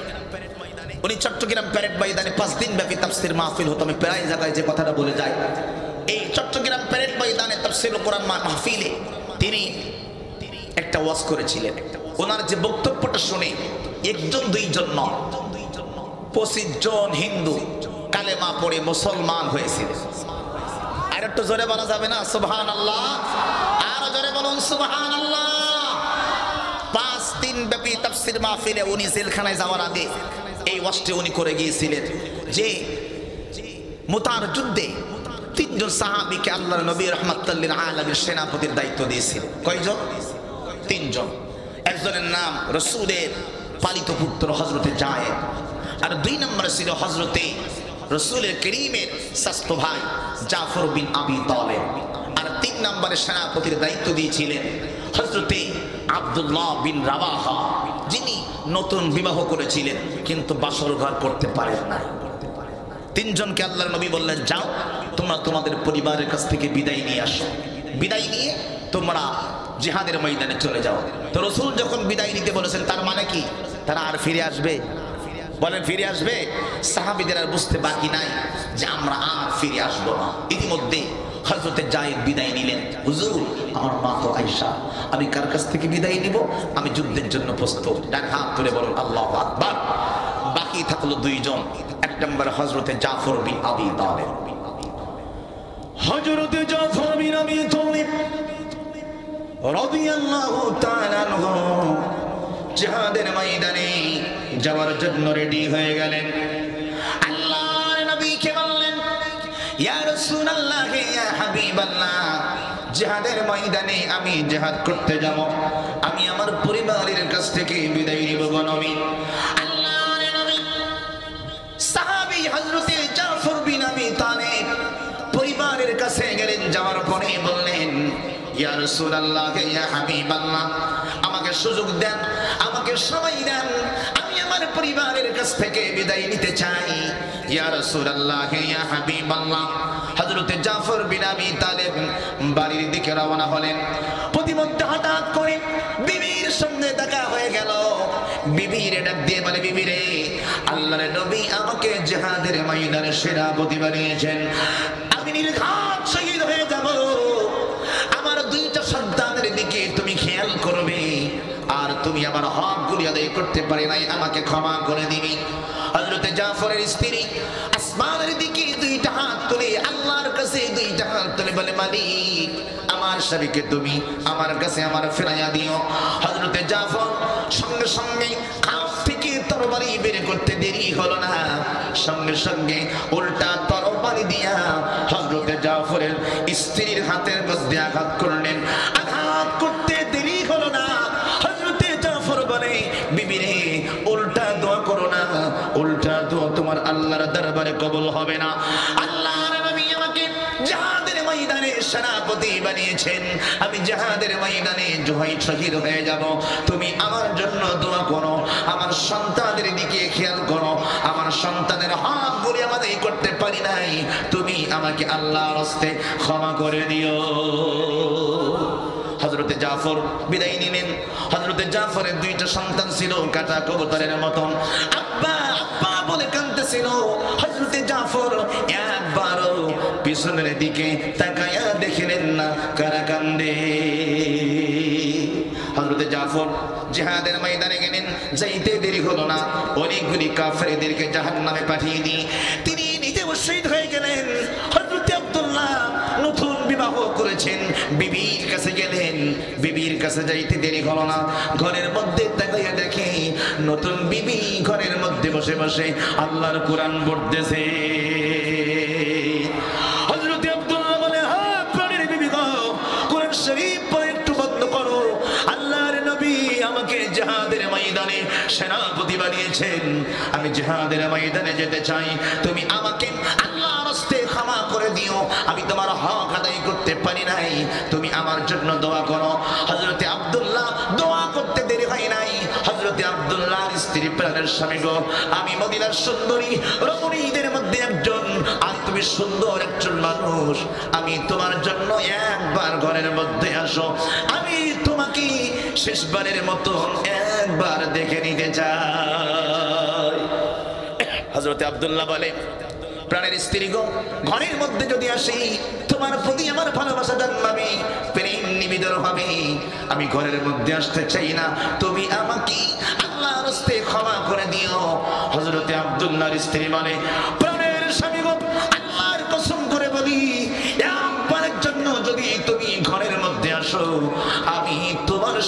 Speaker 1: উনি চট্টগ্রাম প্যারেড ময়দানে 5 দিন ব্যাপী তাফসীর মাহফিল হতো। আমি প্রায় জায়গায় যে কথাটা বলে যাই, এই চট্টগ্রাম প্যারেড ময়দানে তাফসীরুল কোরআন মাহফিলে তিনি একটা ওয়াজ করেছিলেন। ওনার যে বক্তব্যটা শুনে 1 জন 2 জন নয়, 25 জন হিন্দু কালেমা পড়ে মুসলমান হয়েছিলেন। আর একটু জোরে বলা যাবে না সুবহানাল্লাহ? আরো জোরে বলুন সুবহানাল্লাহ। 5 দিন ব্যাপী তাফসীর মাহফিলে উনি জেলখানায় যাওয়ার আগে এই ওয়াজটি উনি করে গিয়েছিলেন যে মুতার যুদ্ধে 3 জন সাহাবীকে আল্লাহর নবী রাহমাতুল লিল আলামিন সেনাপতির দায়িত্ব দিয়েছিলেন। কয়জন? 3 জন। একজনের নাম রাসূলের পালিত পুত্র হযরতে যায়েদ, আর 2 নম্বরে ছিল হযরতে রাসূলের করিমের চাচতো ভাই জাফর বিন আবি তালেব, আর 3 নম্বরে সেনাপতির দায়িত্ব দিয়েছিলেন হযরতে আব্দুল্লাহ বিন রাওয়াহা, যিনি নতুন বিবাহ করেছিলেন কিন্তু বাসর ঘর করতে পারেন না। 3 জনকে আল্লাহর নবী বললেন, যাও তোমরা তোমাদের পরিবারের কাছ থেকে বিদায় নিয়ে আসো, বিদায় নিয়ে তোমরা জিহাদের ময়দানে চলে যাও। তো রাসূল যখন বিদায় নিতে বলেছেন তার মানে কি তারা আর ফিরে আসবে? বলেন ফিরে আসবে? সাহাবীদের আর বুঝতে বাকি নাই যে আমরা আর ফিরে আসবো না। ইতিমধ্যে হযরতে যায়েদ বিদায় নিলেন, হুজুর আমার মা তো আয়েশা, আমি কার কাছ থেকে বিদায় নিব? আমি যুদ্ধের জন্য প্রস্তুত। ডান হাত তুলে বলুন আল্লাহু আকবার। বাকি থাকলো 2 জন। 1 নম্বরে হযরতে জাফর বিন আবি তালেব। হযরতে জাফর বিন আবি তালেব রাদিয়াল্লাহু তাআলা আনহু জিহাদের ময়দানে যাওয়ার জন্য রেডি হয়ে গেলেন। আল্লাহর নবীকে বললেন, ইয়া রাসূলুল্লাহ ইয়া হাবিবাল্লাহ, জিহাদের ময়দানে আমি জিহাদ করতে যাব, আমি আমার পরিবারের কাছ থেকে বিদায় নিব গো নবী। আল্লাহর নবী সাহাবী হযরতে জাফর বিন আবি তালেব পরিবারের কাছে গেলেন, যাওয়ার পরে বললেন, ইয়া রাসূলুল্লাহ ইয়া হাবিবাল্লাহ, আমাকে সুযোগ দেন, আমাকে সময় দেন, আমি আমার পরিবারের কাছ থেকে বিদায় নিতে চাই। ইয়া রাসূলুল্লাহ ইয়া হাবিবাল্লাহ, হযরতে জাফর বিন আবি তালেব বাড়ির দিকে রওনা হলেন। প্রতিমধ্যে হঠাৎ করে বিবির সঙ্গে দেখা হয়ে গেল। বিবিরে ডাক দিয়ে বলে, বিবি রে, আল্লাহর নবী আমাকে জিহাদের ময়দানে সেনাপতি বানিয়েছেন, আমি নির্ঘাত শহীদ হয়ে যাব। আমার 2টা সন্তানের দিকে তুমি খেয়াল করবে, আর তুমি আমার হকগুলি আদায় করতে পারি নাই, আমাকে ক্ষমা করে দিবি। হযরতে জাফরের স্ত্রী আসমানের দিকে 2টা হাত তুলে আল্লাহর কাছে 2টা হাত তুলে বলে, মালিক আমার স্বামীকে তুমি আমার কাছে আমার ফেরাইয়া দিও। হযরতে জাফর সঙ্গে সঙ্গে কাফ থেকে তরবারি বের করতে দেরি হলো না, সঙ্গে সঙ্গে উল্টা তরবারি দিয়া হযরতে জাফরের স্ত্রীর হাতের মধ্যে আঘাত করলেন। আঘাত করতে দেরি হলো না, হযরতে জাফর বলে, বিবি রে, উল্টা দোয়া করো না, উল্টা দোয়া তোমার আল্লাহর দরবারে কবুল হবে না। আল্লাহর নবী আমাকে জিহাদের ময়দানে সেনাপতি বানিয়েছেন, আমি জিহাদের ময়দানে শহীদ হয়ে যাব। তুমি আমার জন্য দোয়া করো, আমার সন্তানের দিকে খেয়াল করো, আমার সন্তানের হকগুলি আমাদের করতে পারি নাই, তুমি আমাকে আল্লাহর হস্তে ক্ষমা করে দিও। হযরতে জাফর বিদায় নিলেন। হযরতে জাফরের 2টা সন্তান ছিল কাটা কবুতরের মতন, আব্বা আব্বা বলে কাঁদতেছিল। হযরতে জাফর একবারও পিছনের দিকে তাকায়া দেখলেন না কারা কান্দে। হযরতে জাফর জিহাদের ময়দানে গেলেন, যাইতে দেরি হলো না, অনেকগুলি কাফেরদেরকে জাহান্নামে পাঠিয়ে দিয়ে তিনি নিজে শহীদ হয়ে গেলেন। হযরতে আব্দুল্লাহ নতুন বিবাহ করেছেন, বিবির কাছে গেলেন, বিবির কাছে যাইতে দেরি হলো না, ঘরের মধ্যে তাকাইয়া দেখে নতুন বিবি ঘরের মধ্যে বসে বসে আল্লাহর কোরআন পড়তেছে। হযরতে আব্দুল্লাহ বলে, হ্যাঁ প্রাণের বিবি গো, কোরআন শরীফ পড়ে একটু বন্ধ করো। আল্লাহর নবী আমাকে জিহাদের ময়দানে সেনাপতি বানিয়েছেন, আমি জিহাদের ময়দানে যেতে চাই, তুমি আমাকে আল্লাহর হস্তে ক্ষমা করে দিও, আমি তোমার হক আদায় করতে পারি নাই, তুমি আমার জন্য দোয়া করো। হযরতে আব্দুল্লাহ দোয়া করতে দেরি হয় নাই। হযরতে আব্দুল্লাহর স্ত্রী প্রাণের স্বামী গো, আমি মদিনার সুন্দরী রমণীদের মধ্যে একজন, আর তুমি সুন্দর একজন মানুষ, আমি তোমার জন্য একবার ঘরের মধ্যে আসো, আমি তোমাকে শেষবারের মতো একবার দেখে নিতে চাই। হযরতে আব্দুল্লাহ বলে, প্রাণের স্ত্রী গো, ঘরের মধ্যে যদি আসি তোমার প্রতি আমার ভালোবাসা জন্মাবে, প্রেম নিবেদন হবে, আমি ঘরের মধ্যে আসতে চাই না, তুমি আমাকে আল্লাহর হস্তে ক্ষমা করে দিও। হযরতে আব্দুল্লাহর স্ত্রী বলে, প্রাণের স্বামী গো, আল্লাহর কসম করে বলি,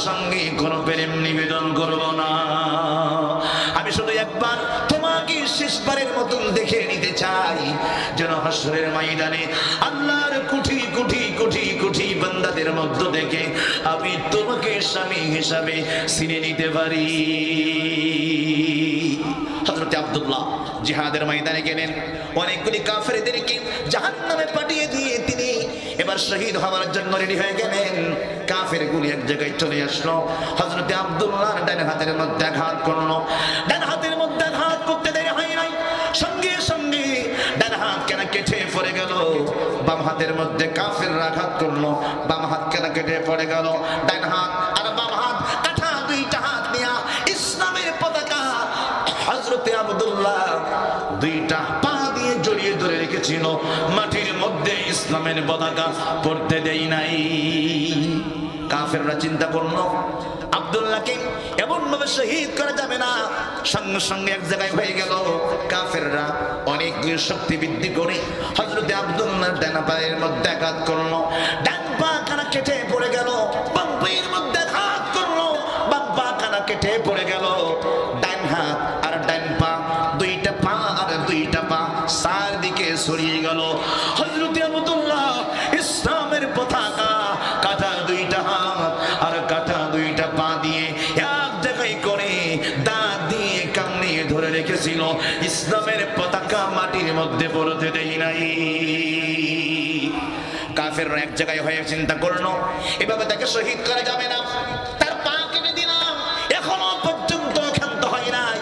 Speaker 1: সঙ্গে কোনো প্রেম নিবেদন করব না। আমি শুধু একবার তোমাকে শেষবারের মতন দেখে নিতে চাই, যেন হাসরের ময়দানে আল্লাহর কোটি কোটি কোটি কোটি বান্দাদের মধ্য থেকে আমি তোমাকে স্বামী হিসাবে চিনে নিতে পারি। হযরত আব্দুল্লাহ জিহাদের ময়দানে গেলেন, অনেকগুলি কাফেরদেরকে জাহান্নামে পাঠিয়ে দিয়ে তিনি এবার শহীদ হওয়ার জন্য রেডি হয়ে গেলেন। কাফেরগুলি এক জায়গায় চলে আসলো, হযরত আব্দুল্লাহর ডান হাতের মধ্যে আঘাত করলো। ডান হাতের মধ্যে আঘাত করতে দেরি হয় নাই, সঙ্গে সঙ্গে ডান হাত কেন কেটে পড়ে গেল। বাম হাতের মধ্যে কাফেররা আঘাত করলো, বাম হাত কেন কেটে পড়ে গেল। ডান হাত আর বাম হাত কাটা দুইটা হাত নিয়ে ইসলামের পতাকা হযরত আব্দুল্লাহ দুইটা পা দিয়ে জড়িয়ে ধরে রেখেছিল, মাটির মধ্যে ইসলামের পতাকা পড়তে দেই নাই। কাফেররা চিন্তা করলো আব্দুল্লাহকে এমন ভাবে শহীদ করা যাবে না। সঙ্গে সঙ্গে এক জায়গায় হয়ে গেল, কাফেররা অনেক শক্তি বৃদ্ধি করে হযরত আব্দুল্লাহর ডান পায়ের মধ্যে আঘাত করলো। ডান পা কানা কেটে পড়ে গেল, বাম পায়ের মধ্যে আঘাত করলো, বাম পা কানা কেটে পড়ে গেল। ডান হাত আর ডান পা, দুইটা পা আর দুইটা পা চারদিকে ছড়িয়ে গেল। হযরত আব্দুল্লাহ ইসলামের পতাকা কাটা দুইটা হাত আর কাটা দুইটা পা দিয়ে এক জায়গায় করে দাঁত দিয়ে কামড়িয়ে ধরে রেখেছিল, ইসলামের পতাকা মাটির মধ্যে পড়তে দেই নাই। কাফেররা এক জায়গায় হয়ে চিন্তা করলো এভাবে তাকে শহীদ করা যাবে না, তার পা কেটে দিলাম, এখনো পর্যন্ত ক্ষান্ত হয় নাই।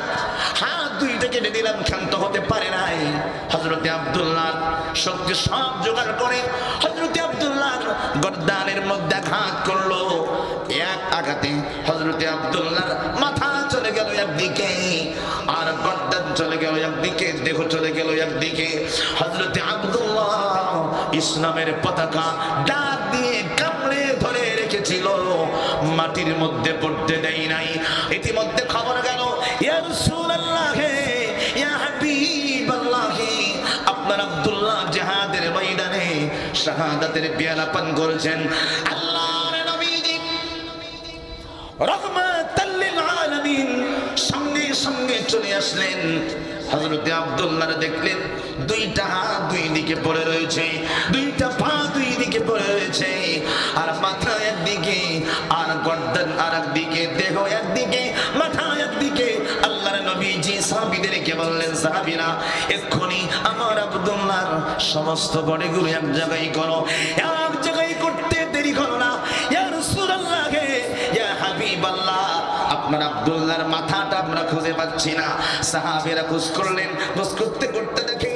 Speaker 1: হাত দুইটা কেটে দিলাম, ক্ষান্ত হতে পারে নাই। হযরত আব্দুল্লাহ শক্তি সব জোগাড় করে হযরত আব্দুল্লাহ গর্দানের মধ্যে আঘাত করলো। এক আঘাতে হযরত আব্দুল্লাহর মাথা চলে গেল একদিকে, আর গর্দান চলে গেল একদিকে, দেহ চলে গেল একদিকে। হযরত আব্দুল্লাহ ইসলামের পতাকা দাঁত দিয়ে কামড়ে ধরে রেখেছিল, মাটির মধ্যে পড়তে দেয় নাই। ইতিমধ্যে খবর গেল, ইয়া রাসূলুল্লাহ, ইয়া হাবিবাল্লাহ, আপনার আব্দুল্লাহ জিহাদের ময়দানে শাহাদাতের পেয়ালা পান করেছেন। আল্লাহর নবীজি রাহমাতাল লিল আলামিন সঙ্গে সঙ্গে চলে আসলেন। হযরত আব্দুল্লাহ দেখলেন দুইটা হাত দুই দিকে পড়ে রয়েছে, দুইটা পা দুই দিকে পড়ে রয়েছে, আর মাথা একদিকে, আর গর্দান আর একদিকে, দেহ একদিকে, মাথা একদিকে। আল্লাহর নবীজি সাহাবীদেরকে বললেন, সাহাবীরা এক্ষুনি আমার আব্দুল্লাহর সমস্ত বডিগুলো এক জায়গায় করো। এক জায়গায় করতে দেরি করো না, ইয়া রাসূলুল্লাহ, ইয়া হাবিবাল্লাহ, আপনার আব্দুল্লাহর মাথাটা আমরা খুঁজে পাচ্ছি না। সাহাবীরা খোঁজ করলেন, খোঁজ করতে করতে দেখে